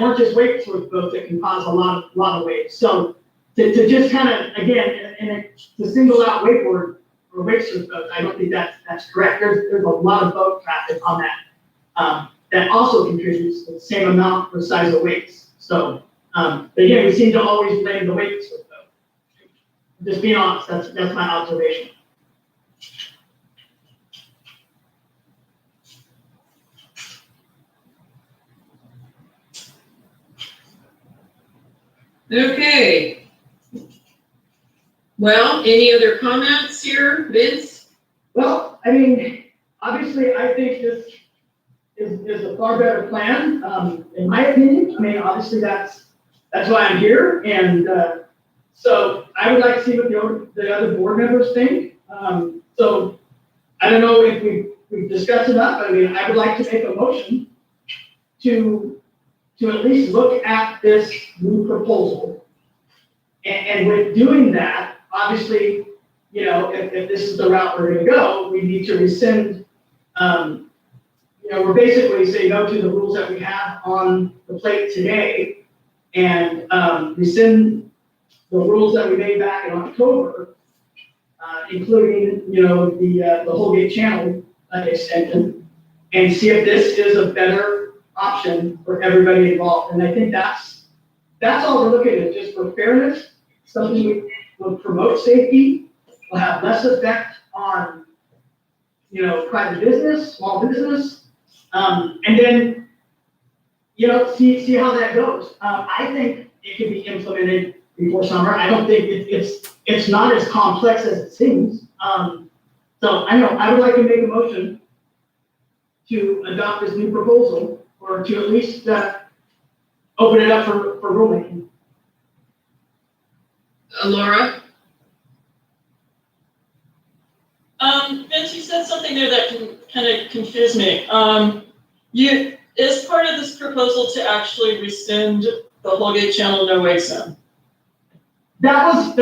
weren't just wake surf boats that can cause a lot of waves. So to just kind of, again, to single out wakeboard or wake surf boats, I don't think that's correct. There's a lot of boat traffic on that. That also contributes to the same amount or size of wakes. So, but again, we seem to always blame the wake surf boat. Just being honest, that's my observation. Okay. Well, any other comments here, Vince? Well, I mean, obviously, I think this is a far better plan, in my opinion. I mean, obviously, that's why I'm here, and so I would like to see what the other board members think. So I don't know if we've discussed enough. I mean, I would like to make a motion to at least look at this new proposal. And with doing that, obviously, you know, if this is the route we're gonna go, we need to rescind, you know, we're basically saying no to the rules that we have on the plate today and rescind the rules that we made back in October, including, you know, the Holgate Channel extension, and see if this is a better option for everybody involved. And I think that's all we're looking at, just for fairness, something we will promote safety, will have less effect on, you know, private business, small business, and then, you know, see how that goes. I think it could be implemented before summer. I don't think it's not as complex as it seems. So I know I would like to make a motion to adopt this new proposal, or to at least open it up for rulemaking. Laura? Vince, you said something there that can kind of confuse me. Is part of this proposal to actually rescind the Holgate Channel no wake zone? That was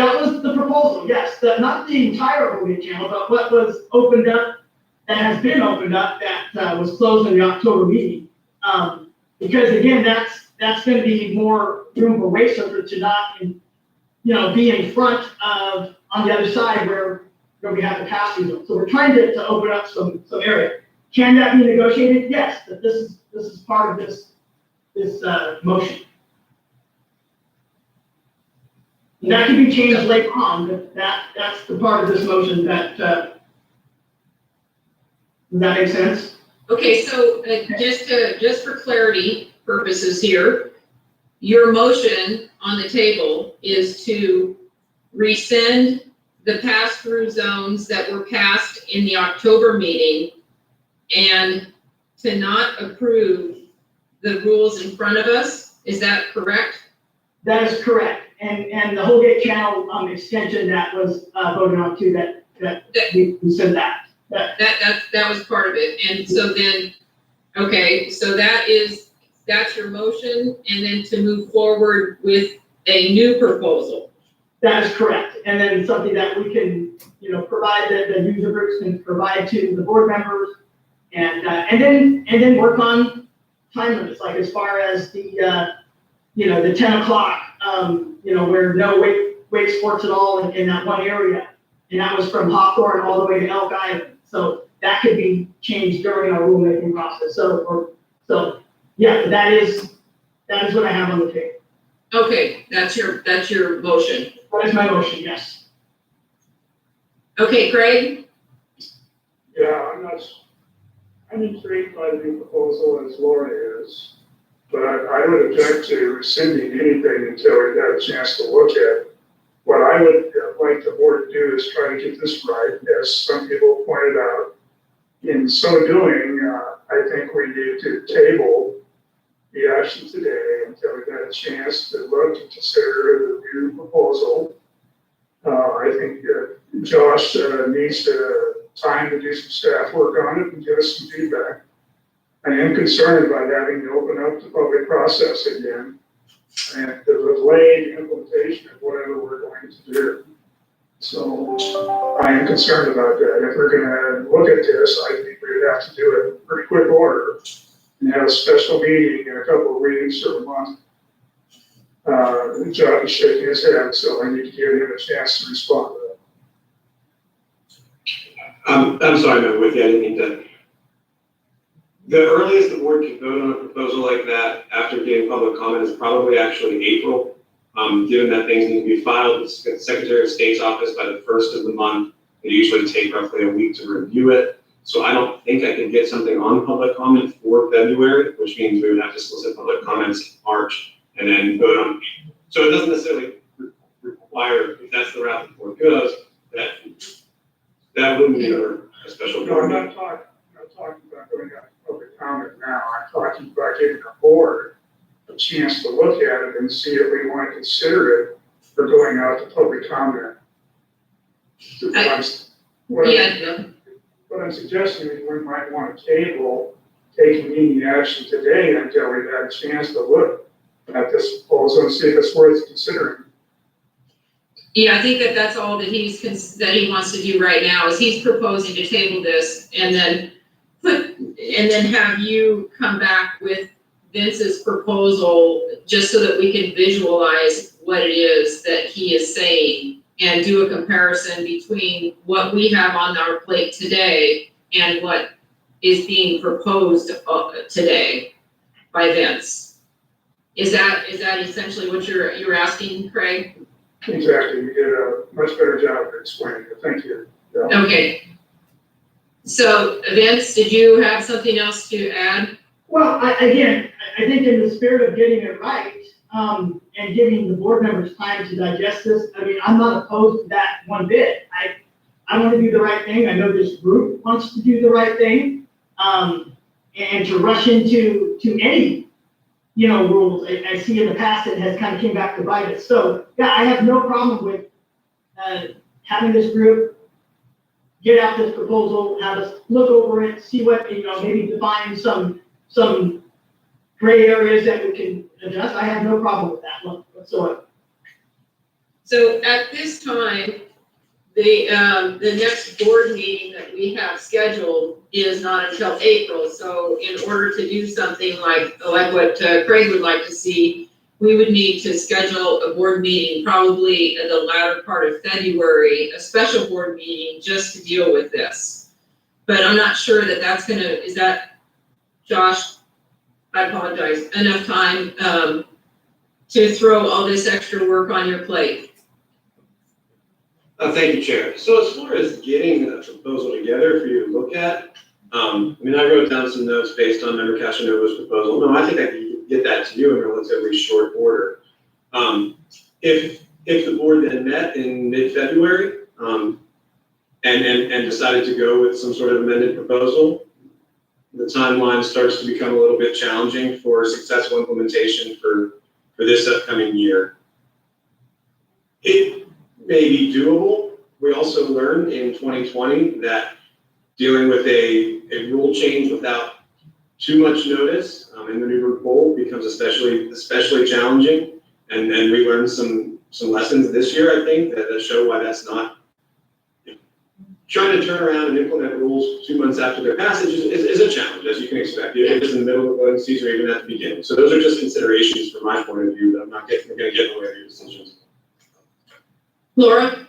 the proposal, yes. Not the entire Holgate Channel, but what was opened up, that has been opened up, that was closed in the October meeting. Because again, that's going to be more room for wake surfers to not, you know, be in front of, on the other side where we have the pass-through zone. So we're trying to open up some area. Can that be negotiated? Yes, but this is part of this motion. And that can be changed later on, but that's the part of this motion that, does that make sense? Okay, so just for clarity purposes here, your motion on the table is to rescind the pass-through zones that were passed in the October meeting and to not approve the rules in front of us. Is that correct? That is correct. And the Holgate Channel extension that was voted on too, that we said that. That was part of it. And so then, okay, so that's your motion, and then to move forward with a new proposal. That is correct. And then something that we can, you know, provide, that the user groups can provide to the board members, and then work on time limits, like as far as the, you know, the 10 o'clock, you know, where no wake sports at all in that one area. And that was from Hawthorne all the way to Elk Island. So that could be changed during our rulemaking process. So yeah, that is what I have on the table. Okay, that's your motion. That is my motion, yes. Okay, Craig? Yeah, I'm intrigued by the new proposal as Laura is, but I would object to rescinding anything until we got a chance to look at it. What I would like the board to do is try to get this right, as some people pointed out. In so doing, I think we need to table the action today until we got a chance to look and consider the new proposal. I think Josh needs time to do some staff work on it and give us some feedback. I am concerned about having to open up the public process again and the delayed implementation of whatever we're going to do. So I am concerned about that. If we're gonna look at this, I think we would have to do it in pretty quick order and have a special meeting in a couple of weeks or a month. Josh is shaking his head, so I need to give him a chance to respond to that. I'm sorry, I'm with you, I didn't mean to. The earliest the board can vote on a proposal like that after getting public comment is probably actually April. Given that things need to be filed with the Secretary of State's office by the 1st of the month, they usually take roughly a week to review it. So I don't think I can get something on public comment for February, which means we would have to solicit public comments in March and then vote on. So it doesn't necessarily require, if that's the route the board goes, that wouldn't be a special No, I'm board. not talking about going out to public comment now. I'm talking about giving the board a chance to look at it and see if we want to consider it for going out to public comment. What I'm suggesting is we might want to table taking any action today until we've had a chance to look at this proposal and see if it's worth considering. Yeah, I think that's all that he wants to do right now, is he's proposing to table this and then have you come back with Vince's proposal, just so that we can visualize what it is that he is saying and do a comparison between what we have on our plate today and what is being proposed today by Vince. Is that essentially what you're asking, Craig? Exactly, you did a much better job of explaining it, thank you. Yeah. Okay. So Vince, did you have something else to add? Well, I think in the spirit of getting it right, and giving the board members time to digest this, I mean, I'm not opposed to that one bit. I want to do the right thing. I know this group wants to do the right thing. And to rush into any, rules, I see in the past it has kind of came back to bite us. So, yeah, I have no problem with having this group get out this proposal, have us look over it, see what, maybe define some gray areas that we can adjust. I have no problem with that whatsoever. So at this time, the next board meeting that we have scheduled is not until April. So in order to do something like what Craig would like to see, we would need to schedule a board meeting probably in the latter part of February, a special board meeting just to deal with this. But I'm not sure is that, Josh, I apologize, enough time to throw all this extra work on your plate? Thank you, Chair. So as far as getting a proposal together for you to look at, I wrote down some notes based on Member Cashanova's proposal. No, I think I can get that to you in relatively short order. If the board then met in mid-February and decided to go with some sort of amended proposal, the timeline starts to become a little bit challenging for successful implementation for this upcoming year. It may be doable. We also learned in 2020 that dealing with a rule change without too much notice in the new rule becomes especially challenging. And we learned some lessons this year, I think, that show why that's not. Trying to turn around and implement rules 2 months after their passage is a challenge, as you can expect. It is in the middle of the voting season or even at the beginning. So those are just considerations from my point of view that I'm not going to get in the way of your decisions. Laura?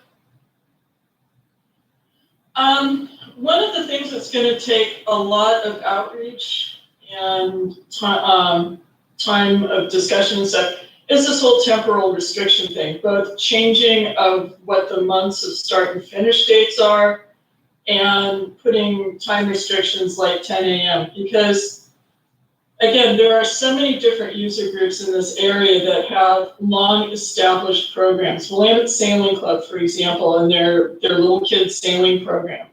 One of the things that's going to take a lot of outreach and time of discussion and stuff is this whole temporal restriction thing, both changing of what the months of start and finish dates are and putting time restrictions like 10 a.m. Because again, there are so many different user groups in this area that have long established programs. Willamette Sailing Club, for example, and their little kids sailing program.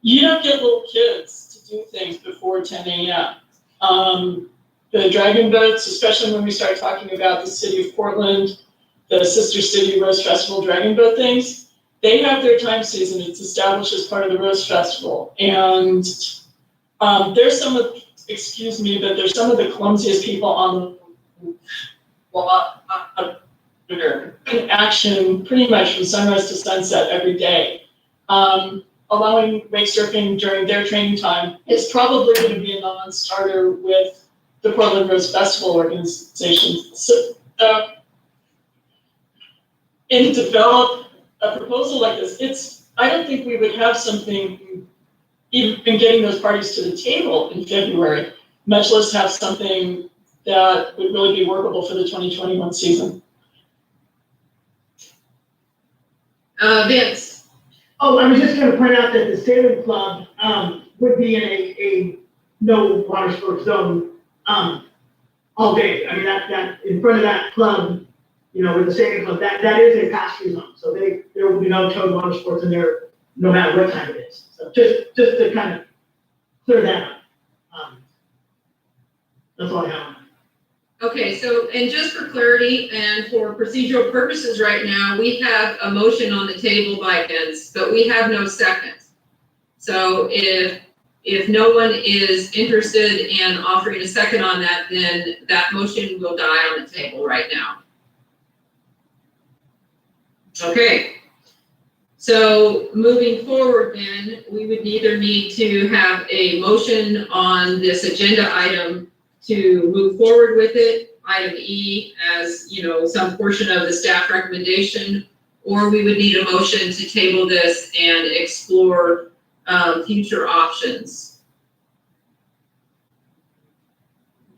You don't get little kids to do things before 10 a.m. The dragon boats, especially when we start talking about the city of Portland, the sister city Rose Festival dragon boat things, they have their time season. It's established as part of the Rose Festival. And there's some of, excuse me, but there's some of the clumsiest people on the water in action pretty much from sunrise to sunset every day. Allowing wake surfing during their training time is probably going to be a non-starter with the Portland Rose Festival organization. So, and develop a proposal like this, I don't think we would have something, even getting those parties to the table in February, much less have something that would really be workable for the 2021 season. Vince. Oh, I was just gonna point out that the sailing club, would be in a no water sports zone, all day. I mean, that, in front of that club, you know, with the sailing club, that is a pass-through zone. So there will be no towed water sports in there, no matter what time it is. So just to kind of clear that up. That's all I have. Okay, so, and just for clarity and for procedural purposes right now, we have a motion on the table by Vince, but we have no second. So if no one is interested in offering a second on that, then that motion will die on the table right now. Okay. So moving forward then, we would either need to have a motion on this agenda item to move forward with it, item E, as, you know, some portion of the staff recommendation, or we would need a motion to table this and explore future options.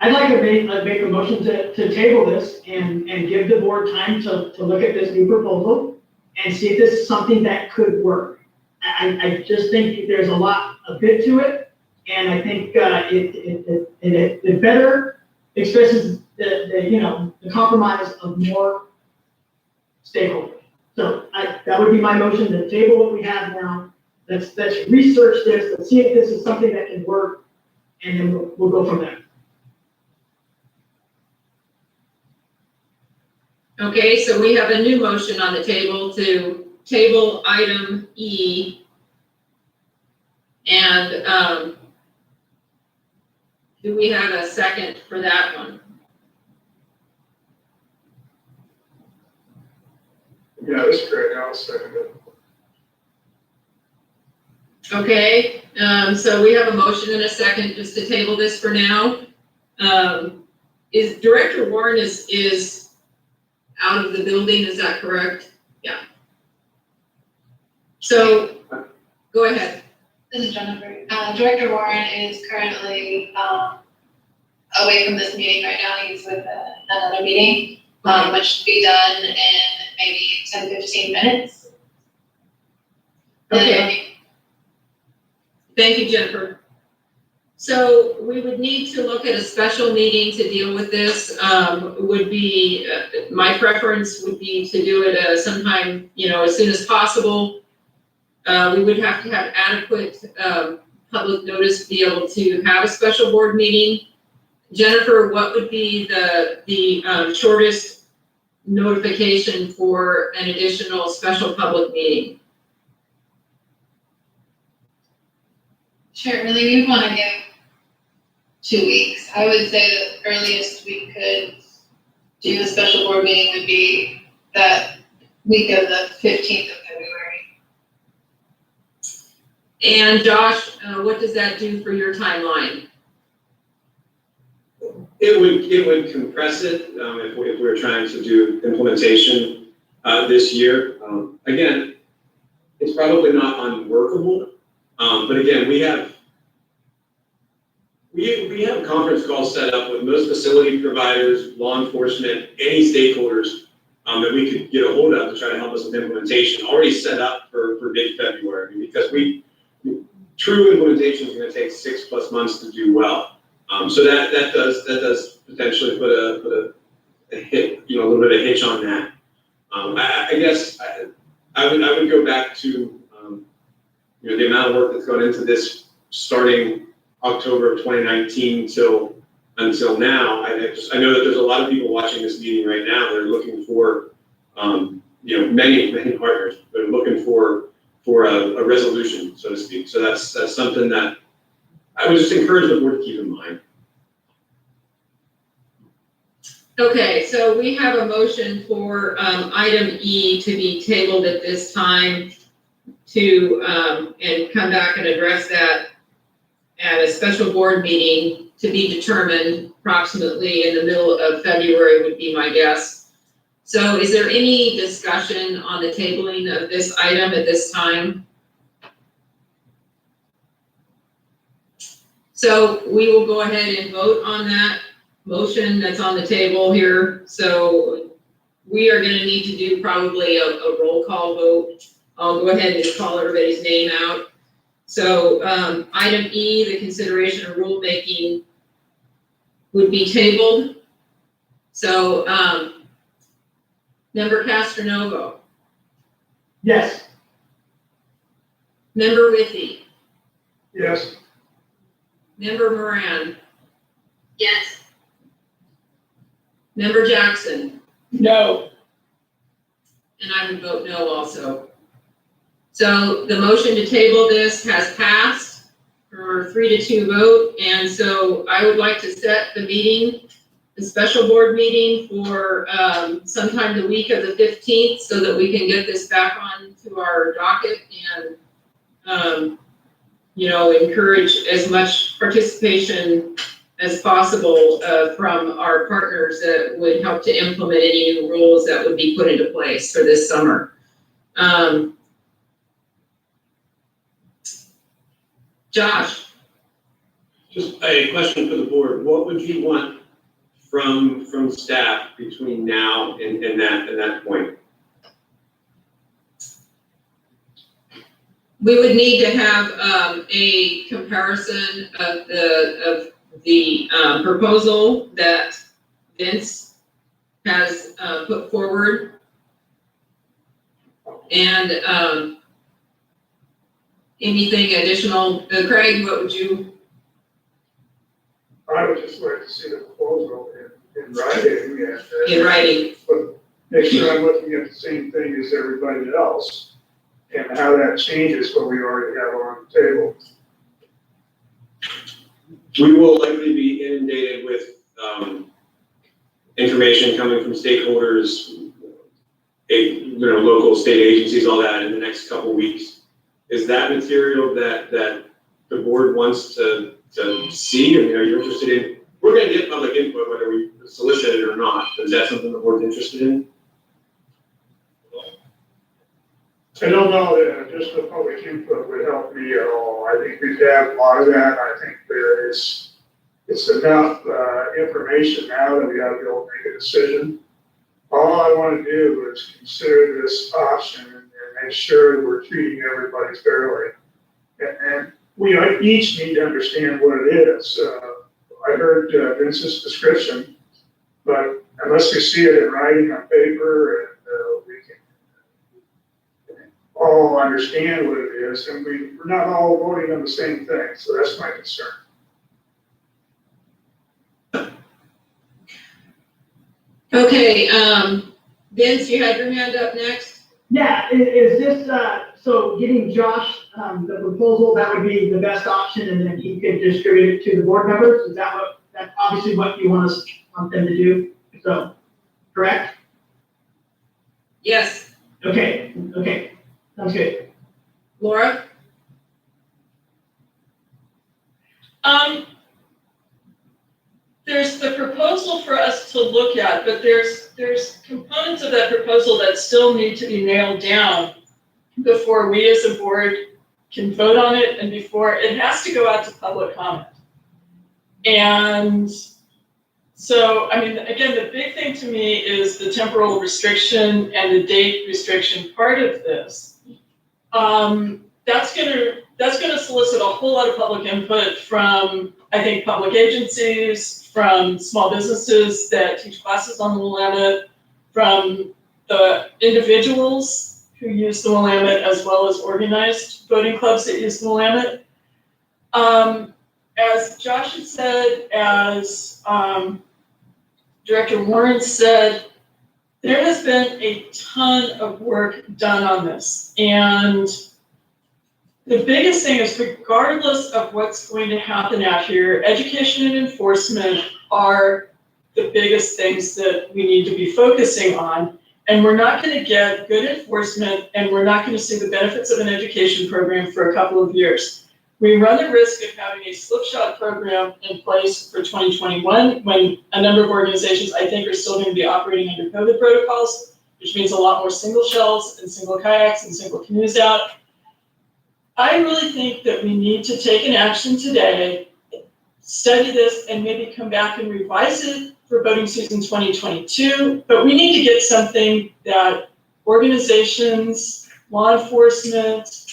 I'd like to make a motion to table this and give the board time to look at this new proposal and see if this is something that could work. I just think there's a bit to it, and I think it better expresses the compromise of more stakeholders. So that would be my motion, to table what we have now. Let's research this, let's see if this is something that can work, and then we'll go from there. Okay, so we have a new motion on the table to table item E. And do we have a second for that one? Yeah, that's great. I'll second it. Okay, so we have a motion and a second just to table this for now. Is Director Warren is out of the building, is that correct? Yeah. So, go ahead. This is Jennifer. Director Warren is currently away from this meeting right now. He's with another meeting, which should be done in maybe 10-15 minutes. Okay. Thank you, Jennifer. So we would need to look at a special meeting to deal with this. Would be, my preference would be to do it sometime, as soon as possible. We would have to have adequate public notice to be able to have a special board meeting. Jennifer, what would be the shortest notification for an additional special public meeting? Sure, really, we want to give 2 weeks. I would say the earliest we could do a special board meeting would be that week of the 15th of February. And Josh, what does that do for your timeline? It would compress it if we were trying to do implementation this year. Again, it's probably not unworkable, but again, we have We have a conference call set up with most facility providers, law enforcement, any stakeholders that we could get a hold of to try to help us with implementation, already set up for mid-February, because true implementation is gonna take 6+ months to do well. So that does potentially put a hit, a little bit of a hitch on that. I guess I would go back to, the amount of work that's gone into this starting October of 2019 until now. I know that there's a lot of people watching this meeting right now that are looking for, many partners, but are looking for a resolution, so to speak. So that's something that I would just encourage the board to keep in mind. Okay, so we have a motion for item E to be tabled at this time to, and come back and address that at a special board meeting to be determined approximately in the middle of February would be my guess. So is there any discussion on the tabling of this item at this time? So we will go ahead and vote on that motion that's on the table here. So we are gonna need to do probably a roll call vote. I'll go ahead and call everybody's name out. So item E, the consideration of rulemaking would be tabled. So Member Castronovo, Yes. Member Withy, Yes. Member Moran, Yes. Member Jackson, No. and I would vote no also. So the motion to table this has passed for 3-2 vote, and so I would like to set the meeting, the special board meeting for sometime the week of the 15th, so that we can get this back on to our docket and encourage as much participation as possible from our partners that would help to implement any new rules that would be put into place for this summer. Josh? Just a question for the board. What would you want from staff between now and that point? We would need to have a comparison of the proposal that Vince has put forward. And anything additional, Craig, what would you? I would just like to see the proposal in writing and. In writing. But make sure I'm looking at the same thing as everybody else and how that changes what we already have on the table. We will likely be inundated with information coming from stakeholders, local state agencies, all that in the next couple weeks. Is that material that the board wants to see? I mean, are you interested in? We're going to get public input whether we solicit it or not. Is that something the board's interested in? I don't know that just the public input would help me at all. I think we've had a lot of that. I think it's enough information now that we got to be able to make a decision. All I want to do is consider this option and make sure we're treating everybody fairly. And we each need to understand what it is. I heard Vince's description, but unless we see it in writing on paper and we can all understand what it is, and we're not all voting on the same thing, so that's my concern. Okay, Vince, you had your hand up next. Yeah, is this, so getting Josh, the proposal, that would be the best option, and then he could distribute it to the board members? Is that that's obviously what you want them to do? So, correct? Yes. Okay, sounds good. Laura? There's the proposal for us to look at, but there's components of that proposal that still need to be nailed down before we as a board can vote on it and before it has to go out to public comment. And so, I mean, again, the big thing to me is the temporal restriction and the date restriction part of this. That's gonna solicit a whole lot of public input from, I think, public agencies, from small businesses that teach classes on the Willamette, from the individuals who use the Willamette, as well as organized boating clubs that use the Willamette. As Josh had said, as Director Warren said, there has been a ton of work done on this. And the biggest thing is, regardless of what's going to happen out here, education and enforcement are the biggest things that we need to be focusing on. And we're not going to get good enforcement, and we're not going to see the benefits of an education program for a couple of years. We run the risk of having a slipshod program in place for 2021, when a number of organizations, I think, are still going to be operating under COVID protocols, which means a lot more single shells and single kayaks and single canoes out. I really think that we need to take an action today, study this, and maybe come back and revise it for boating season 2022. But we need to get something that organizations, law enforcement,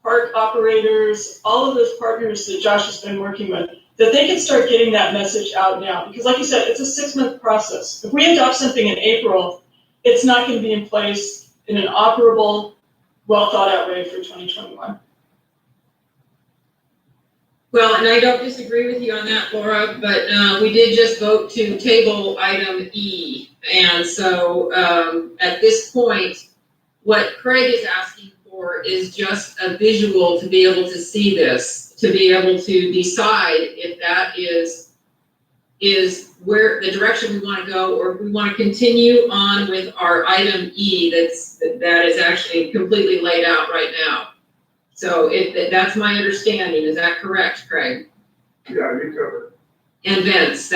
park operators, all of those partners that Josh has been working with, that they can start getting that message out now. Because like you said, it's a 6-month process. If we adopt something in April, it's not going to be in place in an operable, well thought out way for 2021. Well, and I don't disagree with you on that, Laura, but we did just vote to table item E. And so at this point, what Craig is asking for is just a visual to be able to see this, to be able to decide if that is where the direction we want to go, or if we want to continue on with our item E that is actually completely laid out right now. So that's my understanding. Is that correct, Craig? Yeah, you covered. And Vince,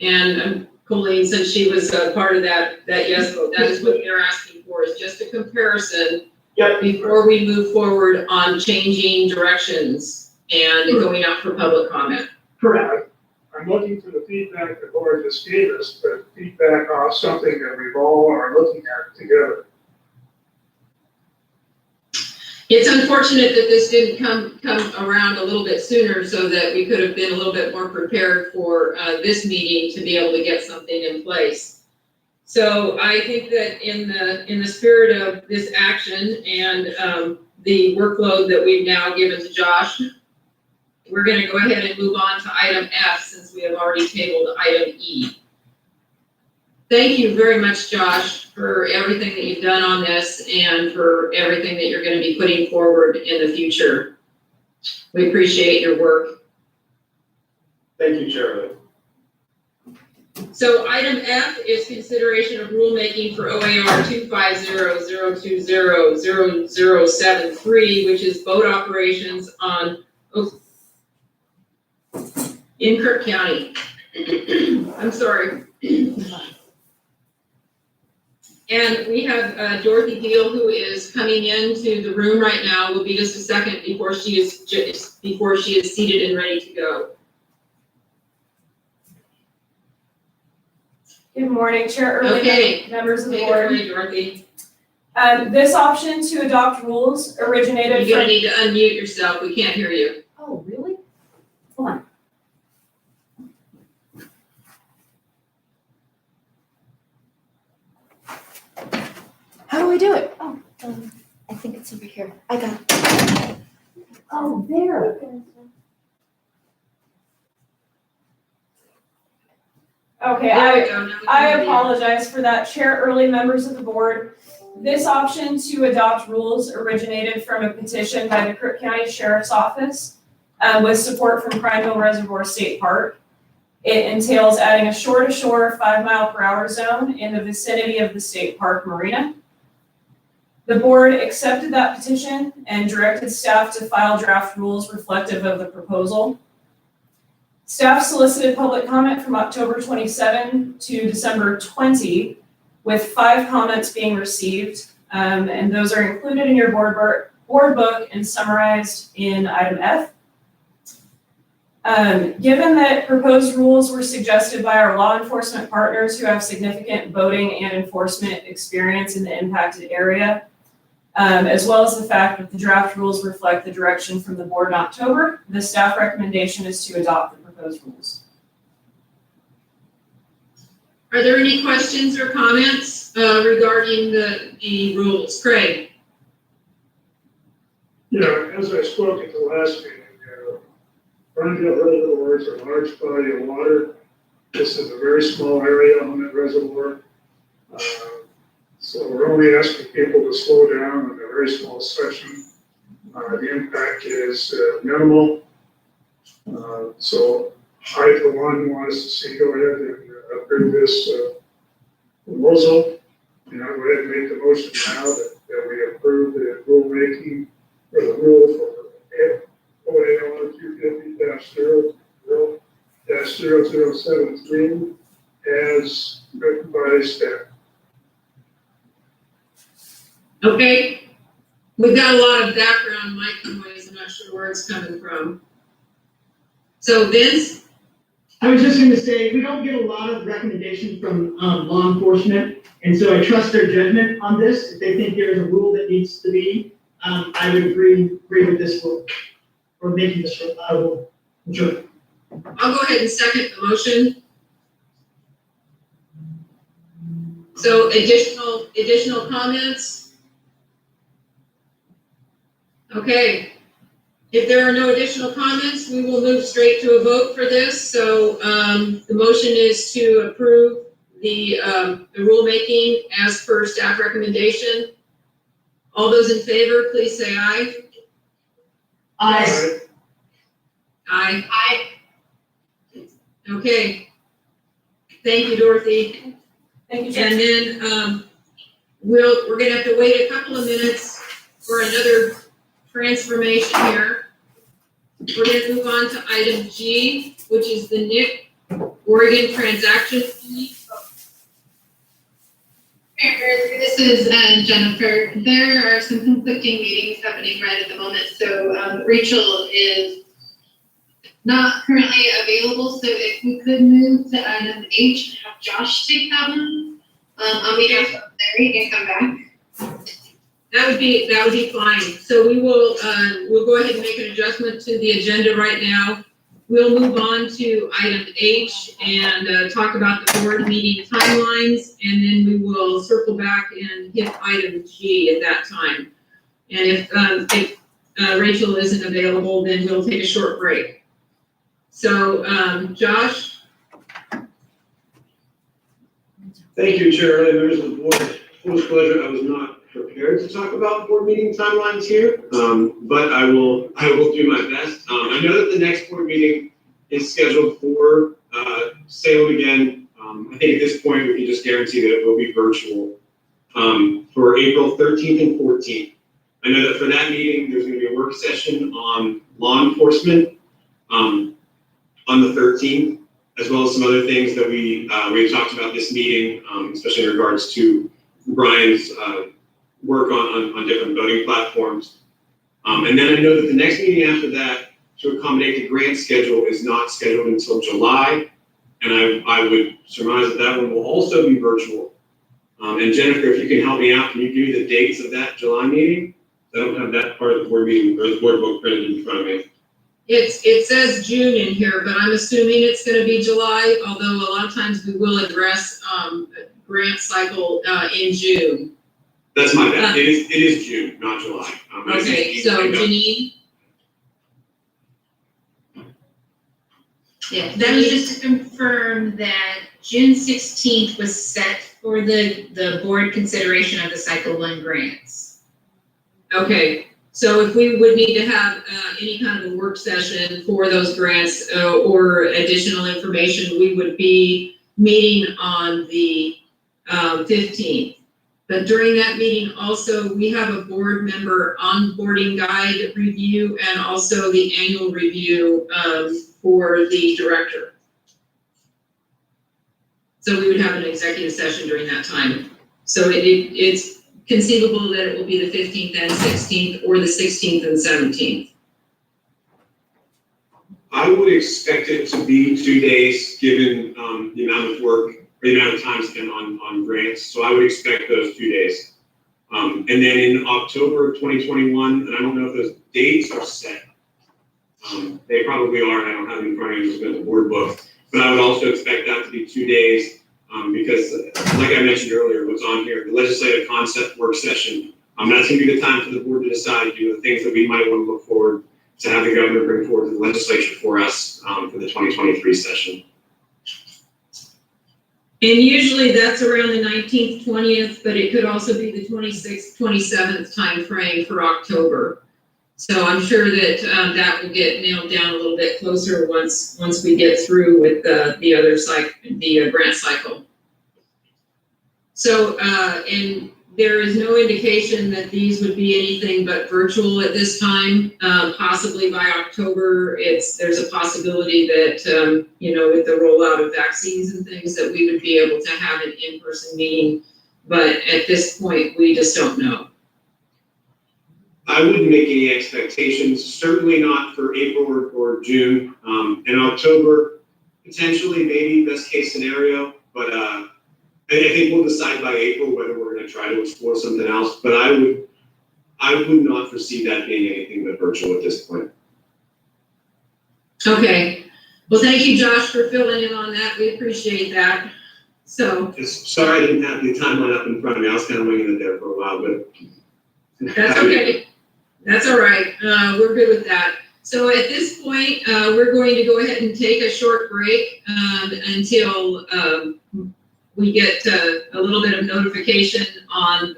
and Colleen, since she was a part of that yes vote, that is what they're asking for, is just a comparison. Yep. Before we move forward on changing directions and going out for public comment. Correct. I'm looking for the feedback the board just gave us, but feedback on something that we've all are looking at together. It's unfortunate that this didn't come around a little bit sooner, so that we could have been a little bit more prepared for this meeting to be able to get something in place. So I think that in the spirit of this action and the workload that we've now given to Josh, we're going to go ahead and move on to item F, since we have already tabled item E. Thank you very much, Josh, for everything that you've done on this and for everything that you're going to be putting forward in the future. We appreciate your work. Thank you, Chair. So item F is consideration of rulemaking for OAR 250-020-0073, which is boat operations in Kirk County. I'm sorry. And we have Dorothy Deal, who is coming into the room right now. Will be just a second before she is seated and ready to go. Good morning, Chair Early, Okay. members of the Take it board. away, Dorothy. This option to adopt rules originated You're gonna from. need to unmute yourself. We can't hear you. Oh, really? Hold on. How do I do it? Oh, I think it's over here. I got it. Oh, there. Okay, There we go. Now we can I hear you. apologize for that. Chair Early, members of the board. This option to adopt rules originated from a petition by the Crook County Sheriff's Office with support from Prineville Reservoir State Park. It entails adding a shore-to-shore 5-mile-per-hour zone in the vicinity of the state park marina. The board accepted that petition and directed staff to file draft rules reflective of the proposal. Staff solicited public comment from October 27 to December 20, with 5 comments being received, and those are included in your board book and summarized in item F. Given that proposed rules were suggested by our law enforcement partners who have significant boating and enforcement experience in the impacted area, as well as the fact that the draft rules reflect the direction from the board in October, the staff recommendation is to adopt the proposed rules. Are there any questions or comments regarding the rules? Craig? Yeah, as I spoke at the last meeting, Ferndale Reservoir is a large body of water. This is a very small area on that reservoir. So we're only asking people to slow down in a very small section. The impact is minimal. So I, for one, want us to see, go ahead and approve this proposal. And I'll go ahead and make the motion now that we approve the rulemaking for the rule for OAR 250-00-0073 as written by staff. Okay. We've got a lot of background mic noise. I'm not sure where it's coming from. So Vince? I was just gonna say, we don't get a lot of recommendations from law enforcement, and so I trust their judgment on this. If they think there's a rule that needs to be, I would agree with this rule, or making this rule. Sure. I'll go ahead and second the motion. So additional comments? Okay. If there are no additional comments, we will move straight to a vote for this. So the motion is to approve the rulemaking as per staff recommendation. All those in favor, please say aye. Aye. Aye. Aye. Okay. Thank you, Dorothy. Thank you, Chair. And then we're gonna have to wait a couple of minutes for another transformation here. We're gonna move on to item G, which is the NIC Oregon transaction fee. This is Jennifer. There are some conflicting meetings happening right at the moment, so Rachel is not currently available, so if we could move to item H and have Josh take that one, on behalf of Larry and come back. That would be fine. So we will, we'll go ahead and make an adjustment to the agenda right now. We'll move on to item H and talk about the board meeting timelines, and then we will circle back and hit item G at that time. And if Rachel isn't available, then we'll take a short break. So, Josh? Thank you, Chair, and members of the board. Full disclosure, I was not prepared to talk about board meeting timelines here, but I will do my best. I know that the next board meeting is scheduled for Salem again. I think at this point we can just guarantee that it will be virtual for April 13th and 14th. I know that for that meeting, there's going to be a work session on law enforcement on the 13th, as well as some other things that we talked about this meeting, especially in regards to Brian's work on different voting platforms. And then I know that the next meeting after that, to accommodate the grant schedule, is not scheduled until July. And I would surmise that that one will also be virtual. And Jennifer, if you can help me out, can you give me the dates of that July meeting? I don't have that part of the board meeting or the board book printed in front of me. It says June in here, but I'm assuming it's gonna be July, although a lot of times we will address grant cycle in June. That's my bad. It is June, not July. Okay, so Janine? Yeah, let me just confirm that June 16th was set for the board consideration of the cycle one grants. Okay, so if we would need to have any kind of a work session for those grants or additional information, we would be meeting on the 15th. But during that meeting also, we have a board member onboarding guide review and also the annual review for the director. So we would have an executive session during that time. So it's conceivable that it will be the 15th and 16th or the 16th and 17th. I would expect it to be 2 days, given, the amount of work, or the amount of time spent on grants, so I would expect those 2 days. And then in October of 2021, and I don't know if those dates are set. They probably are, and I don't have them in front of me, just at the board book, but I would also expect that to be 2 days, because like I mentioned earlier, what's on here, the legislative concept work session, that's gonna be the time for the board to decide, the things that we might want to look forward to have the governor bring forward to the legislature for us, for the 2023 session. And usually that's around the 19th, 20th, but it could also be the 26th, 27th timeframe for October. So I'm sure that that will get nailed down a little bit closer once we get through with the other grant cycle. So, and there is no indication that these would be anything but virtual at this time. Possibly by October, there's a possibility that, with the rollout of vaccines and things, that we would be able to have an in-person meeting. But at this point, we just don't know. I wouldn't make any expectations, certainly not for April or June. In October, potentially, maybe best case scenario, but I think we'll decide by April whether we're gonna try to explore something else, but I would not foresee that being anything but virtual at this point. Okay, well, thank you, Josh, for filling in on that. We appreciate that. So. Sorry I didn't have the timeline up in front of me. I was kind of winging it there for a while, but. That's okay. That's all right. We're good with that. So at this point, we're going to go ahead and take a short break until we get a little bit of notification on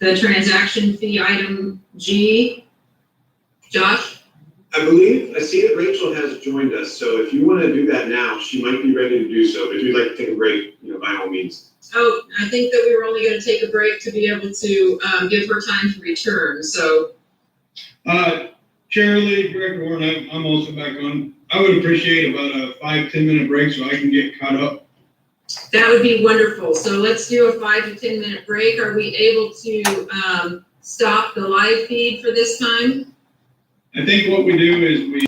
the transaction fee item G. Josh? I believe, I see that Rachel has joined us, so if you want to do that now, she might be ready to do so, but if you'd like to take a break, by all means. Oh, I think that we were only going to take a break to be able to give her time to return, so. Chair Lee, Director Warren, I'm also back on. I would appreciate about a 5-10 minute break so I can get caught up. That would be wonderful. So let's do a 5 to 10 minute break. Are we able to stop the live feed for this time? I think what we do is we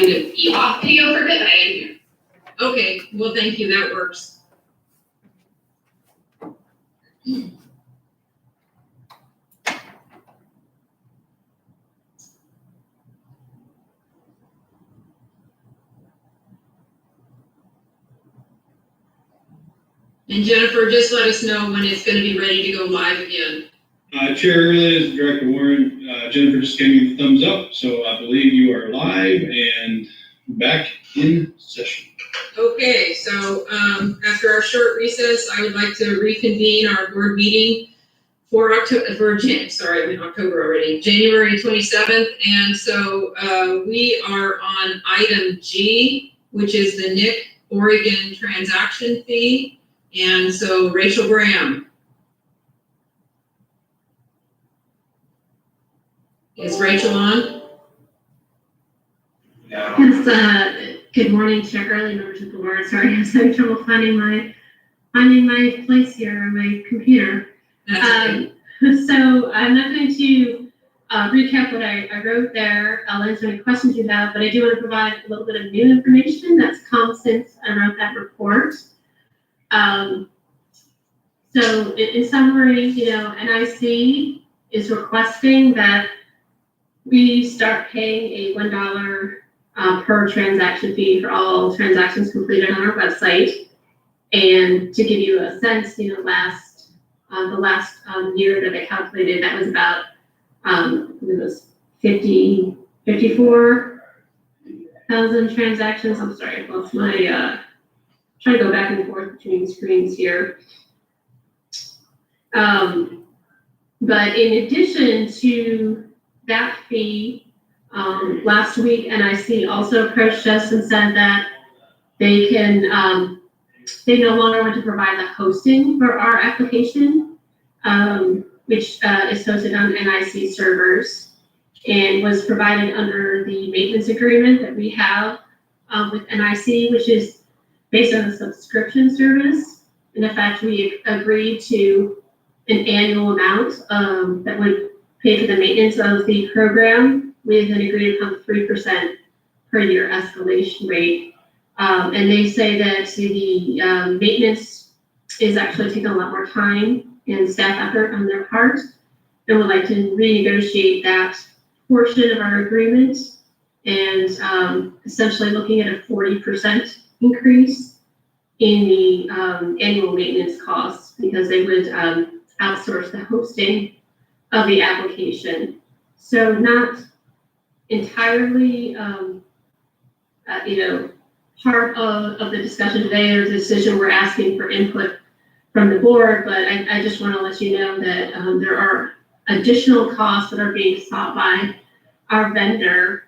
to be off video for a bit, but I am here. Okay, well, thank you, that works. And Jennifer, just let us know when it's gonna be ready to go live again. Chair Early, this is Director Warren. Jennifer just gave me the thumbs up, so I believe you are live and back in session. Okay, so, after our short recess, I would like to reconvene our board meeting for October, I'm in October already, January 27th. And so, we are on item G, which is the NIC Oregon transaction fee. And so Rachel Graham. Is Rachel on? Yes, good morning, Chair Early, members of the board. Sorry, I was having trouble finding my place here on my computer. That's okay. So I'm not going to recap what I wrote there. I'll answer any questions you have, but I do want to provide a little bit of new information that's come since I wrote that report. So in summary, NIC is requesting that we start paying a $1 per transaction fee for all transactions completed on our website. And to give you a sense, the last year that I calculated, that was about, it was 54,000 transactions. I'm sorry, I lost my, trying to go back and forth between screens here. But in addition to that fee, last week NIC also approached us and said that they can, they no longer want to provide the hosting for our application, which is hosted on NIC servers and was provided under the maintenance agreement that we have with NIC, which is based on a subscription service. And in fact, we agreed to an annual amount that would pay for the maintenance of the program with an agreed upon 3% per year escalation rate. And they say that the maintenance is actually taking a lot more time and staff effort on their part, and would like to renegotiate that portion of our agreement and essentially looking at a 40% increase in the annual maintenance costs because they would outsource the hosting of the application. So not entirely, part of the discussion today or the decision we're asking for input from the board, but I just want to let you know that there are additional costs that are being sought by our vendor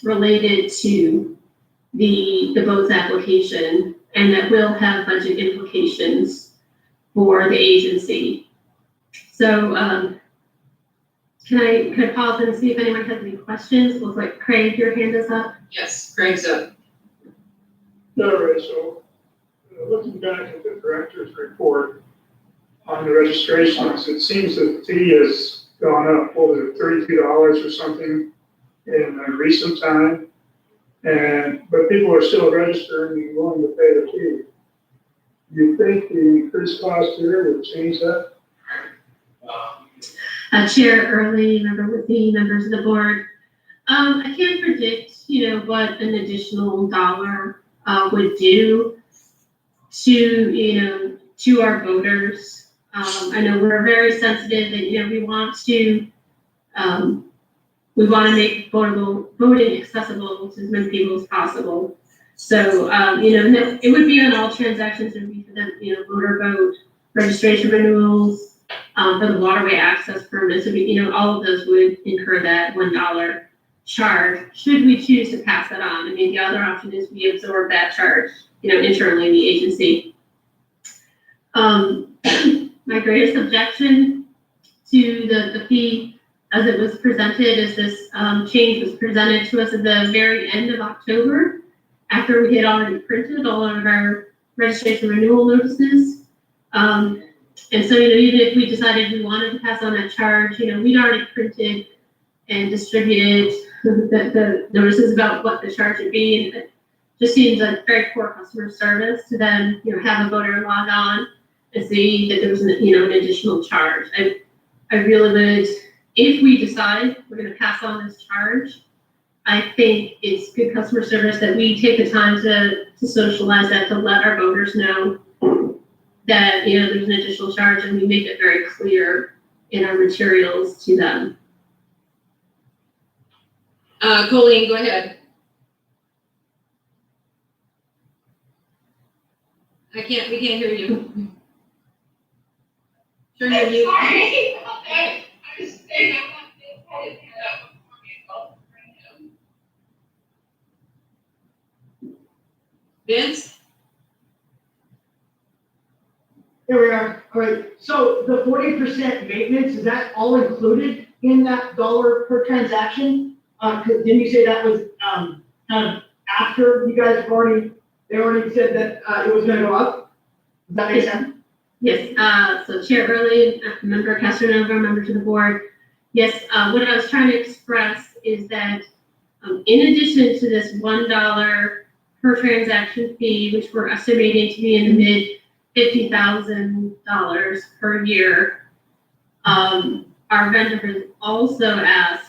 related to the BOATS application, and that will have budget implications for the agency. So can I pause and see if anyone has any questions? Looks like Craig, your hand is up. Yes, Craig's up. No, Rachel, looking back at the director's report on the registrations, it seems that the fee has gone up, what was it, $32 or something in a recent time? But people are still registering and willing to pay the fee. Do you think the increased cost here would change that? Chair Early, member with the members of the board. I can't predict, what an additional dollar would do to our voters. I know we're very sensitive and, we want to make voting accessible to as many people as possible. So, it would be on all transactions, it would be for the, voter vote, registration renewals, for the waterway access permits, would be, all of those would incur that $1 charge, should we choose to pass that on. I mean, the other option is we absorb that charge, internally in the agency. My greatest objection to the fee as it was presented is this change was presented to us at the very end of October, after we had already printed all of our registration renewal notices. And so, even if we decided we wanted to pass on that charge, we'd already printed and distributed the notices about what the charge would be, and it just seems like very poor customer service to then, have a voter log on and see that there was an additional charge. I really would, if we decide we're gonna pass on this charge, I think it's good customer service that we take the time to socialize that, to let our voters know that, there's an additional charge, and we make it very clear in our materials to them. Colleen, go ahead. We can't hear you. Turn your mute. Sorry about that. I was saying I want this had his hand up before me, so I'll bring him. Vince? Here we are. All right. So the 40% maintenance, is that all included in that dollar per transaction? 'Cause didn't you say that was kind of after you guys have already said that it was going to go up? Does that make sense? Yes, so Chair Early, Member Castronova, member to the board. Yes, what I was trying to express is that in addition to this $1 per transaction fee, which we're estimating to be in the mid $50,000 per year, our vendor has also asked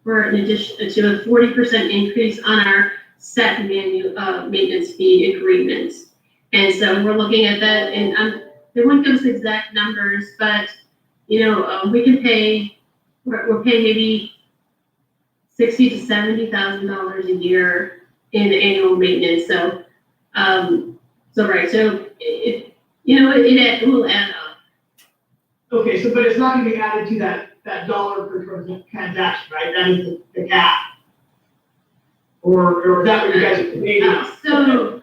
for an addition to a 40% increase on our set maintenance fee agreements. And so we're looking at that, and they wouldn't give us exact numbers, but, we can pay, we're paying maybe $60,000 to $70,000 a year in annual maintenance. So, it will add up. Okay, so, but it's not going to be added to that dollar per transaction, right? That is the cap. Or is that what you guys are debating? So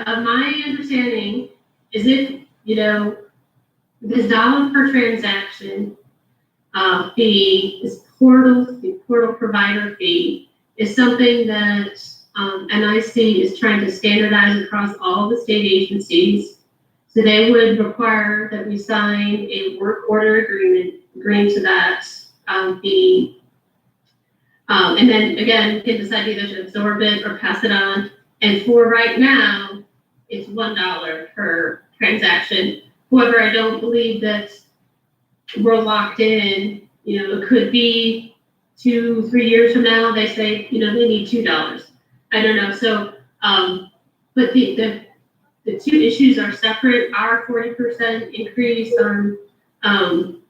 my understanding is if, this dollar per transaction fee, this portal provider fee is something that NIC is trying to standardize across all the state agencies. So they would require that we sign a work order agreement agreeing to that fee. And then again, we can decide either to absorb it or pass it on. And for right now, it's $1 per transaction. However, I don't believe that we're locked in. It could be 2-3 years from now, they say, they need $2. I don't know. So, but the two issues are separate. Our 40% increase on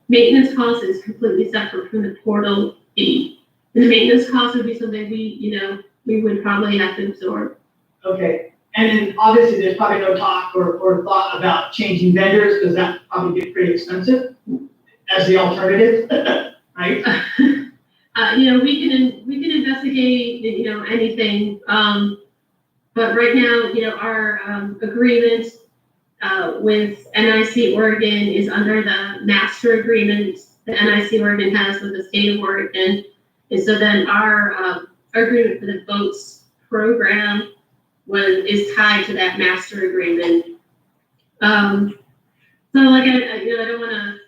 maintenance costs is completely separate from the portal fee. And the maintenance cost would be something we would probably have to absorb. Okay, and then obviously there's probably no talk or thought about changing vendors, because that probably get pretty expensive as the alternative, right? We can investigate, anything. But right now, our agreement with NIC Oregon is under the master agreement that NIC Oregon has with the state of Oregon. And so then our agreement for the boats program is tied to that master agreement. So like I don't want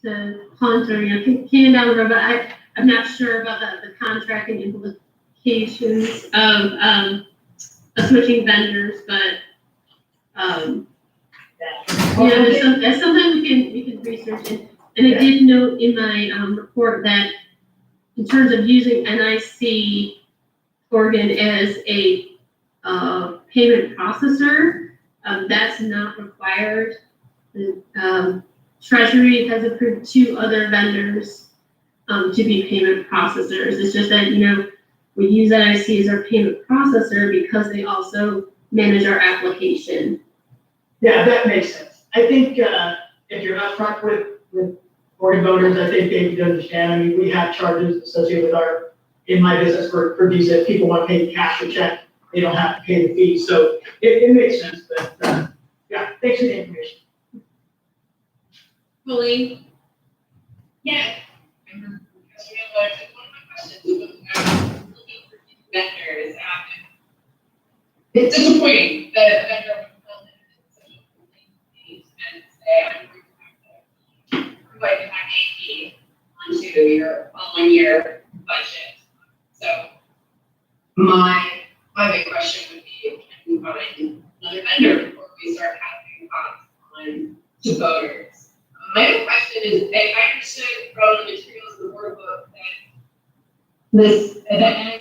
to punt or kick it down the road, but I'm not sure about the contract and implications of switching vendors, but that's something we can research. And I did note in my report that in terms of using NIC Oregon as a payment processor, that's not required. The Treasury has approved 2 other vendors to be payment processors. It's just that, we use NIC as our payment processor because they also manage our application. Yeah, that makes sense. I think if you're upfront with Oregon voters, I think they can understand. I mean, we have charges associated with in my business for Visa. If people want to pay cash or check, they don't have to pay the fee. So it makes sense, but yeah, thanks for the information. Colleen? Yes. One of my questions was vendors. It's disappointing that vendor would come in such a fees and say, I'm going to have AP onto your following year budget. So my big question would be, can we find another vendor before we start having costs on to voters? My other question is, I understood from the materials of the board book that this, that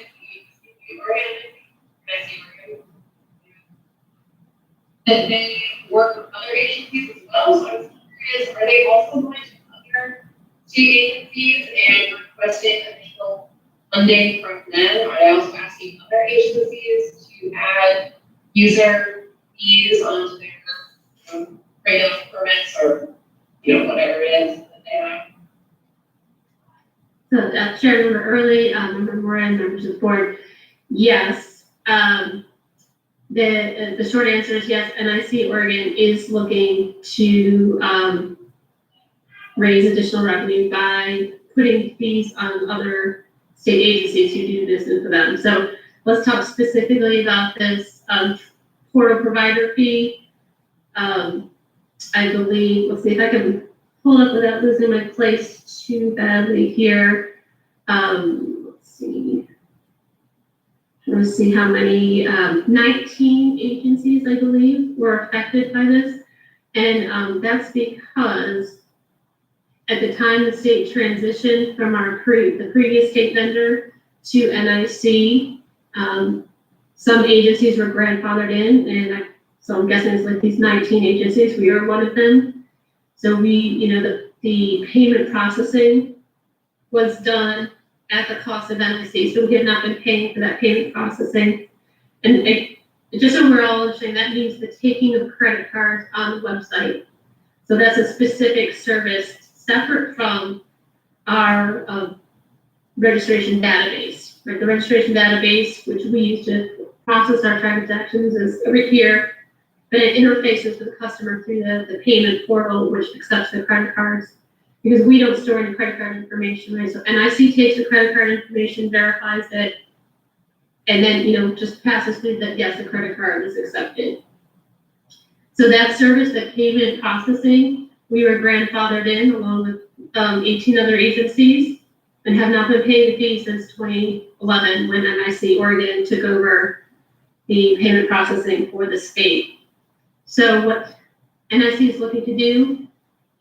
that they work with other agencies as well, so I was curious, are they also going to other state agencies and requesting additional funding from them? Are they also asking other agencies to add user fees onto their regular permits or, whatever it is that they have? So, Chair Early, Member Moran, members of the board, yes. The short answer is yes, NIC Oregon is looking to raise additional revenue by putting fees on other state agencies who do business with them. So let's talk specifically about this portal provider fee. I believe, let's see if I can pull it up without losing my place too badly here. Let's see. Let's see how many, 19 agencies, I believe, were affected by this. And that's because at the time the state transitioned from the previous state vendor to NIC, some agencies were grandfathered in, and so I'm guessing it's like these 19 agencies, we are one of them. So the payment processing was done at the cost of NIC, so we have not been paying for that payment processing. And just so we're all understanding, that means the taking of credit cards on the website. So that's a specific service separate from our registration database, right? The registration database, which we use to process our transactions, is over here, but it interfaces with the customer through the payment portal, which accepts the credit cards. Because we don't store any credit card information, right? So NIC takes the credit card information, verifies it, and then, just passes through that, yes, the credit card is accepted. So that service, that payment processing, we were grandfathered in along with 18 other agencies and have not been paying the fee since 2011 when NIC Oregon took over the payment processing for the state. So what NIC is looking to do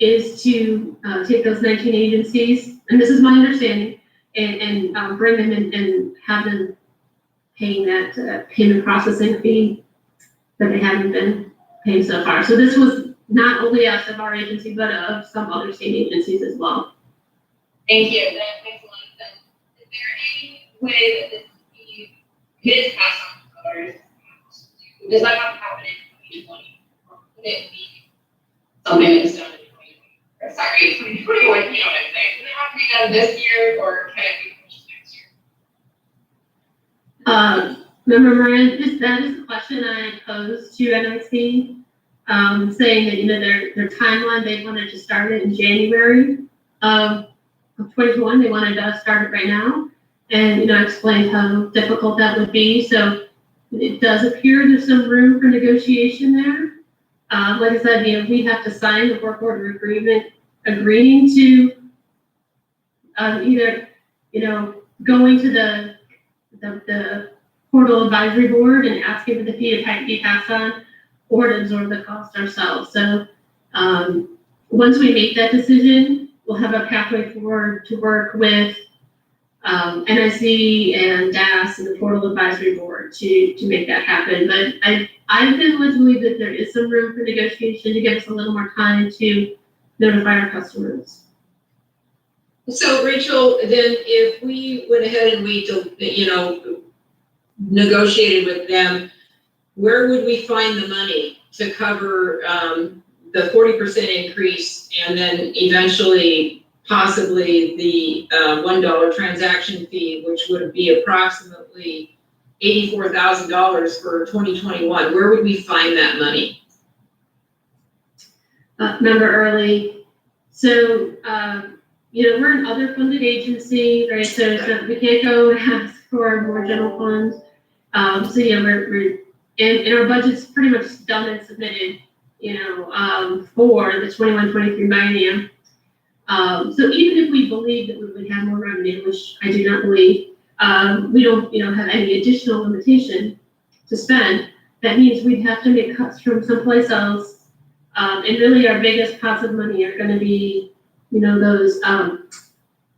is to take those 19 agencies, and this is my understanding, and bring them in and have them paying that payment processing fee that they haven't been paying so far. So this was not only us of our agency, but of some other state agencies as well. Thank you, that makes a lot of sense. Is there any way that this fee is passed on to others? Does that have to happen in 2020? Or could it be something that's done in 2020? Sorry, 2021, you know what I'm saying? Does it have to be done this year, or can it be pushed next year? Member Moran, that is the question I posed to NIC, saying that, their timeline, they wanted to start it in January of 2021. They wanted to start it right now. And, I explained how difficult that would be. So it does appear there's some room for negotiation there. Like I said, we have to sign the work order agreement agreeing to either, going to the portal advisory board and asking for the fee to be passed on, or to absorb the cost ourselves. So once we make that decision, we'll have a pathway forward to work with NIC and DAS and the portal advisory board to make that happen. But I've been led to believe that there is some room for negotiation to give us a little more time to notify our customers. So Rachel, then if we went ahead and we, negotiated with them, where would we find the money to cover the 40% increase and then eventually possibly the $1 transaction fee, which would be approximately $84,000 for 2021? Where would we find that money? Member Early, so we're an other funded agency, right? So we can't go ask for more general funds. We're and our budget's pretty much done and submitted, for the 21-23 biennium. So even if we believe that we would have more revenue, which I do not believe, we don't, have any additional limitation to spend, that means we'd have to make cuts from someplace else. And really our biggest pots of money are gonna be, those,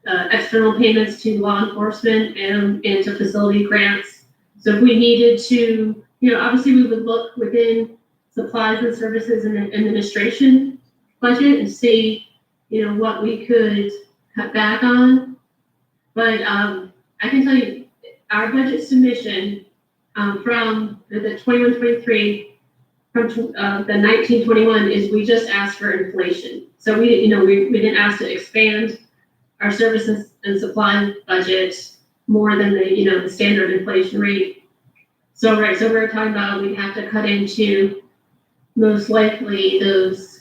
external payments to law enforcement and to facility grants. So if we needed to, obviously we would look within supplies and services and administration budget and see, what we could cut back on. But I can tell you, our budget submission from the 21-23, from the 19-21 is we just asked for inflation. So we didn't ask to expand our services and supply budget more than the standard inflation rate. So we're talking about we'd have to cut into most likely those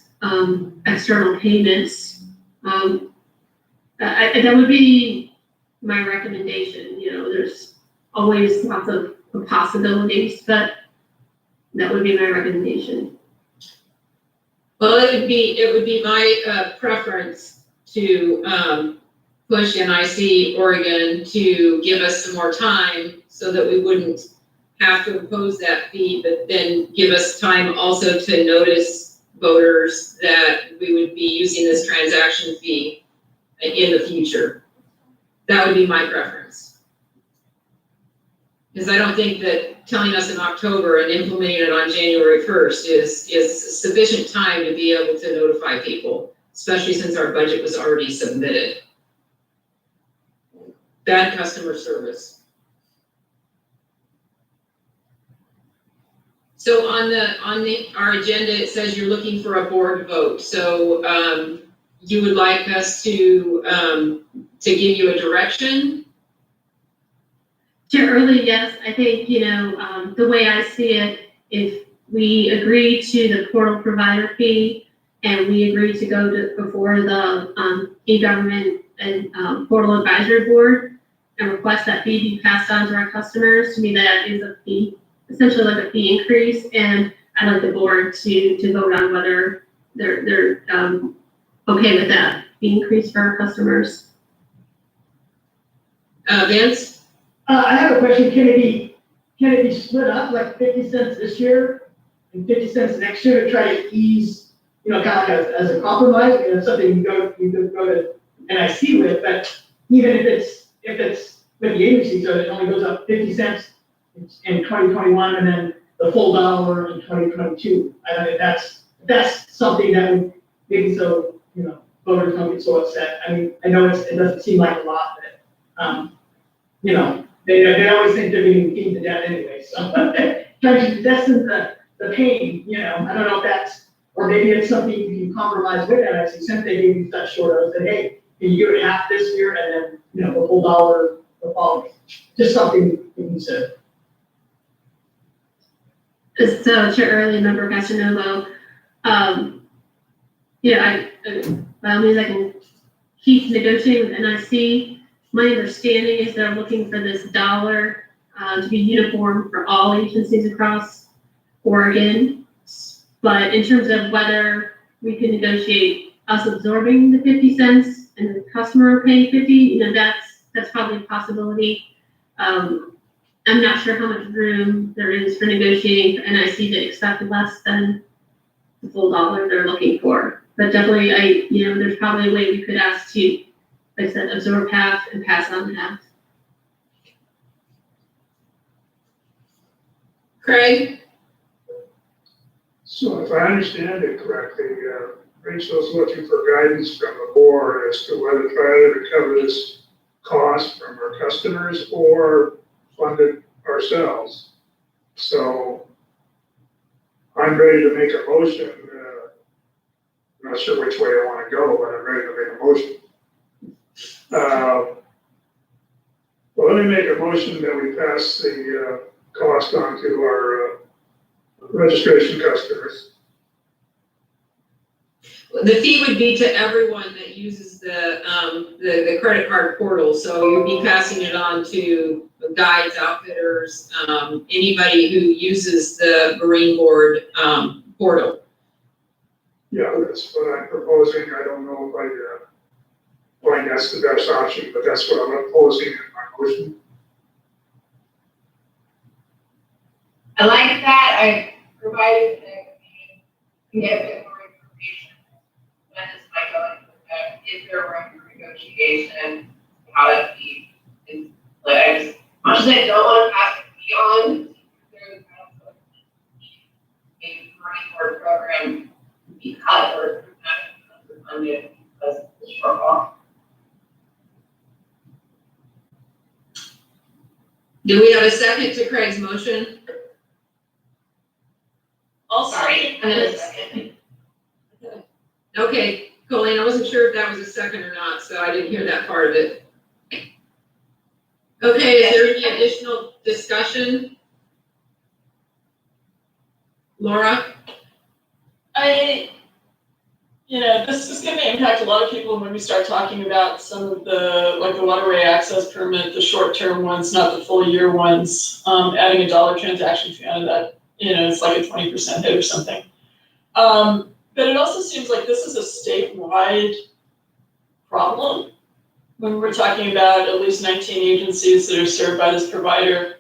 external payments. That would be my recommendation. There's always lots of possibilities, but that would be my recommendation. Well, it would be my preference to push NIC Oregon to give us some more time so that we wouldn't have to impose that fee, but then give us time also to notice voters that we would be using this transaction fee in the future. That would be my preference. Because I don't think that telling us in October and implementing it on January 1st is sufficient time to be able to notify people, especially since our budget was already submitted. Bad customer service. So on our agenda, it says you're looking for a board vote. So you would like us to give you a direction? Chair Early, yes, I think, the way I see it, if we agree to the portal provider fee and we agree to go before the e-government and portal advisory board and request that fee be passed on to our customers, to me that is a fee, essentially like a fee increase, and I'd like the board to vote on whether they're okay with that fee increase for our customers. Vince? I have a question. Can it be split up like 50 cents this year and 50 cents next year to try to ease, kind of like as a compromise, something you go to NIC with, but even if it's with the agency, so it only goes up 50 cents in 2021 and then the full $1 in 2022. I don't know if that's something that would maybe so, voters don't get so upset. I mean, I know it doesn't seem like a lot, but, they always think they're getting beaten to death anyway, so trying to lessen the pain, I don't know if that's, or maybe it's something you can compromise with NIC, since they gave you such short of, said, hey, can you give it half this year and then, the full $1 the following, just something to consider. So Chair Early, Member Casanova, by all means I can keep negotiating with NIC. My understanding is they're looking for this $1 to be uniform for all agencies across Oregon. But in terms of whether we can negotiate us absorbing the 50 cents and the customer paying 50, that's probably a possibility. I'm not sure how much room there is for negotiating for NIC to accept less than the full $1 they're looking for. But definitely, there's probably a way we could ask to, like I said, absorb half and pass on half. Craig? So if I understand it correctly, Rachel's looking for guidance from the board as to whether to either cover this cost from our customers or fund it ourselves. So I'm ready to make a motion. I'm not sure which way I want to go, but I'm ready to make a motion. Well, let me make a motion that we pass the cost on to our registration customers. The fee would be to everyone that uses the credit card portal, so you'd be passing it on to guides, outfitters, anybody who uses the Marine Board portal. Yeah, that's what I'm proposing. I don't know if I find that's the best option, but that's what I'm proposing in my motion. I like that, I provided that we can get a bit more information. When this might go into effect, is there room for negotiation, how to be, like, I just, much as I don't want to pass it beyond, there's also maybe Marine Board program be cut or not funded because of the shortfall. Do we have a second to Craig's motion? Sorry, I'm gonna second. Okay, Colleen, I wasn't sure if that was a second or not, so I didn't hear that part of it. Okay, is there any additional discussion? Laura? This is gonna impact a lot of people when we start talking about some of the, like the waterway access permit, the short-term ones, not the full year ones, adding a dollar transaction fee onto that, it's like a 20% hit or something. But it also seems like this is a statewide problem. When we're talking about at least 19 agencies that are served by this provider,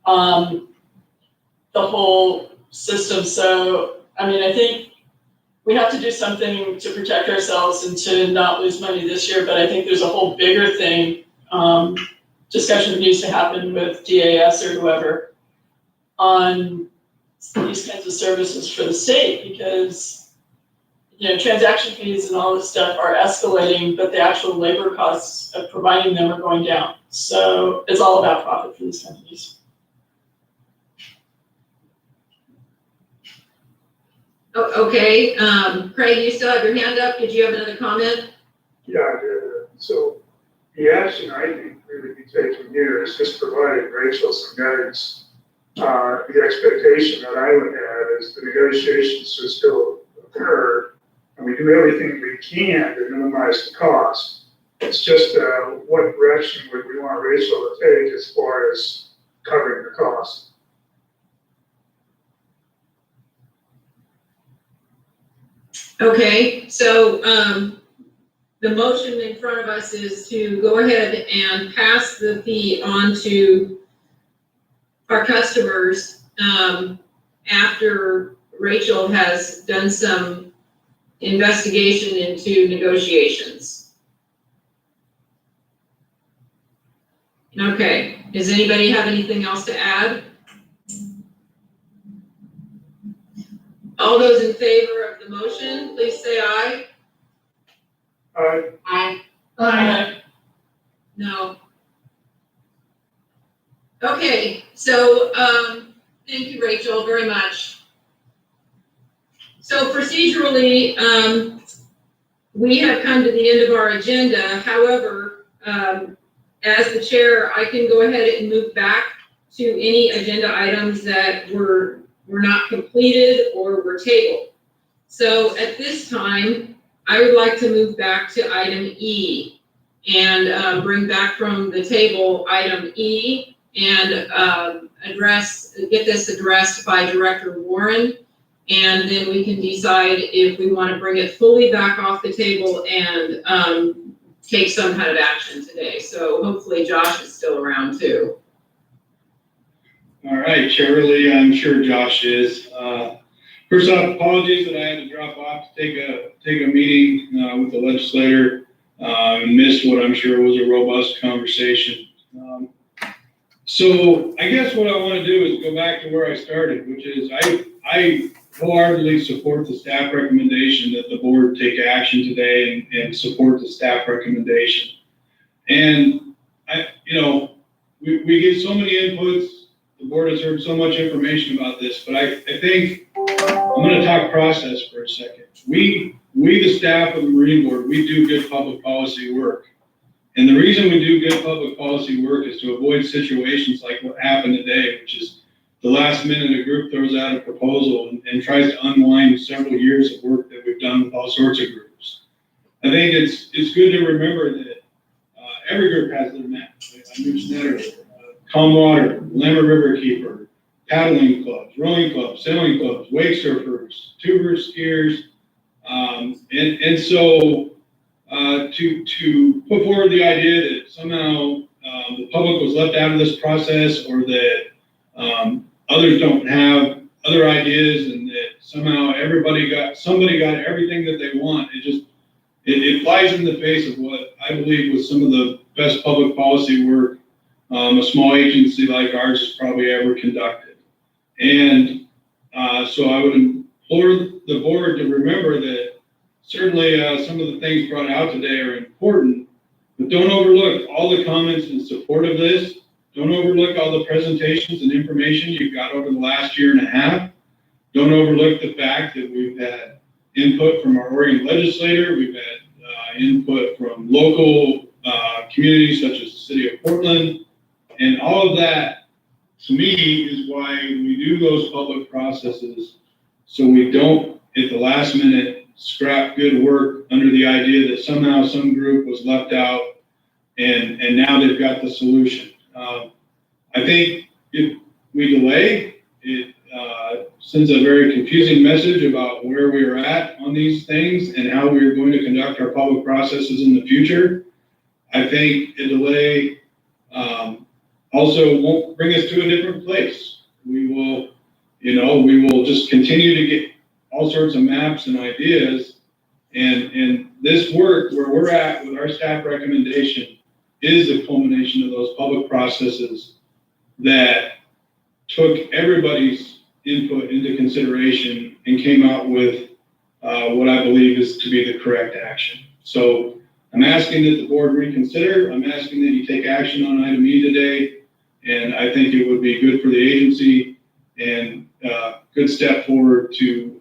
the whole system. So, I think we have to do something to protect ourselves and to not lose money this year, but I think there's a whole bigger thing, discussion that needs to happen with DAS or whoever on these kinds of services for the state, because transaction fees and all this stuff are escalating, but the actual labor costs of providing them are going down. So it's all about profit for these companies. Oh, okay, Craig, you still have your hand up. Did you have another comment? Yeah, I did. So the action I think we would be taking here is just providing Rachel some guidance. The expectation that I would have is the negotiations should still occur, and we do everything we can to minimize the cost. It's just what direction would we want Rachel to take as far as covering the cost? Okay, so the motion in front of us is to go ahead and pass the fee on to our customers after Rachel has done some investigation into negotiations. Okay, does anybody have anything else to add? All those in favor of the motion, please say aye. Aye. Aye. No. Okay, so, thank you, Rachel, very much. So procedurally, we have come to the end of our agenda. However, as the chair, I can go ahead and move back to any agenda items that were not completed or were tabled. So at this time, I would like to move back to item E and bring back from the table item E and get this addressed by Director Warren. And then we can decide if we want to bring it fully back off the table and take some kind of action today. So hopefully Josh is still around too. All right, Shirley, I'm sure Josh is. First off, apologies that I had to drop off to take a meeting with the legislator and missed what I'm sure was a robust conversation. So I guess what I want to do is go back to where I started, which is I wholeheartedly support the staff recommendation that the board take action today and support the staff recommendation. And we get so many inputs. The board has heard so much information about this, but I think I'm going to talk process for a second. We, the staff of the Marine Board, we do good public policy work. And the reason we do good public policy work is to avoid situations like what happened today, which is the last minute a group throws out a proposal and tries to unwind several years of work that we've done with all sorts of groups. I think it's good to remember that every group has their map. I mentioned that earlier. Calm Water, Lambert River Keeper, paddling clubs, rowing clubs, sailing clubs, wake surfers, tubers, skiers. And so to put forward the idea that somehow the public was left out of this process or that others don't have other ideas and that somehow somebody got everything that they want. It flies in the face of what I believe was some of the best public policy work a small agency like ours has probably ever conducted. And so I would implore the board to remember that certainly some of the things brought out today are important, but don't overlook all the comments in support of this. Don't overlook all the presentations and information you've got over the last year and a half. Don't overlook the fact that we've had input from our Oregon legislator. We've had input from local communities such as the city of Portland. And all of that, to me, is why we do those public processes, so we don't, at the last minute, scrap good work under the idea that somehow some group was left out and now they've got the solution. I think if we delay, it sends a very confusing message about where we are at on these things and how we are going to conduct our public processes in the future. I think a delay also won't bring us to a different place. We will just continue to get all sorts of maps and ideas. And this work where we're at with our staff recommendation is the culmination of those public processes that took everybody's input into consideration and came out with what I believe is to be the correct action. So I'm asking that the board reconsider. I'm asking that you take action on item E today. And I think it would be good for the agency and good step forward to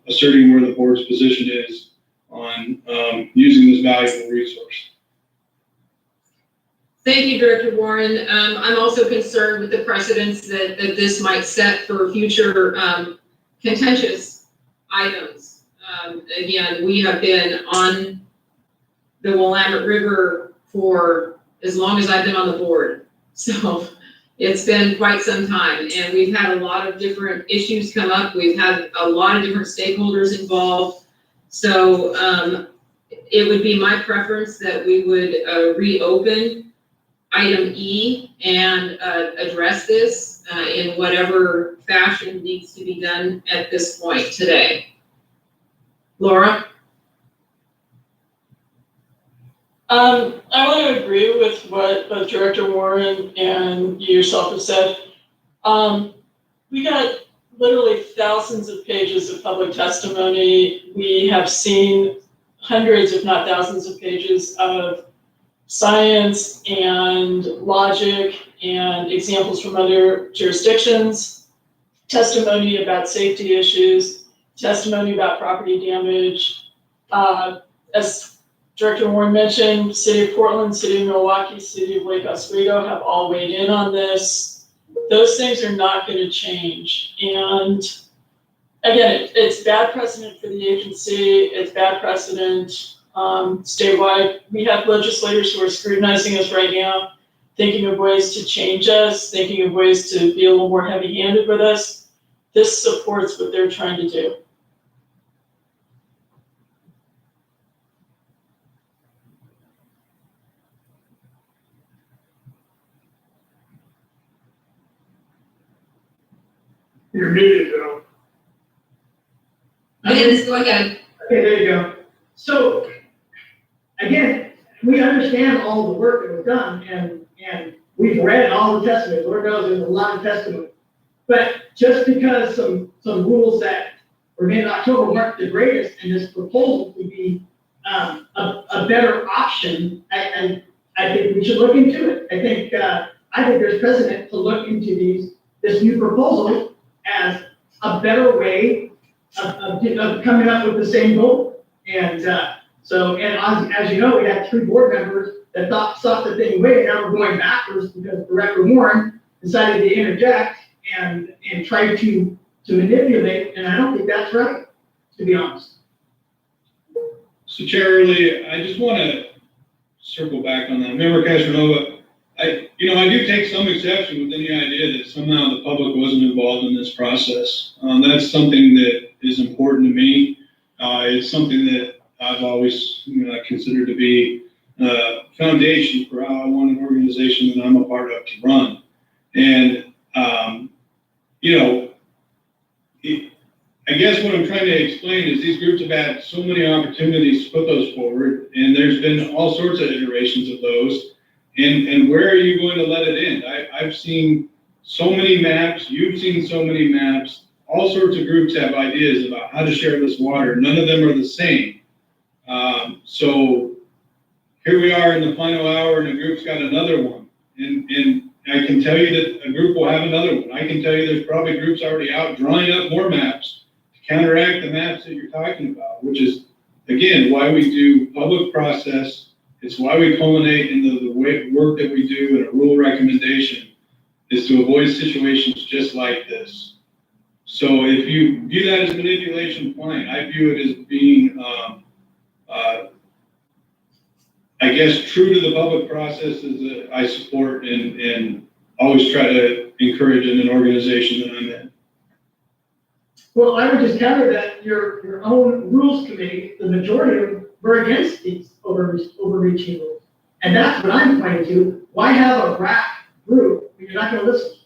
asserting where the board's position is on using this valuable resource. Thank you, Director Warren. I'm also concerned with the precedents that this might set for future contentious items. Again, we have been on the Willamette River for as long as I've been on the board. So it's been quite some time, and we've had a lot of different issues come up. We've had a lot of different stakeholders involved. So it would be my preference that we would reopen item E and address this in whatever fashion needs to be done at this point today. Laura? I want to agree with what both Director Warren and you yourself have said. We got literally thousands of pages of public testimony. We have seen hundreds, if not thousands of pages of science and logic and examples from other jurisdictions, testimony about safety issues, testimony about property damage. As Director Warren mentioned, City of Portland, City of Milwaukee, City of Lake Oswego have all weighed in on this. Those things are not going to change. And again, it's bad precedent for the agency. It's bad precedent statewide. We have legislators who are scrutinizing us right now, thinking of ways to change us, thinking of ways to be a little more heavy-handed with us. This supports what they're trying to do. You're muted, though. Dennis, go ahead. Okay, there you go. So, again, we understand all the work that was done, and we've read all the testimony. Lord knows there's a lot of testimony. But just because some rules that were made in October weren't the greatest, and this proposal would be a better option, I think we should look into it. I think there's precedent to look into this new proposal as a better way of coming up with the same goal. And as you know, we had 3 board members that thought the thing way, and now we're going backwards because Director Warren decided to interject and try to manipulate, and I don't think that's right, to be honest. So Chair Early, I just want to circle back on that. Member Castronova, I do take some exception with any idea that somehow the public wasn't involved in this process. That's something that is important to me. It's something that I've always considered to be a foundation for how I want an organization that I'm a part of to run. And, you know, I guess what I'm trying to explain is these groups have had so many opportunities to put those forward, and there's been all sorts of iterations of those. And where are you going to let it end? I've seen so many maps, you've seen so many maps, all sorts of groups have ideas about how to share this water. None of them are the same. So here we are in the final hour and a group's got another one. And I can tell you that a group will have another one. I can tell you there's probably groups already out drawing up more maps to counteract the maps that you're talking about, which is, again, why we do public process. It's why we culminate in the work that we do in a rule recommendation, is to avoid situations just like this. So if you view that as manipulation, fine. I view it as being, I guess, true to the public processes that I support and always try to encourage in an organization that I'm in. Well, I would just counter that your own rules committee, the majority of them were against these overreaching rules. And that's what I'm pointing to. Why have a RAC group when you're not gonna listen?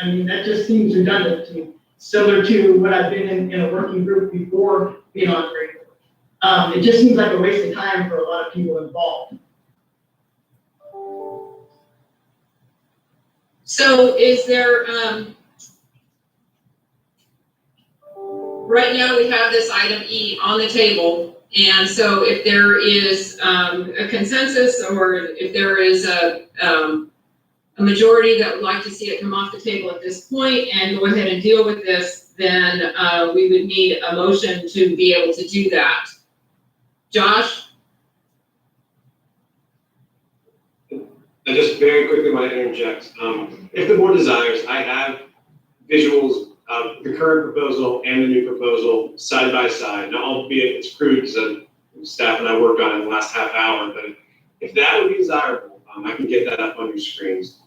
I mean, that just seems redundant to me. Similar to what I've been in a working group before being on Great Board. It just seems like a waste of time for a lot of people involved. So is there, right now we have this item E on the table. And so if there is a consensus, or if there is a majority that would like to see it come off the table at this point and go ahead and deal with this, then we would need a motion to be able to do that. Josh? I just very quickly want to interject. If the board desires, I have visuals of the current proposal and the new proposal side by side. Now, albeit it's crude because staff and I worked on it in the last half hour, but if that would be desirable, I can get that up on your screens.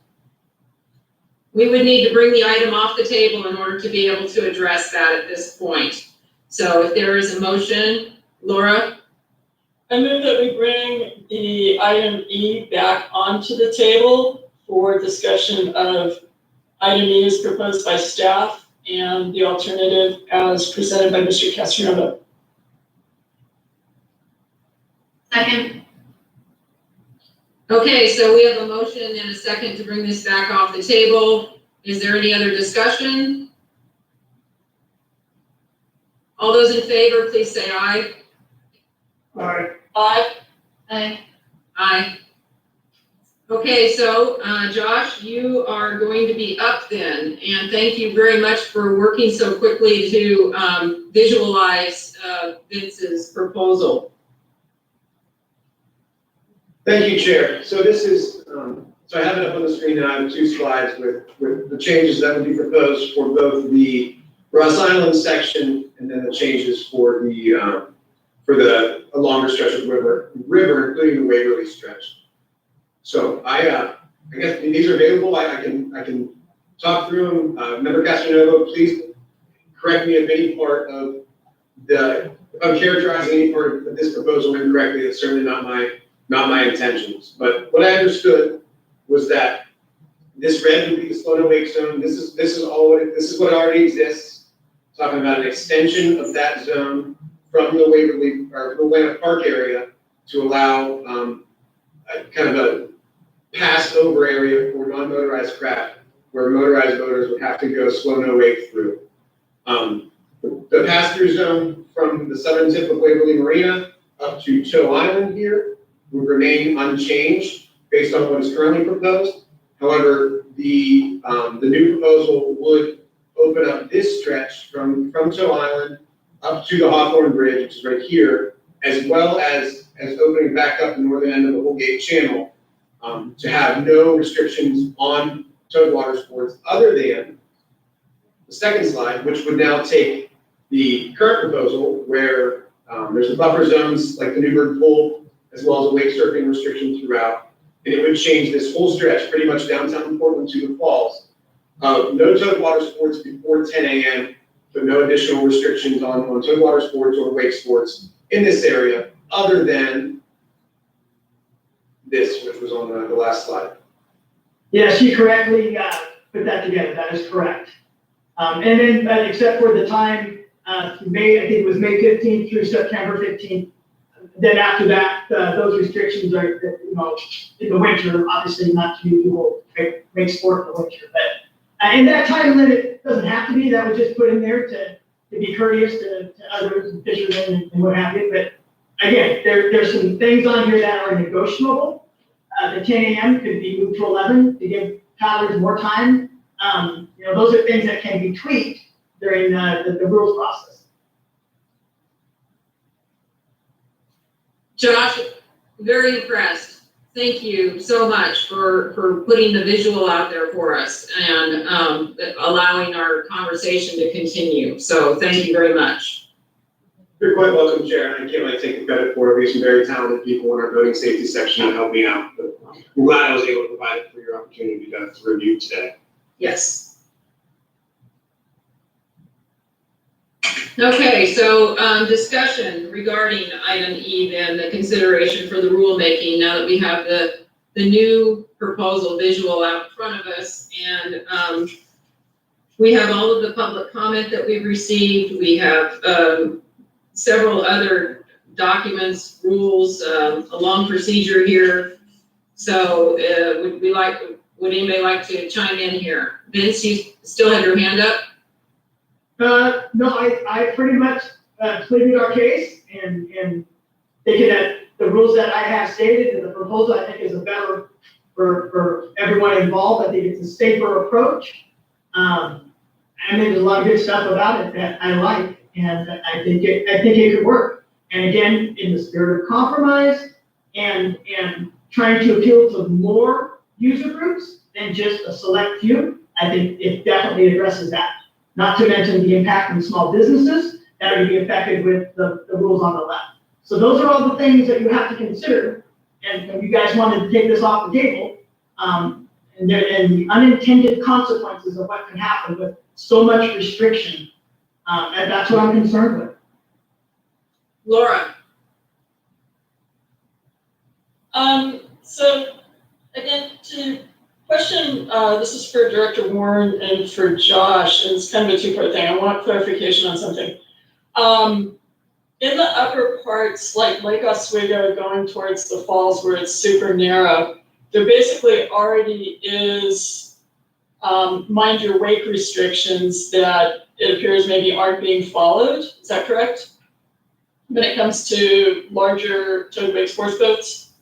We would need to bring the item off the table in order to be able to address that at this point. So if there is a motion, Laura? I move that we bring the item E back onto the table for discussion of item E as proposed by staff and the alternative as presented by Mr. Castriota. Second. Okay, so we have a motion and a second to bring this back off the table. Is there any other discussion? All those in favor, please say aye. Aye. Aye. Aye. Aye. Okay, so Josh, you are going to be up then, and thank you very much for working so quickly to visualize Vince's proposal. Thank you, Chair. So this is, so I have it up on the screen now. I have 2 slides with the changes that would be proposed for both the Ross Island section and then the changes for the a longer stretch of river, including the Waverly stretch. So I guess these are available. I can talk through them. Member Casanova, please correct me if any part of if I'm characterizing any part of this proposal incorrectly. That's certainly not my intentions. But what I understood was that this red would be the Sloan Wake zone. This is what already exists. Talking about an extension of that zone from the Waverly or the Willamette Park area to allow kind of a pass-over area for non-motorized craft, where motorized boaters would have to go slow no wake through. The pass-through zone from the southern tip of Waverly Marina up to Toe Island here would remain unchanged based on what is currently proposed. However, the new proposal would open up this stretch from Toe Island up to the Hawthorne Bridge, which is right here, as well as opening back up the northern end of the Holgate Channel to have no restrictions on towed water sports other than the second slide, which would now take the current proposal where there's the buffer zones like the Newburgh Pool, as well as a wake surfing restriction throughout. And it would change this whole stretch, pretty much downtown Portland to the falls. No towed water sports before 10 a.m., but no additional restrictions on towed water sports or wake sports in this area, other than this, which was on the last slide. Yeah, she correctly put that together. That is correct. And then, except for the time, May, I think it was May 15th through September 15th. Then after that, those restrictions are, you know, in the winter, obviously not to people make sport in the winter, but and that time limit doesn't have to be, that was just put in there to be courteous to others and fishermen and what have you. But again, there's some things on here that are negotiable. The 10 a.m. could be moved to 11 to give paddlers more time. You know, those are things that can be tweaked during the rules process. Josh, very impressed. Thank you so much for putting the visual out there for us and allowing our conversation to continue. So thank you very much. You're quite welcome, Chair, and I can't really take the credit for it. We have some very talented people in our voting safety section that helped me out. But I'm glad I was able to provide it for your opportunity to review today. Yes. Okay, so discussion regarding item E then, the consideration for the rulemaking, now that we have the new proposal visual out in front of us. And we have all of the public comment that we've received. We have several other documents, rules, a long procedure here. So would anybody like to chime in here? Vince, you still have your hand up? No, I pretty much pleaded our case and thinking that the rules that I have stated and the proposal I think is a better for everyone involved. I think it's a safer approach. I mean, there's a lot of good stuff about it that I like, and I think it could work. And again, in the spirit of compromise and trying to appeal to more user groups than just a select few, I think it definitely addresses that. Not to mention the impact on small businesses that are going to be affected with the rules on the left. So those are all the things that you have to consider. And if you guys wanted to take this off the table, and the unintended consequences of what can happen with so much restriction, and that's what I'm concerned with. Laura. So again, to question, this is for Director Warren and for Josh, and it's kind of a two-part thing. I want clarification on something. In the upper parts, like Lake Oswego going towards the falls where it's super narrow, there basically already is mind your wake restrictions that it appears maybe aren't being followed. Is that correct? When it comes to larger towed wake sports boats?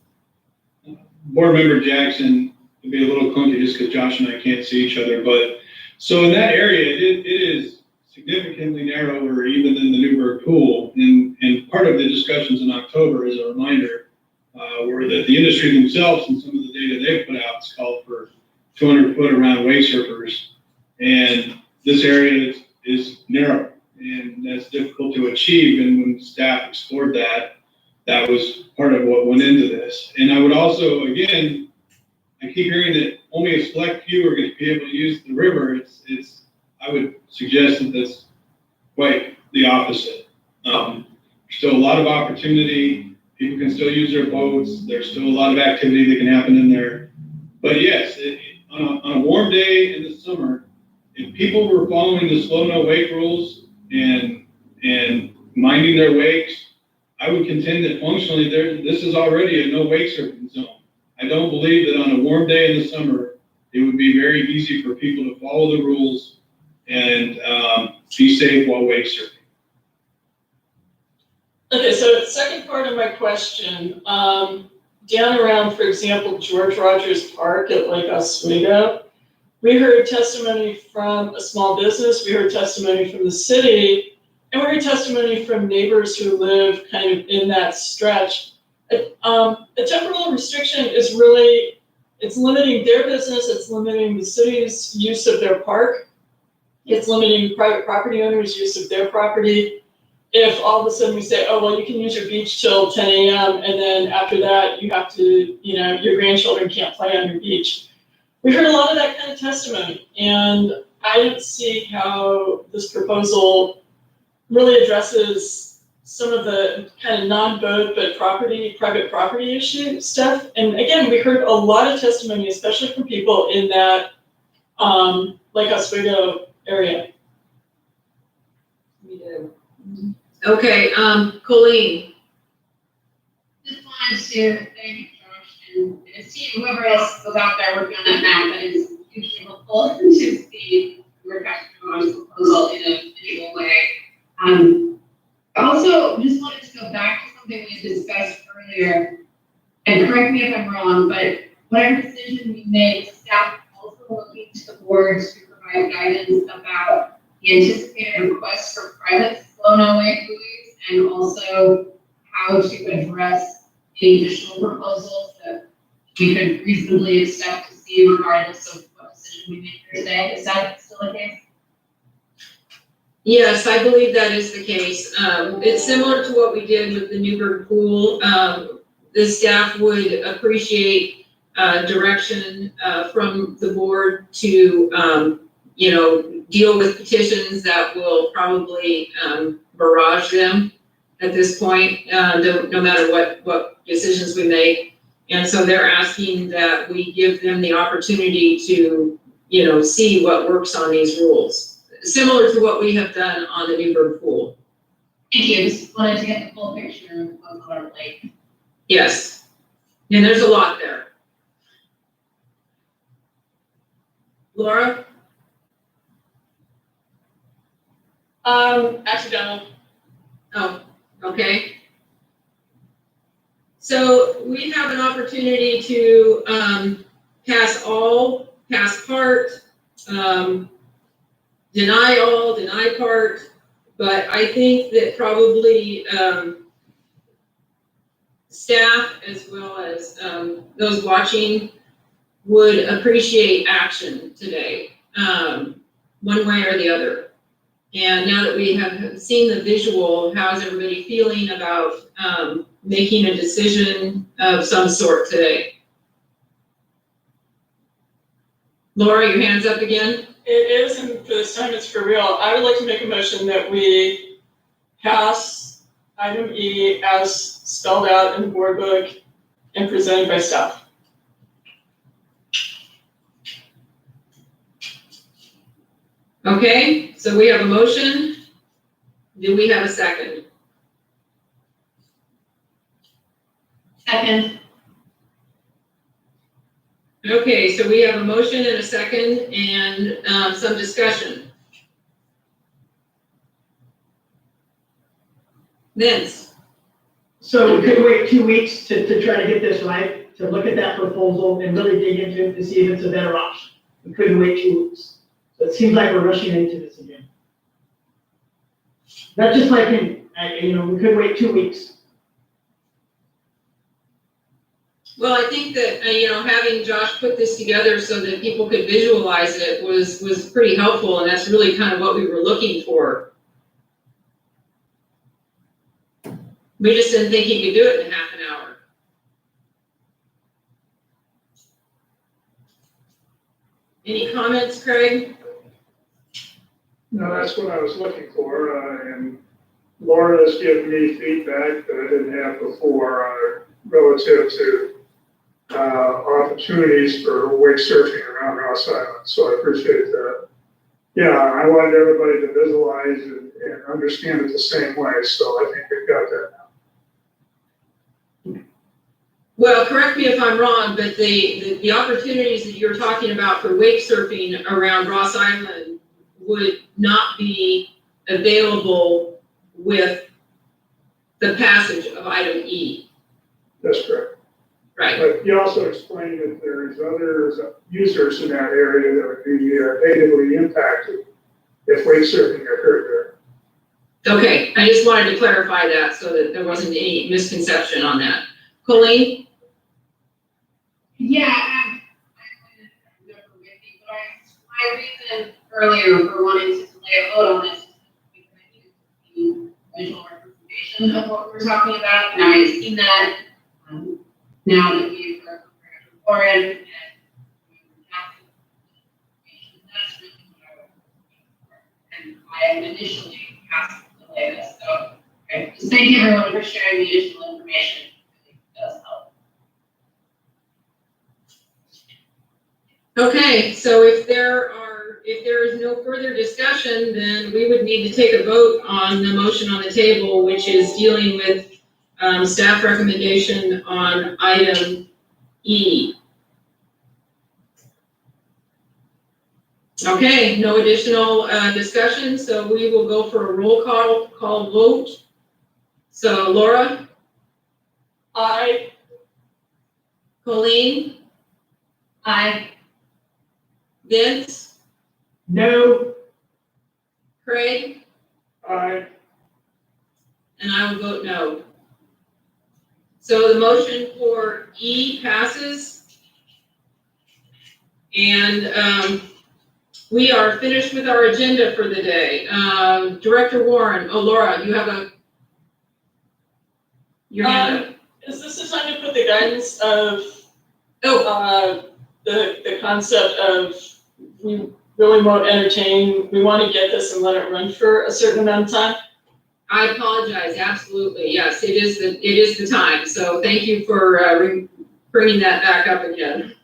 Board Member Jackson, it'll be a little clunky just because Josh and I can't see each other, but so in that area, it is significantly narrower even than the Newburgh Pool. And part of the discussions in October, as a reminder, were that the industry themselves and some of the data they've put out is called for 200 foot around wake surfers. And this area is narrow and that's difficult to achieve. And when staff explored that, that was part of what went into this. And I would also, again, I keep hearing that only a select few are going to be able to use the river. I would suggest that that's quite the opposite. There's still a lot of opportunity. People can still use their boats. There's still a lot of activity that can happen in there. But yes, on a warm day in the summer, if people were following the slow no wake rules and minding their wakes, I would contend that functionally this is already a no wake surfing zone. I don't believe that on a warm day in the summer, it would be very easy for people to follow the rules and be safe while wake surfing. Okay, so the second part of my question, down around, for example, George Rogers Park at Lake Oswego, we heard testimony from a small business, we heard testimony from the city, and we heard testimony from neighbors who live kind of in that stretch. A temporal restriction is really, it's limiting their business, it's limiting the city's use of their park, it's limiting private property owners' use of their property. If all of a sudden we say, oh, well, you can use your beach till 10 a.m. and then after that you have to, your grandchildren can't play on your beach. We heard a lot of that kind of testimony, and I don't see how this proposal really addresses some of the kind of non-boat but private property issue stuff. And again, we heard a lot of testimony, especially from people in that Lake Oswego area. Okay, Colleen, Just wanted to thank Josh and his team, whoever else was out there working on that map, that is hugely helpful to see Rebecca John's proposal in a visual way. Also, just wanted to go back to something we had discussed earlier, and correct me if I'm wrong, but whatever decision we make, staff also looking to the board to provide guidance about the anticipated requests for private flow no-way buoys, and also how to address any additional proposals that we could reasonably expect to see regardless of what decision we make here today. Is that still the case? yes, I believe that is the case. It's similar to what we did with the Newburgh pool. The staff would appreciate direction from the board to, deal with petitions that will probably barrage them at this point, no matter what decisions we make. And so they're asking that we give them the opportunity to, see what works on these rules, similar to what we have done on the Newburgh pool. Thank you. Just wanted to get the full picture of what's on our plate. Yes, and there's a lot there. Laura? Accidental. Oh, okay. So we have an opportunity to pass all, pass part, deny all, deny part, but I think that probably staff as well as those watching would appreciate action today, one way or the other. And now that we have seen the visual, how's everybody feeling about making a decision of some sort today? Laura, your hand's up again? It is, and for this time it's for real. I would like to make a motion that we pass item E as spelled out in the board book and presented by staff. Okay, so we have a motion. Do we have a second? Second. Okay, so we have a motion and a second and some discussion. Vince? So we could wait 2 weeks to try to get this right, to look at that proposal and really dig into it to see if it's a better option. We couldn't wait 2 weeks. So it seems like we're rushing into this again. Not just like we could wait 2 weeks. Well, I think that, having Josh put this together so that people could visualize it was pretty helpful, and that's really kind of what we were looking for. We just didn't think he could do it in half an hour. Any comments, Craig? No, that's what I was looking for, and Laura has given me feedback that I didn't have before, relative to opportunities for wake surfing around Ross Island, so I appreciate that. Yeah, I wanted everybody to visualize and understand it the same way, so I think we've got that now. Well, correct me if I'm wrong, but the opportunities that you're talking about for wake surfing around Ross Island would not be available with the passage of item E. That's correct. Right. But you also explained that there's other users in that area that would be negatively impacted if wake surfing occurred there. Okay, I just wanted to clarify that so that there wasn't any misconception on that. Colleen? Yeah, I remember with you, but my reason earlier for wanting to delay a vote on this is because I needed the visual representation of what we're talking about, and I've seen that now that we've heard from Director Warren and that's really what I was looking for. And I had initially asked to delay this, so just thank you everyone for sharing the additional information. It does help. Okay, so if there are if there is no further discussion, then we would need to take a vote on the motion on the table, which is dealing with staff recommendation on item E. Okay, no additional discussion, so we will go for a roll call vote. So Laura? Aye. Colleen? Aye. Vince? No, Craig? Aye. And I will vote no. So the motion for E passes. And we are finished with our agenda for the day. Director Warren, Laura, you have your hand up. Is this the time to put the guidance of, the concept of we really won't entertain, we want to get this and let it run for a certain amount of time? I apologize, absolutely, yes, it is the time, so thank you for bringing that back up again.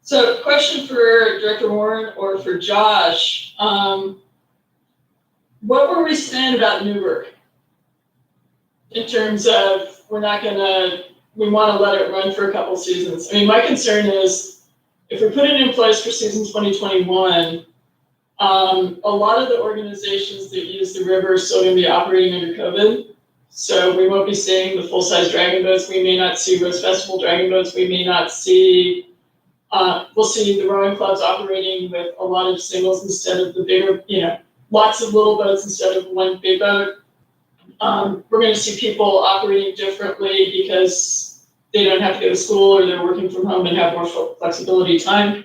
So question for Director Warren or for Josh, what were we saying about Newburgh? In terms of, we want to let it run for a couple seasons. I mean, my concern is, if we put it in place for season 2021, a lot of the organizations that use the river are still going to be operating under COVID. So we won't be seeing the full-size dragon boats. We may not see Rose Festival dragon boats. We may not see, we'll see the rowing clubs operating with a lot of singles instead of the bigger, lots of little boats instead of one big boat. We're going to see people operating differently because they don't have to go to school or they're working from home and have more flexibility time.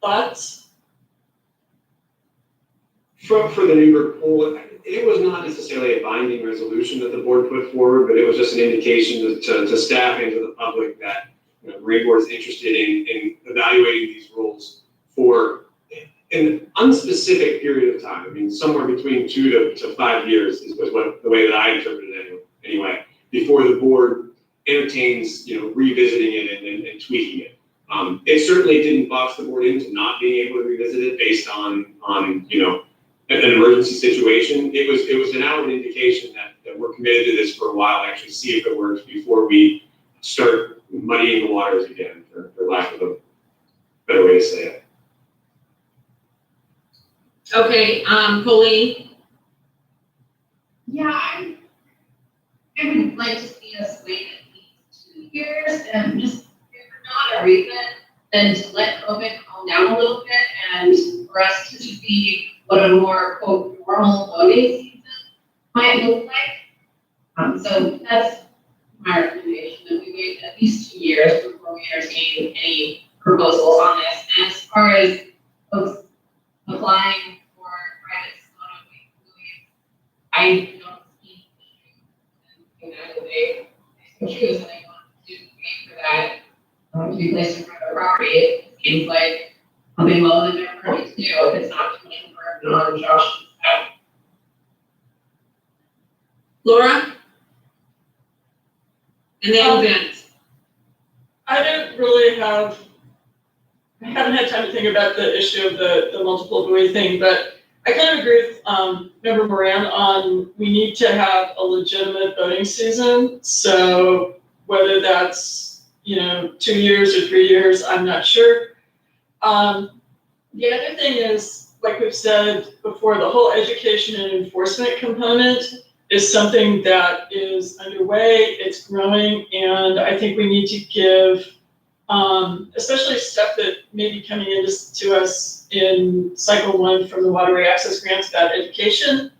But For the Newburgh pool, it was not necessarily a binding resolution that the board put forward, but it was just an indication to staff and to the public that Marine Board is interested in evaluating these rules for an unspecific period of time. I mean, somewhere between 2 to 5 years was what the way that I interpreted it anyway, before the board entertains, revisiting it and tweaking it. It certainly didn't box the board into not being able to revisit it based on an emergency situation. It was an outward indication that we're committed to this for a while, actually see if it works before we start muddying the waters again, for lack of a better way to say it. Okay, Colleen? Yeah, I would like to see us wait at least 2 years and just, if for not a reason, then to let COVID calm down a little bit and for us to see what a more quote normal boating season might look like. So that's my recommendation, that we wait at least 2 years before we entertain any proposals on this. And as far as folks applying for private soda buoys, I don't see that they choose and they want to pay for that to be placed in private property. It seems like something well in their purview to do if it's not too much burden on Josh's side. Laura? And then Vince. I haven't had time to think about the issue of the multiple buoy thing, but I kind of agree with Member Moran on we need to have a legitimate boating season. So whether that's 2 years or 3 years, I'm not sure. The other thing is, like we've said before, the whole education and enforcement component is something that is underway, it's growing, and I think we need to give, especially stuff that may be coming into us in cycle 1 from the Waterway Access Grants about education,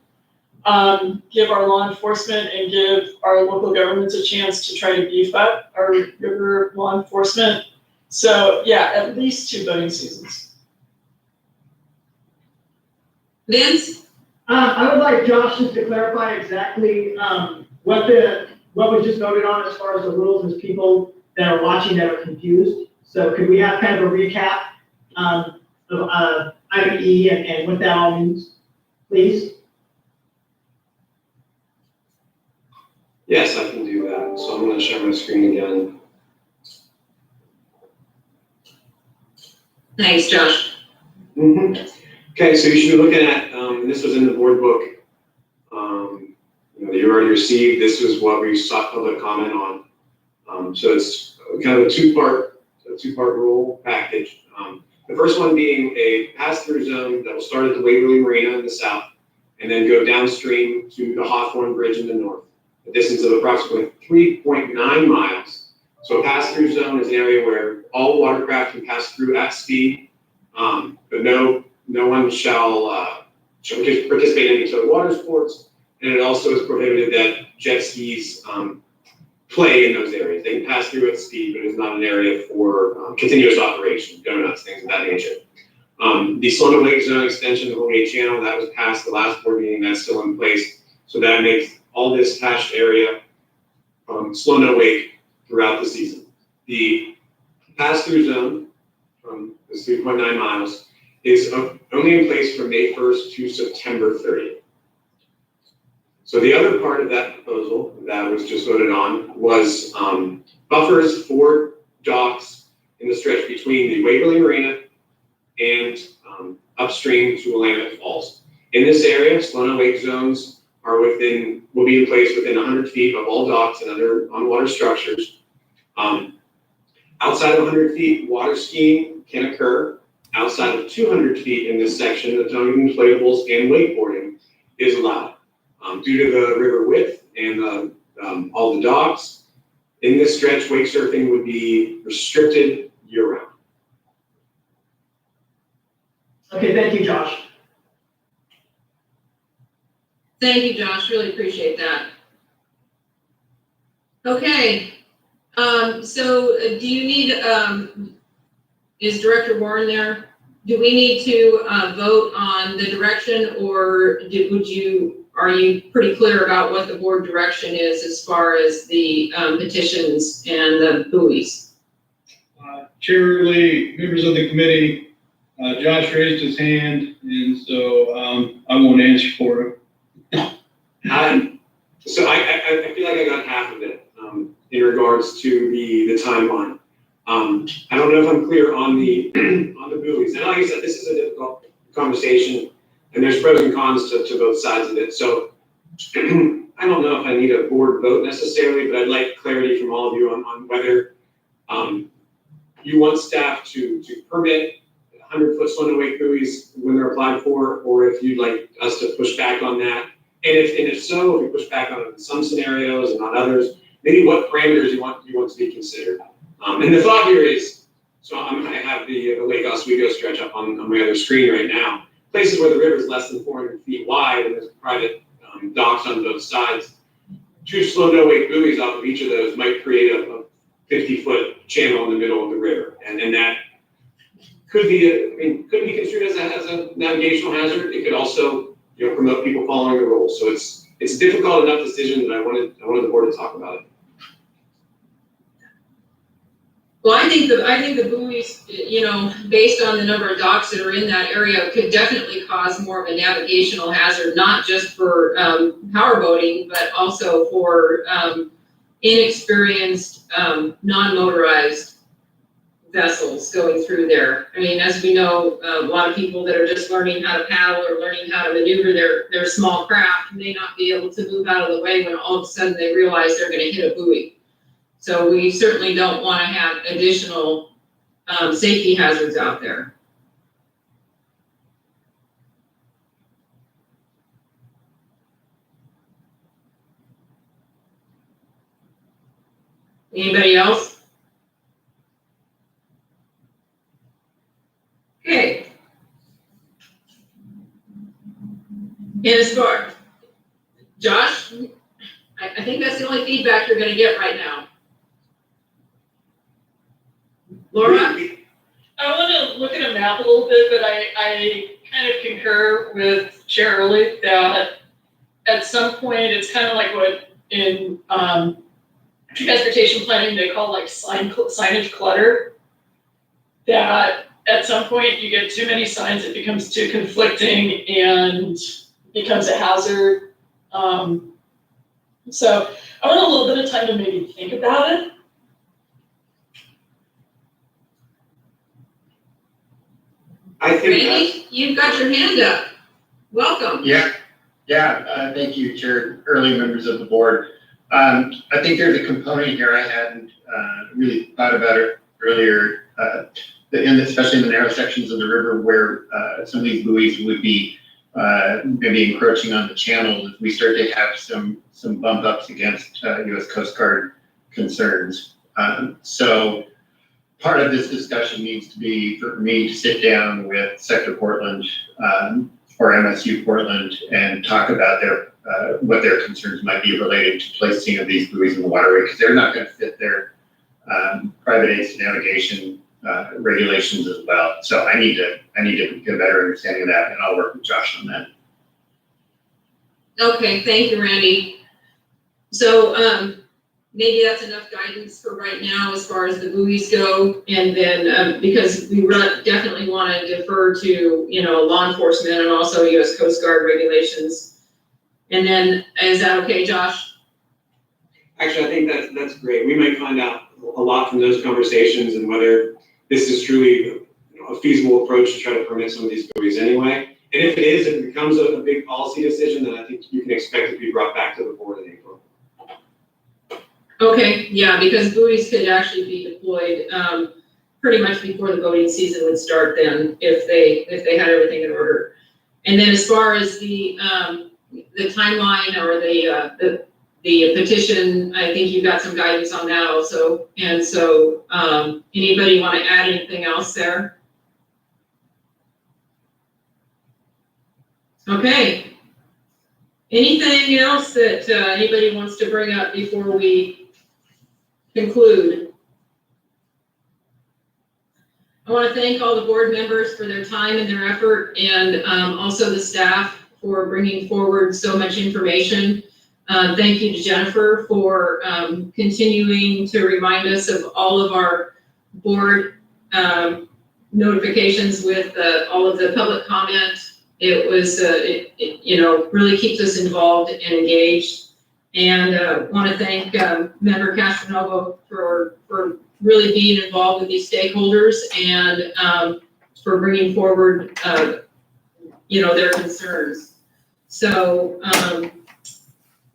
give our law enforcement and give our local governments a chance to try to beef up our river law enforcement. So yeah, at least 2 boating seasons. Vince? I would like Josh just to clarify exactly, what was just voted on as far as the rules, as people that are watching that are confused. So could we have kind of a recap, of, item E and what that all means, please? Yes, I can do that. So I'm going to share my screen again. Thanks, Josh. Okay, so you should be looking at, and this was in the board book, that you already received. This is what we sought public comment on. So it's kind of a two-part rule package. The first one being a pass-through zone that will start at the Waverly Marina in the south and then go downstream to the Hawthorne Bridge in the north, a distance of approximately 3.9 miles. So a pass-through zone is an area where all watercraft can pass through at speed, but no one shall participate in any sort of water sports, and it also is prohibited that jet skis play in those areas. They can pass through at speed, but it's not an area for continuous operation, donuts, things of that nature. The Sloan Lake Zone extension, the Holgate Channel, that was passed the last board meeting, that's still in place. So that makes all this hatched area slow no wake throughout the season. The pass-through zone from this 3.9 miles is only in place from May 1st to September 30th. So the other part of that proposal that was just voted on was buffers for docks in the stretch between the Waverly Marina and upstream to Willamette Falls. In this area, slow wake zones will be in place within 100 feet of all docks and other on-water structures. Outside of 100 feet, water skiing can occur. Outside of 200 feet in this section, the towing inflatables and wakeboarding is allowed. Due to the river width and all the docks, in this stretch, wake surfing would be restricted year-round. Okay, thank you, Josh. Thank you, Josh, really appreciate that. Okay, so do you need, is Director Warren there? Do we need to vote on the direction, or are you pretty clear about what the board direction is as far as the petitions and the buoys? Chair Early, members of the committee, Josh raised his hand, and so I won't answer for him. So I feel like I got half of it in regards to the timeline. I don't know if I'm clear on the buoys. And like I said, this is a difficult conversation, and there's pros and cons to both sides of it. So I don't know if I need a board vote necessarily, but I'd like clarity from all of you on whether you want staff to permit 100-foot slow wake buoys when they're applied for, or if you'd like us to push back on that. And if so, if we push back on it in some scenarios and not others, maybe what parameters you want to be considered. And the thought here is, so I have the Lake Oswego stretch up on my other screen right now. Places where the river is less than 400 feet wide and there's private docks on both sides. 2 slow no wake buoys off of each of those might create a 50-foot channel in the middle of the river, and that could be construed as a navigational hazard. It could also promote people following the rules. So it's a difficult enough decision that I wanted the board to talk about it. Well, I think the buoys, based on the number of docks that are in that area, could definitely cause more of a navigational hazard, not just for power boating, but also for inexperienced, non-motorized vessels going through there. I mean, as we know, a lot of people that are just learning how to paddle or learning how to maneuver their small craft may not be able to move out of the way when all of a sudden they realize they're going to hit a buoy. So we certainly don't want to have additional safety hazards out there. Anybody else? Okay. And as far, Josh, I think that's the only feedback you're going to get right now. Laura? I want to look at a map a little bit, but I kind of concur with Chair Early that at some point it's kind of like what in transportation planning they call like signage clutter. That at some point you get too many signs, it becomes too conflicting and becomes a hazard. So I want a little bit of time to maybe think about it. I think that's, Randy, you've got your hand up. Welcome. Thank you, Chair, early members of the board. I think there's a component here I hadn't really thought about it earlier, especially in the narrow sections of the river where some of these buoys would be maybe encroaching on the channel if we start to have some bump ups against U.S. Coast Guard concerns. So part of this discussion needs to be for me to sit down with Sector Portland or MSU Portland and talk about what their concerns might be related to placing of these buoys in the waterway, because they're not going to fit their private aids to navigation regulations as well. So I need to get a better understanding of that, and I'll work with Josh on that. Okay, thank you, Randy. So, maybe that's enough guidance for right now as far as the buoys go. And then, because we definitely want to defer to, law enforcement and also U.S. Coast Guard regulations. And then, is that okay, Josh? actually, I think that's great. We might find out a lot from those conversations and whether this is truly a feasible approach to try to permit some of these buoys anyway. And if it is, if it becomes a big policy decision, then I think you can expect it to be brought back to the board in April. Okay, yeah, because buoys could actually be deployed pretty much before the boating season would start then, if they had everything in order. And then as far as the timeline or the petition, I think you've got some guidance on that also. And so anybody want to add anything else there? Okay. Anything else that anybody wants to bring up before we conclude? I want to thank all the board members for their time and their effort, and also the staff for bringing forward so much information. Thank you to Jennifer for continuing to remind us of all of our board notifications with all of the public comment. It was, really keeps us involved and engaged. And want to thank Member Castronovo for really being involved with these stakeholders and for bringing forward, their concerns. So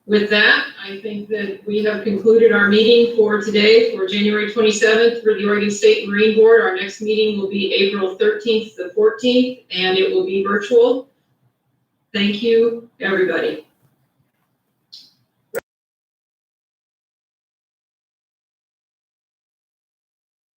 with that, I think that we have concluded our meeting for today for January 27th for the Oregon State Marine Board. Our next meeting will be April 13th to the 14th, and it will be virtual. Thank you, everybody.